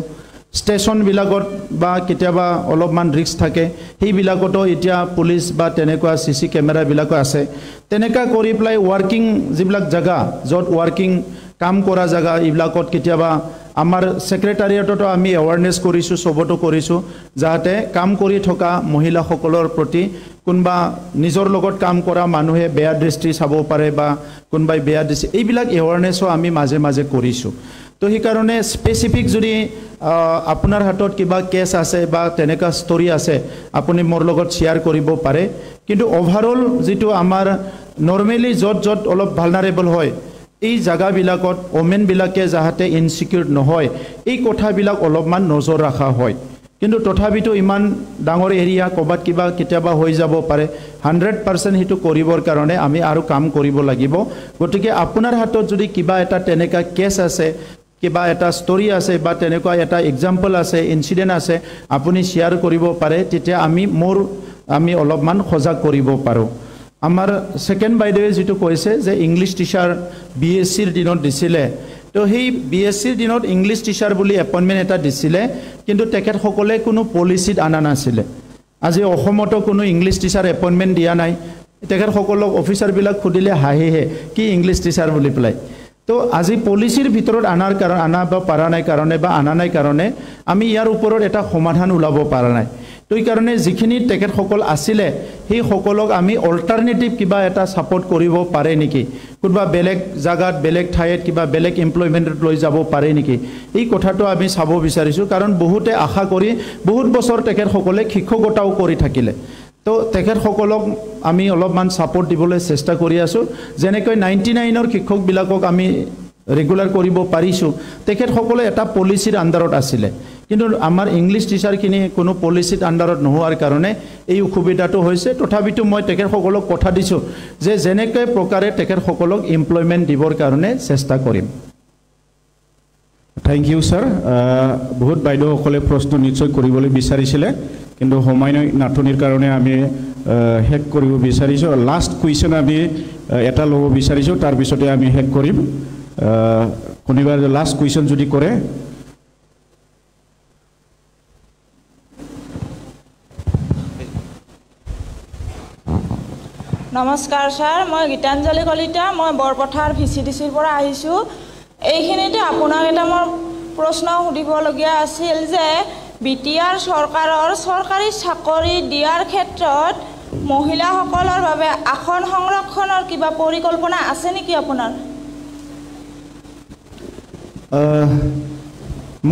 ষ্টেচনবিলাকত বা কেতিয়াবা অলপমান ৰিস্ক থাকে সেইবিলাকতো এতিয়া পুলিচ বা তেনেকুৱা সিসি কেমেৰাবিলাক আছে তেনেকা কৰি প্লাই ওয়াৰ্কিং যিবিলাক জায়গা যত ওয়াৰ্কিং কাম কৰা জায়গা এইবিলাকত কেতিয়াবা আমাৰ সেক্ৰেটাৰিয়েটতো আমি এৱাৰনেছ কৰিছো সবতো কৰিছো যাতে কাম কৰি থকা মহিলাসকলৰ প্ৰতি কোনবা নিজৰ লগত কাম কৰা মানুহে বেয়া দৃষ্টি চাব পাৰে বা কোনবাই বেয়া দৃষ্টি এইবিলাক এৱাৰনেছও আমি মাজে মাজে কৰিছো তো সেই কাৰণে স্পেসিফিক যদি আপোনাৰ হাতত কিবা কেছ আছে বা তেনেকা ষ্টৰী আছে আপুনি মোৰ লগত শেয়াৰ কৰিব পাৰে কিন্তু ওভাৰঅল যেটো আমাৰ নৰমালি যত অলপ ভালনাৰেবল হয় এই জায়গাবিলাকত ওমেন বিলাকে যাহাতে ইনসিকিউৰ নহয় এই কথাবিলাক অলপমান নজৰ ৰাখা হয় কিন্তু তথাপিতো ইমান ডাঙৰ এৰিয়া কবাত কিবা কেতিয়াবা হৈ যাব পাৰে 100% হিটো কৰিবৰ কাৰণে আমি আৰু কাম কৰিব লাগিব গতিকে আপোনাৰ হাতত যদি কিবা এটা তেনেকা কেছ আছে কিবা এটা ষ্টৰী আছে বা তেনেকুৱা এটা এক্সাম্পল আছে ইনসিডেন্ট আছে আপুনি শেয়াৰ কৰিব পাৰে তেতিয়া আমি অলপমান সজাগ কৰিব পাৰো আমাৰ সেকেন্ড বাইদেৱে যেটো কৈছে যে ইংলিশ টিচাৰ বিএসসিৰ দিনত দিছিলে তো সেই বিএসসিৰ দিনত ইংলিশ টিচাৰ বুলি এপইন্টমেন্ট এটা দিছিলে কিন্তু তেখেত সকলে কোনো পলিচিত আনা নাছিলে আজি অসমতো কোনো ইংলিশ টিচাৰ এপইন্টমেন্ট দিয়া নাই তেখেত সকলক অফিচাৰ বিলাক খুদিলে হাঁহিহে কি ইংলিশ টিচাৰ বুলি প্লাই তো আজি পলিচিৰ ভিতৰত আনাব পাৰা নাই কাৰণে বা আনা নাই কাৰণে আমি ইয়াৰ ওপৰত এটা সমাধান উলাব পাৰা নাই তো এই কাৰণে যিখিনি তেখেত সকল আছিলে সেই সকলক আমি অল্টাৰনেটিভ কিবা এটা সাপোৰ্ট কৰিব পাৰে নেকি কোনবা বেলেগ জায়গাত বেলেগ ঠাইত কিবা বেলেগ এমপ্লয়মেন্টত লৈ যাব পাৰে নেকি এই কথাটো আমি চাব বিচাৰিছো কাৰণ বহুতে আশা কৰি বহুত বছৰ তেখেত সকলে শিক্ষকতাও কৰি থাকিলে তো তেখেত সকলক আমি অলপমান সাপোৰ্ট দিবলৈ চেষ্টা কৰি আছো যেনেকৈ 99 শিক্ষক বিলাকক আমি ৰেগুলাৰ কৰিব পাৰিছো তেখেত সকলে এটা পলিচিৰ আন্ডাৰত আছিলে কিন্তু আমাৰ ইংলিশ টিচাৰখিনি কোনো পলিচিত আন্ডাৰত নোহোৱাৰ কাৰণে এই অসুবিধাটো হৈছে তথাপিতো মই তেখেত সকলক কথা দিছো যে যেনেকৈ প্ৰকাৰে তেখেত সকলক এমপ্লয়মেন্ট দিবৰ কাৰণে চেষ্টা কৰিম থ্যাংক ইউ স্যাৰ বহুত বাইদেউ সকলে প্ৰশ্ন নিশ্চয় কৰিবলৈ বিচাৰিছিলে কিন্তু সময় নাটনিৰ কাৰণে আমি হেক কৰিব বিচাৰিছো লাষ্ট কোৱেশ্চন আমি এটা ল'ব বিচাৰিছো তাৰ পিছতে আমি হেক কৰিম কোনোবা লাষ্ট কোৱেশ্চন যদি কৰে নমস্কাৰ স্যাৰ মই গীতাঞ্জলি কলিতা মই বৰপথাৰ ভিচিডিসিৰ পৰা আহিছো এইখিনিতে আপোনাক এটা মোৰ প্ৰশ্ন সুধিবলগীয়া আছিল যে বিটিআৰ চৰকাৰৰ চৰকাৰী চাকৰি দিয়াৰ ক্ষেত্ৰত মহিলাসকলৰ বাবে আসন সংৰক্ষণৰ কিবা পৰিকল্পনা আছে নেকি আপোনাৰ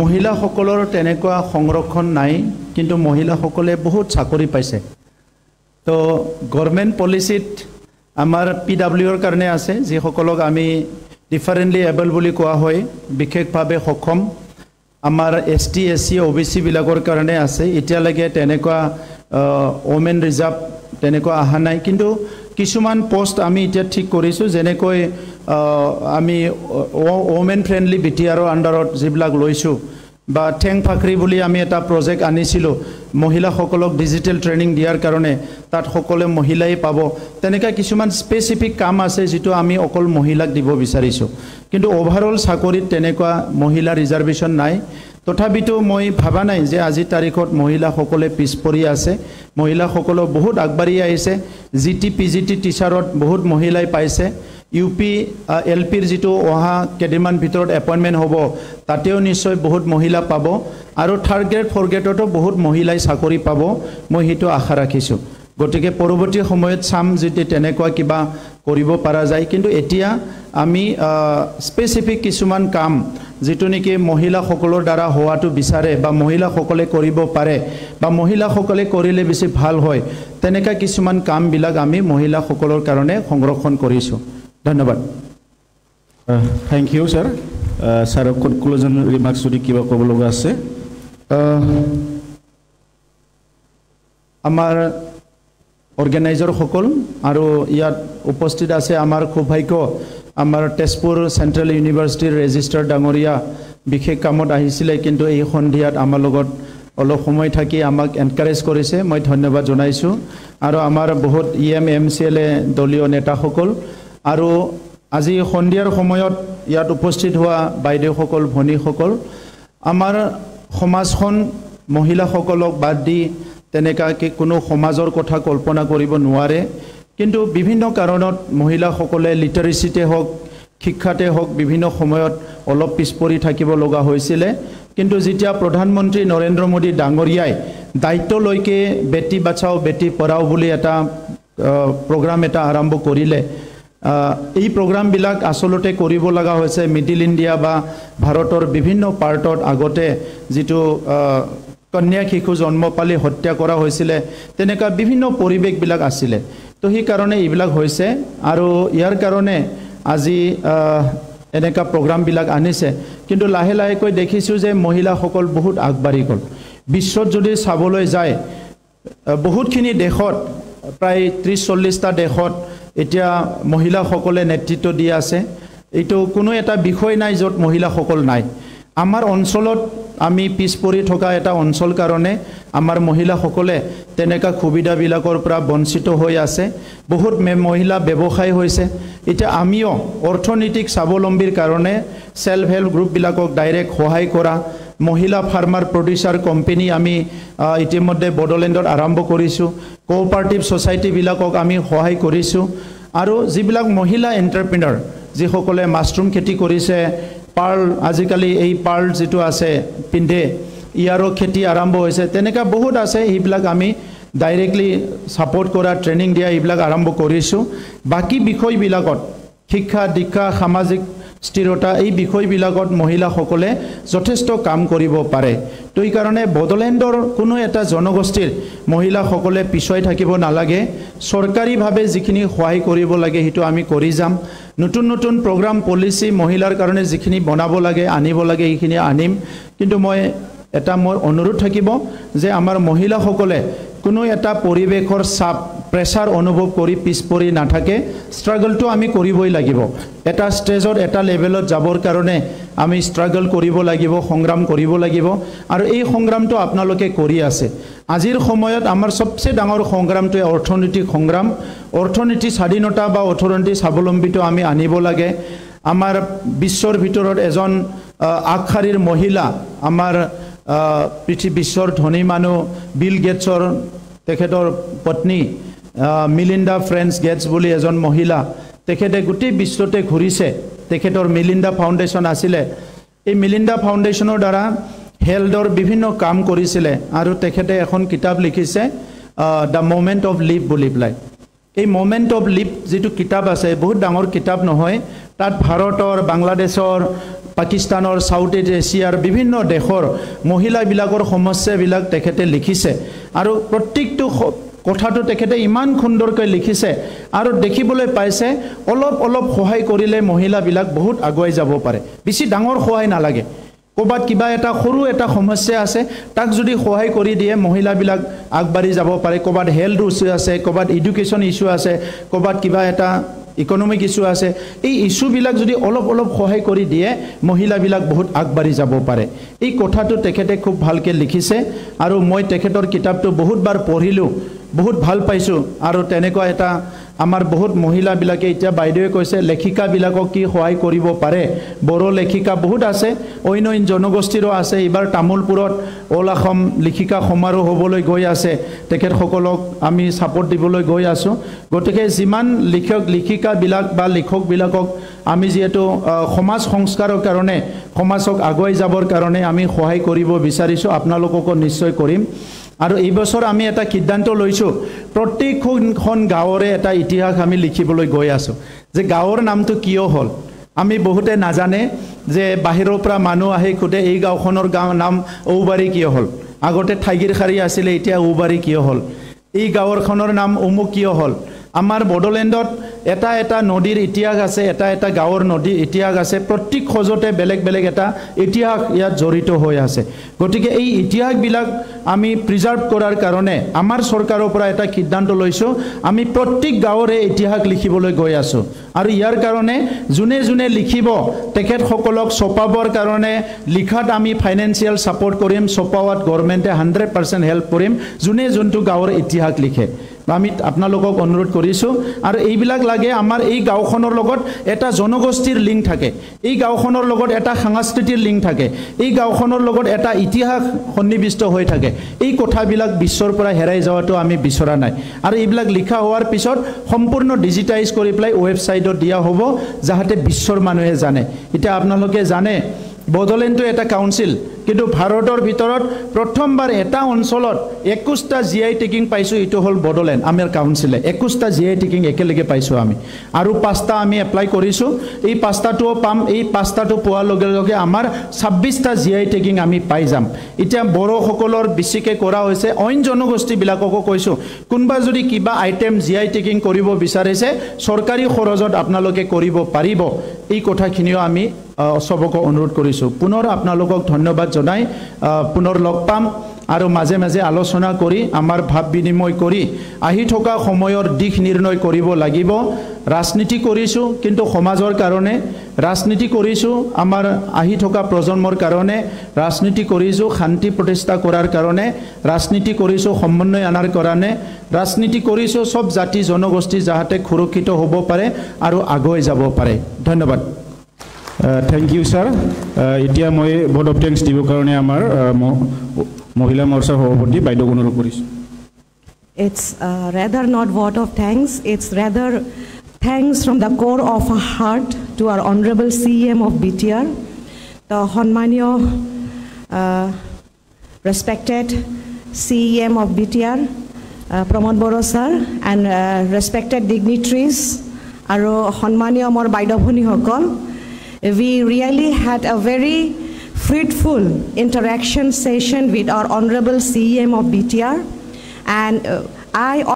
মহিলাসকলৰ তেনেকুৱা সংৰক্ষণ নাই কিন্তু মহিলাসকলে বহুত চাকৰি পাইছে তো গভৰ্নমেন্ট পলিচিত আমাৰ পিডব্লিউৰ কাৰণে আছে যি সকলক আমি ডিফাৰেন্টলি এবল বুলি কোৱা হয় বিশেষভাৱে সক্ষম আমাৰ এসটি এসসি ওবিসি বিলাকৰ কাৰণে আছে এতিয়ালৈকে তেনেকুৱা ওমেন ৰিজাৰ্ভ তেনেকুৱা আহা নাই কিন্তু কিছুমান পোষ্ট আমি এতিয়া ঠিক কৰিছো যেনেকৈ আমি ওমেন ফ্ৰেন্ডলি বিটিআৰৰ আন্ডাৰত যিবিলাক লৈছো বা ঠেং ফাকৰি বুলি আমি এটা প্ৰজেক্ট আনিছিলো মহিলাসকলক ডিজিটেল ট্ৰেনিং দিয়াৰ কাৰণে তাত সকলে মহিলাই পাব তেনেকা কিছুমান স্পেসিফিক কাম আছে যেটো আমি অকল মহিলাক দিব বিচাৰিছো কিন্তু ওভাৰঅল চাকৰিত তেনেকুৱা মহিলা ৰিজাৰ্ভেশন নাই তথাপিতো মই ভাবা নাই যে আজি তাৰিখত মহিলাসকলে পিছপৰি আছে মহিলাসকল বহুত আগবাঢ়ি আহিছে জিটি পিজিটি টিচাৰত বহুত মহিলাই পাইছে ইউপি এলপিৰ যেটো অহা কেদিমান ভিতৰত এপইন্টমেন্ট হ'ব তাতেও নিশ্চয় বহুত মহিলা পাব আৰু থাৰ্ড গ্ৰেড ফ'ৰ গ্ৰেডতো বহুত মহিলাই চাকৰি পাব মই হিটো আশা ৰাখিছো গতিকে পৰৱৰ্তী সময়ত সাম যদি তেনেকুৱা কিবা কৰিব পৰা যায় কিন্তু এতিয়া আমি স্পেসিফিক কিছুমান কাম যেটো নেকি মহিলাসকলৰ দ্বাৰা হোৱাটো বিচাৰে বা মহিলাসকলে কৰিব পাৰে বা মহিলাসকলে কৰিলে বেছি ভাল হয় তেনেকা কিছুমান কামবিলাক আমি মহিলাসকলৰ কাৰণে সংৰক্ষণ কৰিছো ধন্যবাদ thank you sir sir conclusion remarks যদি কিবা ক'ব লগা আছে আমাৰ অৰ্গেনাইজাৰ সকল আৰু ইয়াত উপস্থিত আছে আমাৰ সৌভাগ্য আমাৰ তেজপুৰ সেন্ট্ৰেল ইউনিভাৰ্চিটিৰ ৰেজিস্ট্ৰাৰ ডাঙৰীয়া বিশেষ কামত আহিছিলে কিন্তু এই সন্ধিয়াত আমাৰ লগত অলপ সময় থাকি আমাক এনকাৰেজ কৰিছে মই ধন্যবাদ জনাইছো আৰু আমাৰ বহুত EMMCL দলীয় নেতাসকল আৰু আজি সন্ধিয়াৰ সময়ত ইয়াত উপস্থিত হোৱা বাইদেউসকল ভনীসকল আমাৰ সমাজখন মহিলাসকলক বাদ দি তেনেকাকে কোনো সমাজৰ কথা কল্পনা কৰিব নোৱাৰে কিন্তু বিভিন্ন কাৰণত মহিলাসকলে লিটাৰেচিতে হওক শিক্ষাতে হওক বিভিন্ন সময়ত অলপ পিছপৰি থাকিব লগা হৈছিল কিন্তু যেতিয়া প্ৰধানমন্ত্ৰী নৰেন্দ্ৰ মোদী ডাঙৰীয়াই দায়িত্ব লৈকে বেটি বাঁচাও বেটি পঢ়াও বুলি এটা প্ৰগ্ৰাম এটা আৰম্ভ কৰিলে এই প্ৰগ্ৰাম বিলাক আসলতে কৰিব লগা হৈছে মিডল ইণ্ডিয়া বা ভাৰতৰ বিভিন্ন পাৰ্টত আগতে যেটো কন্যা শিশু জন্ম পালি হত্যা কৰা হৈছিল তেনেকা বিভিন্ন পৰিবেশ বিলাক আছিল তো সেই কাৰণে এইবিলাক হৈছে আৰু ইয়াৰ কাৰণে আজি এনেকা প্ৰগ্ৰাম বিলাক আনিছে কিন্তু লাহে লাহে কৈ দেখিছো যে মহিলাসকল বহুত আগবাঢ়ি গল বিশ্বত যদি চাবলৈ যায় বহুতখিনি দেশত প্ৰায় 30-40টা দেশত এতিয়া মহিলাসকলে নেতৃত্ব দি আছে এইটো কোনো এটা বিষয় নাই যত মহিলাসকল নাই আমাৰ অঞ্চলত আমি পিছপৰি থকা এটা অঞ্চল কাৰণে আমাৰ মহিলাসকলে তেনেকা সুবিধাবিলাকৰ পৰা বঞ্চিত হৈ আছে বহুত মহিলা ব্যৱসায় হৈছে এটা আমিও অৰ্থনৈতিক স্বাৱলম্বীৰ কাৰণে সেলফ হেল্প গ্ৰুপ বিলাকক ডাইৰেক্ট সহায় কৰা মহিলা ফাৰ্মাৰ প্ৰডিউচাৰ কোম্পানী আমি ইতিমধ্যে বডলেণ্ডত আৰম্ভ কৰিছো কোঅপাৰেটিভ সোসাইটি বিলাকক আমি সহায় কৰিছো আৰু যিবিলাক মহিলা এন্টাৰপ্ৰেনাৰ যিসকলে মাছৰুম খেতি কৰিছে পাৰ্ল আজিকালি এই পাৰ্ল যেটো আছে পিন্ধে ইয়াৰো খেতি আৰম্ভ হৈছে তেনেকা বহুত আছে এইবিলাক আমি ডাইৰেক্টলি সাপোৰ্ট কৰা ট্ৰেনিং দিয়া এইবিলাক আৰম্ভ কৰিছো বাকি বিষয়বিলাকত শিক্ষা দীক্ষা সামাজিক স্থিৰতা এই বিষয়বিলাকত মহিলাসকলে যথেষ্ট কাম কৰিব পাৰে তো এই কাৰণে বডলেণ্ডৰ কোনো এটা জনগোষ্ঠীৰ মহিলাসকলে পিছুৱাই থাকিব নালাগে চৰকাৰীভাৱে যিখিনি সহায় কৰিব লাগে হেতু আমি কৰি যাম নতুন নতুন প্ৰগ্ৰাম পলিচি মহিলাৰ কাৰণে যিখিনি বনাব লাগে আনিব লাগে এইখিনি আনিম কিন্তু মই এটা মোৰ অনুৰোধ থাকিব যে আমাৰ মহিলাসকলে কোনো এটা পৰিবেশৰ চাপ প্ৰেছাৰ অনুভৱ কৰি পিছপৰি নাথাকে ষ্ট্ৰাগলটো আমি কৰিবই লাগিব এটা ষ্টেজত এটা লেভেলত যাবৰ কাৰণে আমি ষ্ট্ৰাগল কৰিব লাগিব সংগ্ৰাম কৰিব লাগিব আৰু এই সংগ্ৰামটো আপোনালোকে কৰি আছে আজিৰ সময়ত আমাৰ সবচে ডাঙৰ সংগ্ৰামটো অৰ্থনৈতিক সংগ্ৰাম অৰ্থনৈতিক স্বাধীনতা বা অৰ্থনৈতিক স্বাৱলম্বিতা আমি আনিব লাগে আমাৰ বিশ্বৰ ভিতৰত এজন আগশাৰীৰ মহিলা আমাৰ পৃথিৱী বিশ্বৰ ধনী মানুহ বিল গেটছৰ তেখেতৰ পত্নী মিলিন্ডা ফ্ৰেন্স গেটছ বুলি এজন মহিলা তেখেতে গোটেই বিশ্বতে ঘূৰিছে তেখেতৰ মিলিন্ডা ফাউণ্ডেশ্যন আছিল এই মিলিন্ডা ফাউণ্ডেশ্যনৰ দ্বাৰা হেল্থৰ বিভিন্ন কাম কৰিছিল আৰু তেখেতে এখন কিতাপ লিখিছে দ্য মোমেন্ট অফ লিভ বুলি পেলাই এই মোমেন্ট অফ লিভ যেটো কিতাপ আছে বহুত ডাঙৰ কিতাপ নহয় তাত ভাৰতৰ বাংলাদেশৰ পাকিস্তানৰ সাউথ এছিয়াৰ বিভিন্ন দেশৰ মহিলাবিলাকৰ সমস্যাবিলাক তেখেতে লিখিছে আৰু প্ৰত্যেকটো কথাটো তেখেতে ইমান সুন্দৰকৈ লিখিছে আৰু দেখিবলৈ পাইছে অলপ অলপ সহায় কৰিলে মহিলাবিলাক বহুত আগুৱাই যাব পাৰে বেছি ডাঙৰ সহায় নালাগে কোবাত কিবা এটা সৰু এটা সমস্যা আছে তাক যদি সহায় কৰি দিয়ে মহিলাবিলাক আগবাঢ়ি যাব পাৰে কোবাত হেল্থ ইস্যু আছে কোবাত এডুকেশ্যন ইস্যু আছে কোবাত কিবা এটা ইকোনমিক ইস্যু আছে এই ইস্যুবিলাক যদি অলপ অলপ সহায় কৰি দিয়ে মহিলাবিলাক বহুত আগবাঢ়ি যাব পাৰে এই কথাটো তেখেতে খুব ভালকে লিখিছে আৰু মই তেখেতৰ কিতাপটো বহুতবাৰ পঢ়িলো বহুত ভাল পাইছো আৰু তেনেকুৱা এটা আমাৰ বহুত মহিলাবিলাকে এতিয়া বাইদেৱে কৈছে লেখিকাবিলাকক কি সহায় কৰিব পাৰে বড়ো লেখিকা বহুত আছে অন্য জনগোষ্ঠীৰো আছে এবাৰ তামুলপুৰত অল অসম লেখিকা সমাৰোহ হ'বলৈ গৈ আছে তেখেতসকলক আমি সাপোৰ্ট দিবলৈ গৈ আছো গতিকে যিমান লেখক লেখিকাবিলাক বা লেখকবিলাকক আমি যেটো সমাজ সংস্কাৰৰ কাৰণে সমাজক আগুৱাই যাবৰ কাৰণে আমি সহায় কৰিব বিচাৰিছো আপোনালোককো নিশ্চয় কৰিম আৰু এই বছৰ আমি এটা সিদ্ধান্ত লৈছো প্ৰত্যেকখন গাঁৱৰে এটা ইতিহাস আমি লিখিবলৈ গৈ আছো যে গাঁৱৰ নামটো কিয় হ'ল আমি বহুতে নাজানে যে বাহিৰৰ পৰা মানুহ আহি খুদে এই গাঁওখনৰ নাম ঔবাৰী কিয় হ'ল আগতে ঠাইগিৰখাৰী আছিলে এতিয়া ঔবাৰী কিয় হ'ল এই গাঁৱৰখনৰ নাম অমুক কিয় হ'ল আমাৰ বড়োলেণ্ডত এটা নদীৰ ইতিহাস আছে এটা গাঁৱৰ নদীৰ ইতিহাস আছে প্ৰত্যেক খোজতে বেলেগ বেলেগ এটা ইতিহাস ইয়াত জড়িত হৈ আছে গতিকে এই ইতিহাসবিলাক আমি প্ৰিজাৰ্ভ কৰাৰ কাৰণে আমাৰ চৰকাৰৰ পৰা এটা সিদ্ধান্ত লৈছো আমি প্ৰত্যেক গাঁৱৰে ইতিহাস লিখিবলৈ গৈ আছো আৰু ইয়াৰ কাৰণে যোনে যোনে লিখিব তেখেতসকলক ছপাবৰ কাৰণে লিখাত আমি ফাইনেন্সিয়েল সাপোৰ্ট কৰিম ছপাৱাত গভৰ্ণমেণ্টে 100% হেল্প কৰিম যোনে যোনটো গাঁৱৰ ইতিহাস লিখে আমি আপোনালোকক অনুৰোধ কৰিছো আৰু এইবিলাক লাগে আমাৰ এই গাঁওখনৰ লগত এটা জনগোষ্ঠীৰ লিংক থাকে এই গাঁওখনৰ লগত এটা সাংস্কৃতিক লিংক থাকে এই গাঁওখনৰ লগত এটা ইতিহাস সন্নিবিষ্ট হৈ থাকে এই কথাবিলাক বিশ্বৰ পৰা হেৰাই যোৱাটো আমি বিচৰা নাই আৰু এইবিলাক লিখা হোৱাৰ পিছত সম্পূৰ্ণ ডিজিটাইজ কৰি প্লাই ৱেবছাইটত দিয়া হ'ব যাহাতে বিশ্বৰ মানুহে জানে এটা আপোনালোকে জানে বড়োলেণ্ডটো এটা কাউন্সিল কিন্তু ভাৰতৰ ভিতৰত প্ৰথমবাৰ এটা অঞ্চলত 21টা জিআই টেকিং পাইছো ইটো হল বড়োলেণ্ড আমাৰ কাউন্সিলে 21টা জিআই টেকিং একেলগে পাইছো আমি আৰু 5টা আমি এপ্লাই কৰিছো এই 5টাটো পাম এই 5টাটো পোৱাৰ লগে লগে আমাৰ 26টা জিআই টেকিং আমি পাই যাম এতিয়া বড়ো সকলৰ বেছিকে কৰা হৈছে অইন জনগোষ্ঠী বিলাককো কৈছো কোনবা যদি কিবা আইটেম জিআই টেকিং কৰিব বিচাৰিছে চৰকাৰী খৰচত আপোনালোকে কৰিব পাৰিব এই কথাখিনিও আমি সবক অনুৰোধ কৰিছো পুনৰ আপোনালোকক ধন্যবাদ জনাই পুনৰ লগ পাম আৰু মাজে মাজে আলোচনা কৰি আমাৰ ভাৱ বিনিময় কৰি আহি থকা সময়ৰ দিশ নিৰ্ণয় কৰিব লাগিব ৰাজনীতি কৰিছো কিন্তু সমাজৰ কাৰণে ৰাজনীতি কৰিছো আমাৰ আহি থকা প্ৰজন্মৰ কাৰণে ৰাজনীতি কৰিছো শান্তি প্ৰতিষ্ঠা কৰাৰ কাৰণে ৰাজনীতি কৰিছো সমন্বয় আনাৰ কাৰণে ৰাজনীতি কৰিছো সব জাতি জনগোষ্ঠী যাহাতে সুৰক্ষিত হ'ব পাৰে আৰু আগুৱাই যাব পাৰে ধন্যবাদ Thank you, sir. Itia moi vote of thanks dibo karone amar mohila morchar sabhapati baidok onurodh korisu. It's rather not vote of thanks. It's rather thanks from the core of our heart to our honorable CM of BTR, the Honmanyo respected CM of BTR, Pramod Boro sir, and respected dignitaries, aro Honmanyo amar baidobhoni hokol. We really had a very fruitful interaction session with our honorable CM of BTR, and I